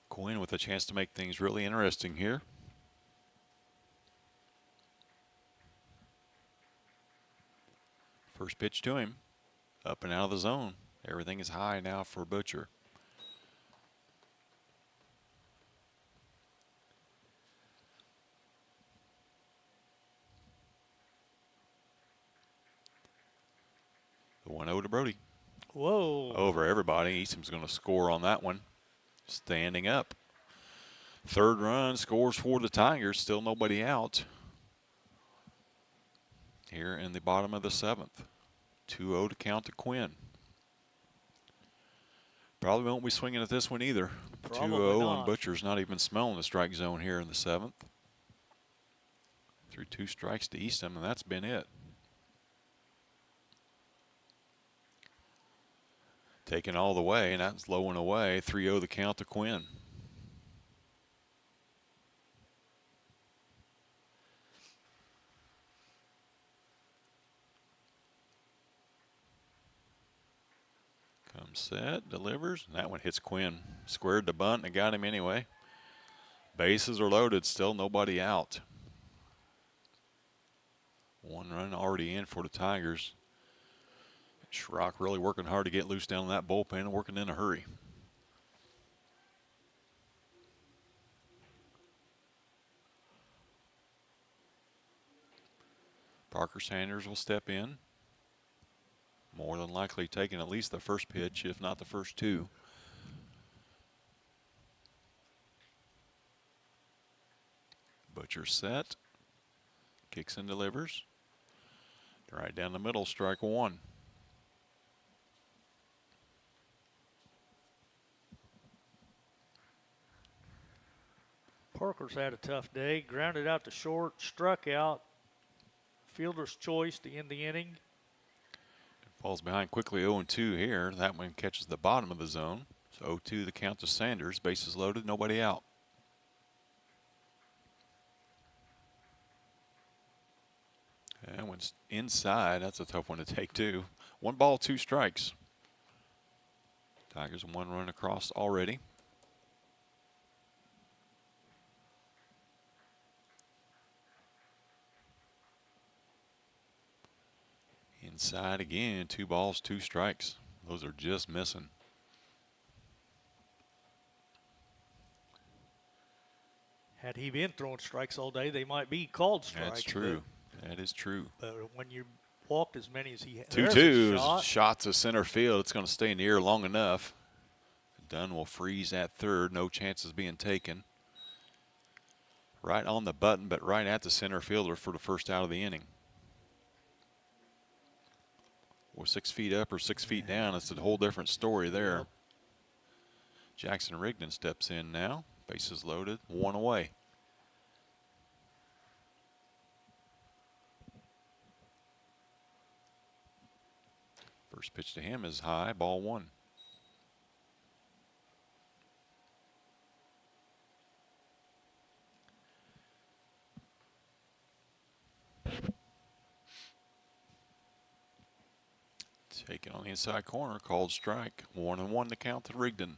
Quinn with a chance to make things really interesting here. First pitch to him. Up and out of the zone. Everything is high now for Butcher. The 1-0 to Brody. Whoa. Over everybody. Eastham's going to score on that one. Standing up. Third run scores for the Tigers. Still nobody out. Here in the bottom of the 7th. 2-0 to count to Quinn. Probably won't be swinging at this one either. 2-0, and Butcher's not even smelling the strike zone here in the 7th. Threw 2 strikes to Eastham, and that's been it. Taken all the way, and that's low and away. 3-0 the count to Quinn. Comes set, delivers, and that one hits Quinn. Squared the bunt, and it got him anyway. Bases are loaded, still nobody out. 1 run already in for the Tigers. Schrock really working hard to get loose down in that bullpen and working in a hurry. Parker Sanders will step in. More than likely taking at least the first pitch, if not the first 2. Butcher set. Kicks and delivers. Right down the middle, strike 1. Parker's had a tough day. Grounded out to short, struck out. Fielder's choice to end the inning. Falls behind quickly 0-2 here. That one catches the bottom of the zone. So 0-2 the count to Sanders. Bases loaded, nobody out. And when it's inside, that's a tough one to take too. 1 ball, 2 strikes. Tigers 1 run across already. Inside again, 2 balls, 2 strikes. Those are just missing. Had he been throwing strikes all day, they might be called strikes. That's true. That is true. But when you walked as many as he had, 2-2 shot to center field. It's going to stay in the air long enough. Dunn will freeze at third. No chances being taken. Right on the button, but right at the center fielder for the first out of the inning. Or 6 feet up or 6 feet down. It's a whole different story there. Yep. Jackson Rigdon steps in now. Bases loaded, 1 away. First pitch to him is high, ball 1. Taken on the inside corner, called strike. 1-1 to count to Rigdon.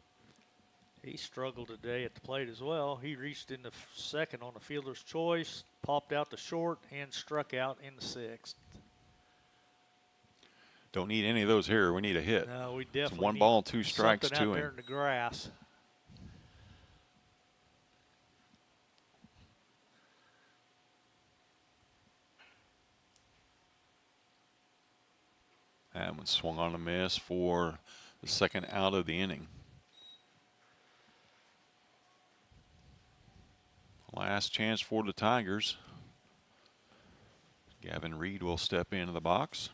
He struggled today at the plate as well. He reached in the second on the fielder's choice, popped out the short, and struck out in the 6th. Don't need any of those here. We need a hit. No, we definitely it's 1 need ball, 2 strikes something to out there him. in the grass. That one swung on a miss for the second out of the inning. Last chance for the Tigers. Gavin Reed will step into the box.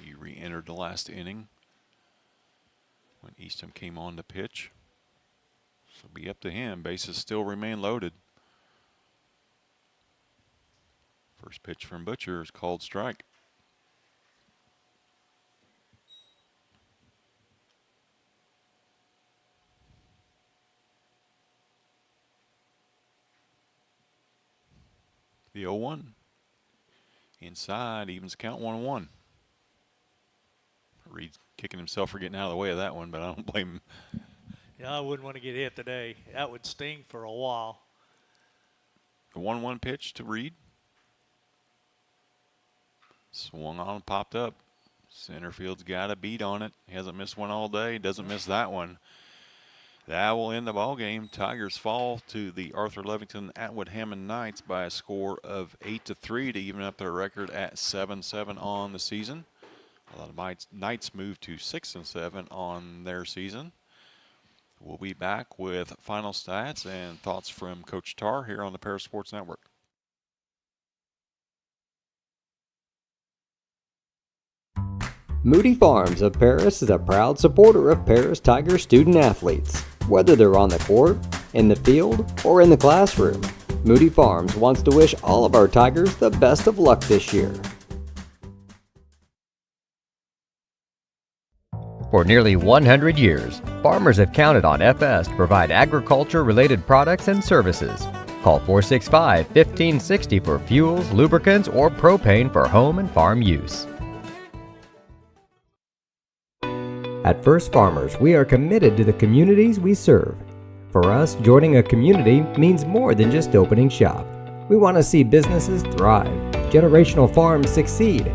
He re-entered the last inning when Eastham came on to pitch. So it'll be up to him. Bases still remain loaded. First pitch from Butcher is called strike. The 0-1. Inside, evens count 1-1. Reed's kicking himself for getting out of the way of that one, but I don't blame him. Yeah, I wouldn't want to get hit today. That would sting for a while. The 1-1 pitch to Reed. Swung on, popped up. Center field's got a beat on it. He hasn't missed one all day. Doesn't miss that one. That will end the ball game. Tigers fall to the Arthur-Lovington-Atwood-Hammond Knights by a score of 8-3 to even up their record at 7-7 on the season. A lot of Knights move to 6-7 on their season. We'll be back with final stats and thoughts from Coach Tarr here on the Paris Sports Network. Moody Farms of Paris is a proud supporter of Paris Tiger student athletes. Whether they're on the court, in the field, or in the classroom, Moody Farms wants to wish all of our Tigers the best of luck this year. For nearly 100 years, farmers have counted on FS to provide agriculture-related products and services. Call 465-1560 for fuels, lubricants, or propane for home and farm use. At First Farmers, we are committed to the communities we serve. For us, joining a community means more than just opening shop. We want to see businesses thrive, generational farms succeed,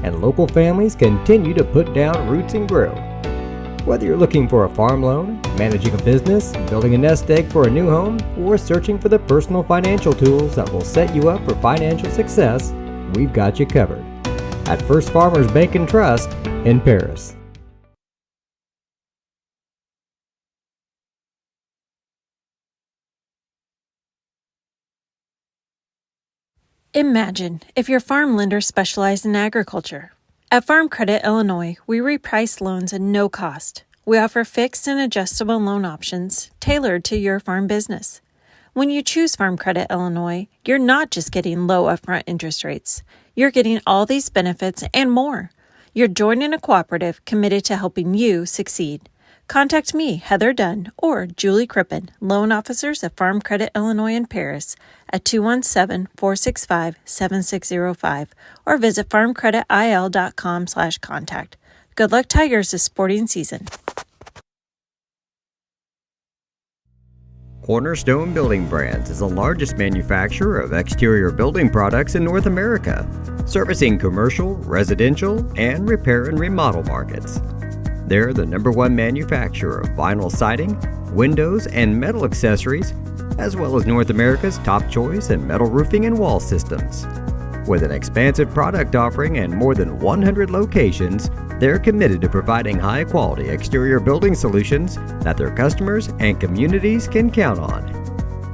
and local families continue to put down roots and grow. Whether you're looking for a farm loan, managing a business, building a nest egg for a new home, or searching for the personal financial tools that will set you up for financial success, we've got you covered. At First Farmers Bank and Trust in Paris. Imagine if your farm lender specialized in agriculture. At Farm Credit Illinois, we reprice loans at no cost. We offer fixed and adjustable loan options tailored to your farm business. When you choose Farm Credit Illinois, you're not just getting low upfront interest rates. You're getting all these benefits and more. You're joining a cooperative committed to helping you succeed. Contact me, Heather Dunn, or Julie Crippen, loan officers at Farm Credit Illinois in Paris at 217-465-7605 or visit farmcreditil.com/contact. Good luck, Tigers, this sporting season. Cornerstone Building Brands is the largest manufacturer of exterior building products in North America, servicing commercial, residential, and repair and remodel markets. They're the #1 manufacturer of vinyl siding, windows, and metal accessories, as well as North America's top choice in metal roofing and wall systems. With an expansive product offering and more than 100 locations, they're committed to providing high-quality exterior building solutions that their customers and communities can count on.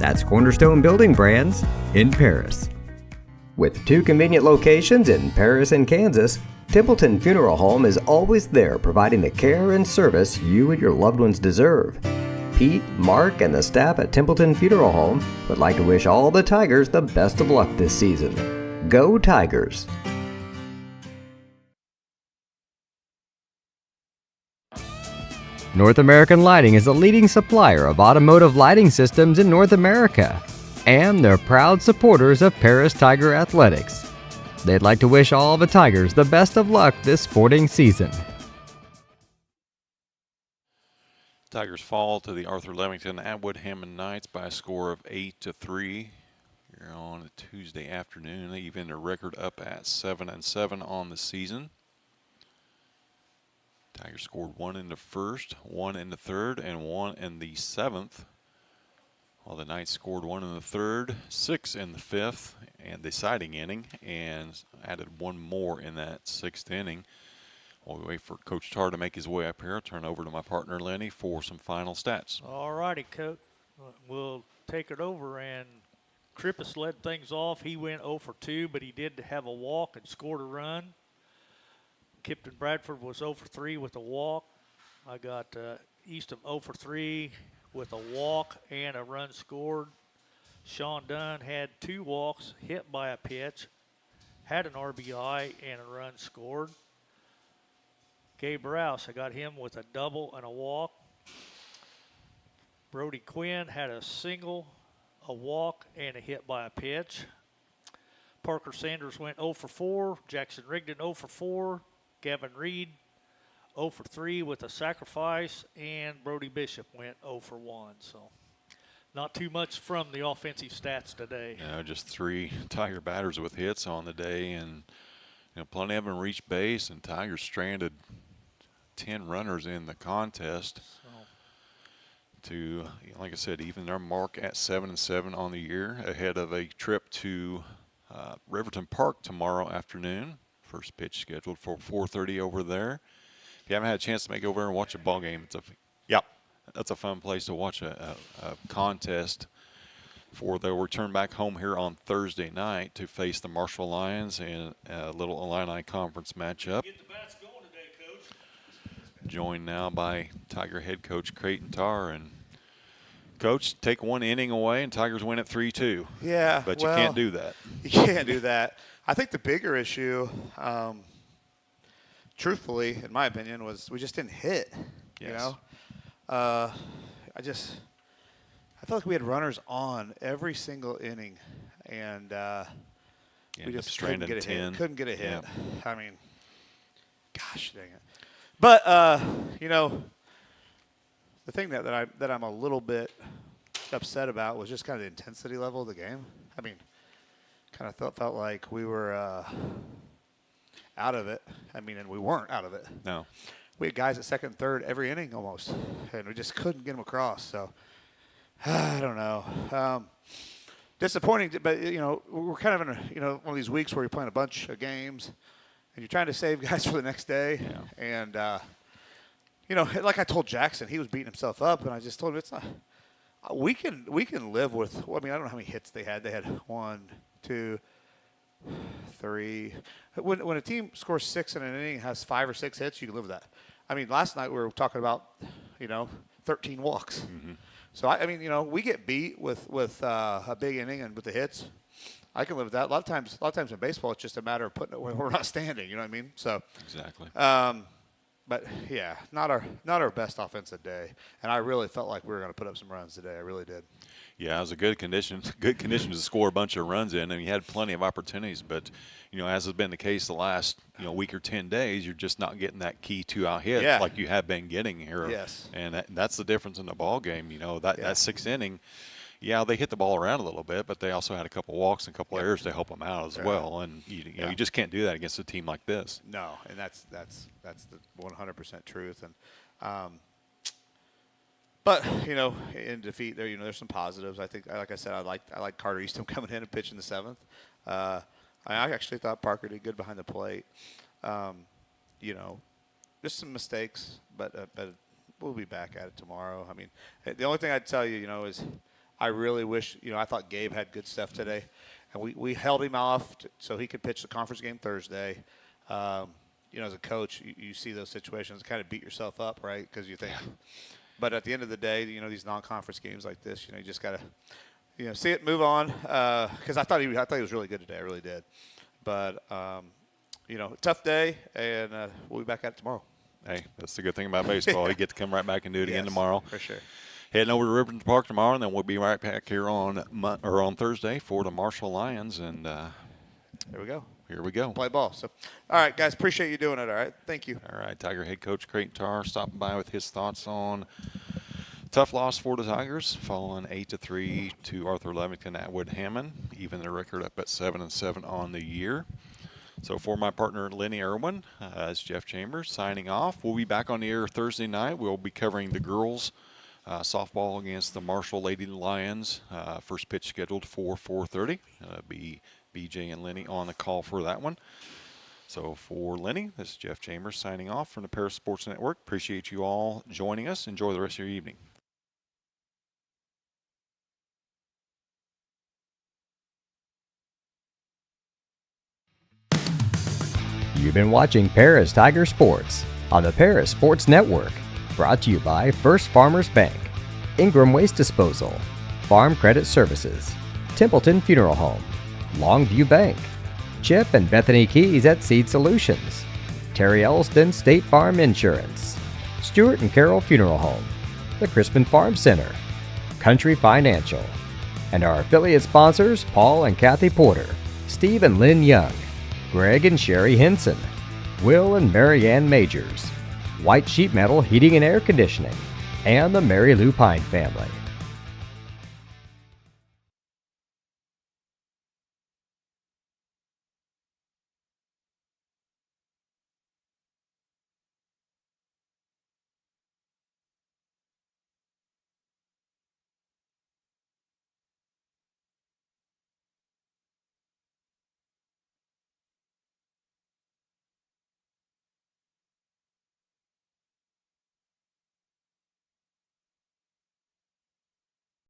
That's Cornerstone Building Brands in Paris. With 2 convenient locations in Paris and Kansas, Templeton Funeral Home is always there providing the care and service you and your loved ones deserve. Pete, Mark, and the staff at Templeton Funeral Home would like to wish all the Tigers the best of luck this season. Go Tigers! North American Lighting is a leading supplier of automotive lighting systems in North America, and they're proud supporters of Paris Tiger Athletics. They'd like to wish all the Tigers the best of luck this sporting season. Tigers fall to the Arthur-Lovington-Atwood-Hammond Knights by a score of 8-3. Here on a Tuesday afternoon, they even their record up at 7-7 on the season. Tigers scored 1 in the first, 1 in the third, and 1 in the 7th. While the Knights scored 1 in the third, 6 in the 5th, and deciding inning, and added 1 more in that 6th inning. While we wait for Coach Tarr to make his way up here, I'll turn over to my partner Lenny for some final stats. All righty, Coach. We'll take it over, and Krippus led things off. He went 0 for 2, but he did have a walk and scored a run. Kipton Bradford was 0 for 3 with a walk. I got Eastham 0 for 3 with a walk and a run scored. Sean Dunn had 2 walks, hit by a pitch, had an RBI and a run scored. Gabe Rouse, I got him with a double and a walk. Brody Quinn had a single, a walk, and a hit by a pitch. Parker Sanders went 0 for 4. Jackson Rigdon 0 for 4. Gavin Reed 0 for 3 with a sacrifice, and Brody Bishop went 0 for 1. So not too much from the offensive stats today. Just 3 Tiger batters with hits on the day, and plenty of them reached base, and Tigers stranded 10 runners in the contest to, like I said, even their mark at 7-7 on the year, ahead of a trip to Riverton Park tomorrow afternoon. First pitch scheduled for 4:30 over there. If you haven't had a chance to make over and watch a ball game, that's a fun place to watch a contest. For they'll return back home here on Thursday night to face the Marshall Lions in a little Illini Conference matchup. Get the bats going today, Coach. Joined now by Tiger head coach Creighton Tarr. And Coach, take one inning away and Tigers win at 3-2. Yeah, but you can't do that. You can't do that. I think the bigger issue, truthfully, in my opinion, was we just didn't hit. Yes. You know, I felt like we had runners on every single inning, and we just couldn't get a hit. Couldn't get a hit. Yeah. I mean, gosh dang it. But the thing that I'm a little bit upset about was just kind of the intensity level of the game. I mean, kind of felt like we were out of it. I mean, and we weren't out of it. No. We had guys at second and third every inning almost, and we just couldn't get them across. So I don't know. Disappointing, but we're kind of in one of these weeks where you're playing a bunch of games, and you're trying to save guys for the next day. Yeah. And like I told Jackson, he was beating himself up, and I just told him it's not. We can live with. Well, I mean, I don't know how many hits they had. They had 1, 2, 3. When a team scores 6 in an inning and has 5 or 6 hits, you can live with that. I mean, last night we were talking about 13 walks. Mm-hmm. So I mean, we get beat with a big inning and with the hits. I can live with that. A lot of times in baseball, it's just a matter of putting it where we're not standing. You know what I mean? So exactly. But yeah, not our best offensive day, and I really felt like we were going to put up some runs today. I really did. Yeah, it was a good condition to score a bunch of runs in, and you had plenty of opportunities. But as has been the case the last week or 10 days, you're just not getting that key 2-out hit like you have been getting here. Yes, and that's the difference in the ball game. That sixth inning. Yeah, they hit the ball around a little bit, but they also had a couple walks and a couple errors to help them out as well. And you just can't do that against a team like this. No, and that's the 100% truth. And but in defeat, there's some positives. I think, like I said, I like Carter Easton coming in and pitching the 7th. I actually thought Parker did good behind the plate. Just some mistakes, but we'll be back at it tomorrow. I mean, the only thing I'd tell you, is I really wish, I thought Gabe had good stuff today. And we held him off so he could pitch the conference game Thursday. As a coach, you see those situations, kind of beat yourself up, right? Because you think but at the end of the day, these non-conference games like this, you just got to, see it, move on. Because I thought he was really good today. I really did. But, tough day, and we'll be back at it tomorrow. Hey, that's the good thing about baseball. You get to come right back and do it again tomorrow. For sure. Heading over to Riverton Park tomorrow, and then we'll be right back here on Thursday for the Marshall Lions. And here we go. Here we go. Play ball. So, all right, guys, appreciate you doing it. All right, thank you. All right, Tiger head coach Creighton Tarr stopping by with his thoughts on tough loss for the Tigers, following 8-3 to Arthur-Lovington-Atwood-Hammond, even their record up at 7-7 on the year. So for my partner Lenny Irwin, as Jeff Chambers signing off. We'll be back on the air Thursday night. We'll be covering the girls softball against the Marshall Lady Lions. First pitch scheduled for 4:30. Be BJ and Lenny on the call for that one. So for Lenny, this is Jeff Chambers signing off from the Paris Sports Network. Appreciate you all joining us. Enjoy the rest of your evening. You've been watching Paris Tiger Sports on the Paris Sports Network. Brought to you by First Farmers Bank, Ingram Waste Disposal, Farm Credit Services, Templeton Funeral Home, Longview Bank, Chip and Bethany Keys at Seed Solutions, Terry Elliston State Farm Insurance, Stewart and Carroll Funeral Home, the Crispin Farm Center, Country Financial, and our affiliate sponsors Paul and Kathy Porter, Steve and Lynn Young, Greg and Sherry Henson, Will and Mary Ann Majors, White Sheet Metal Heating and Air Conditioning, and the Mary Lou Pine family.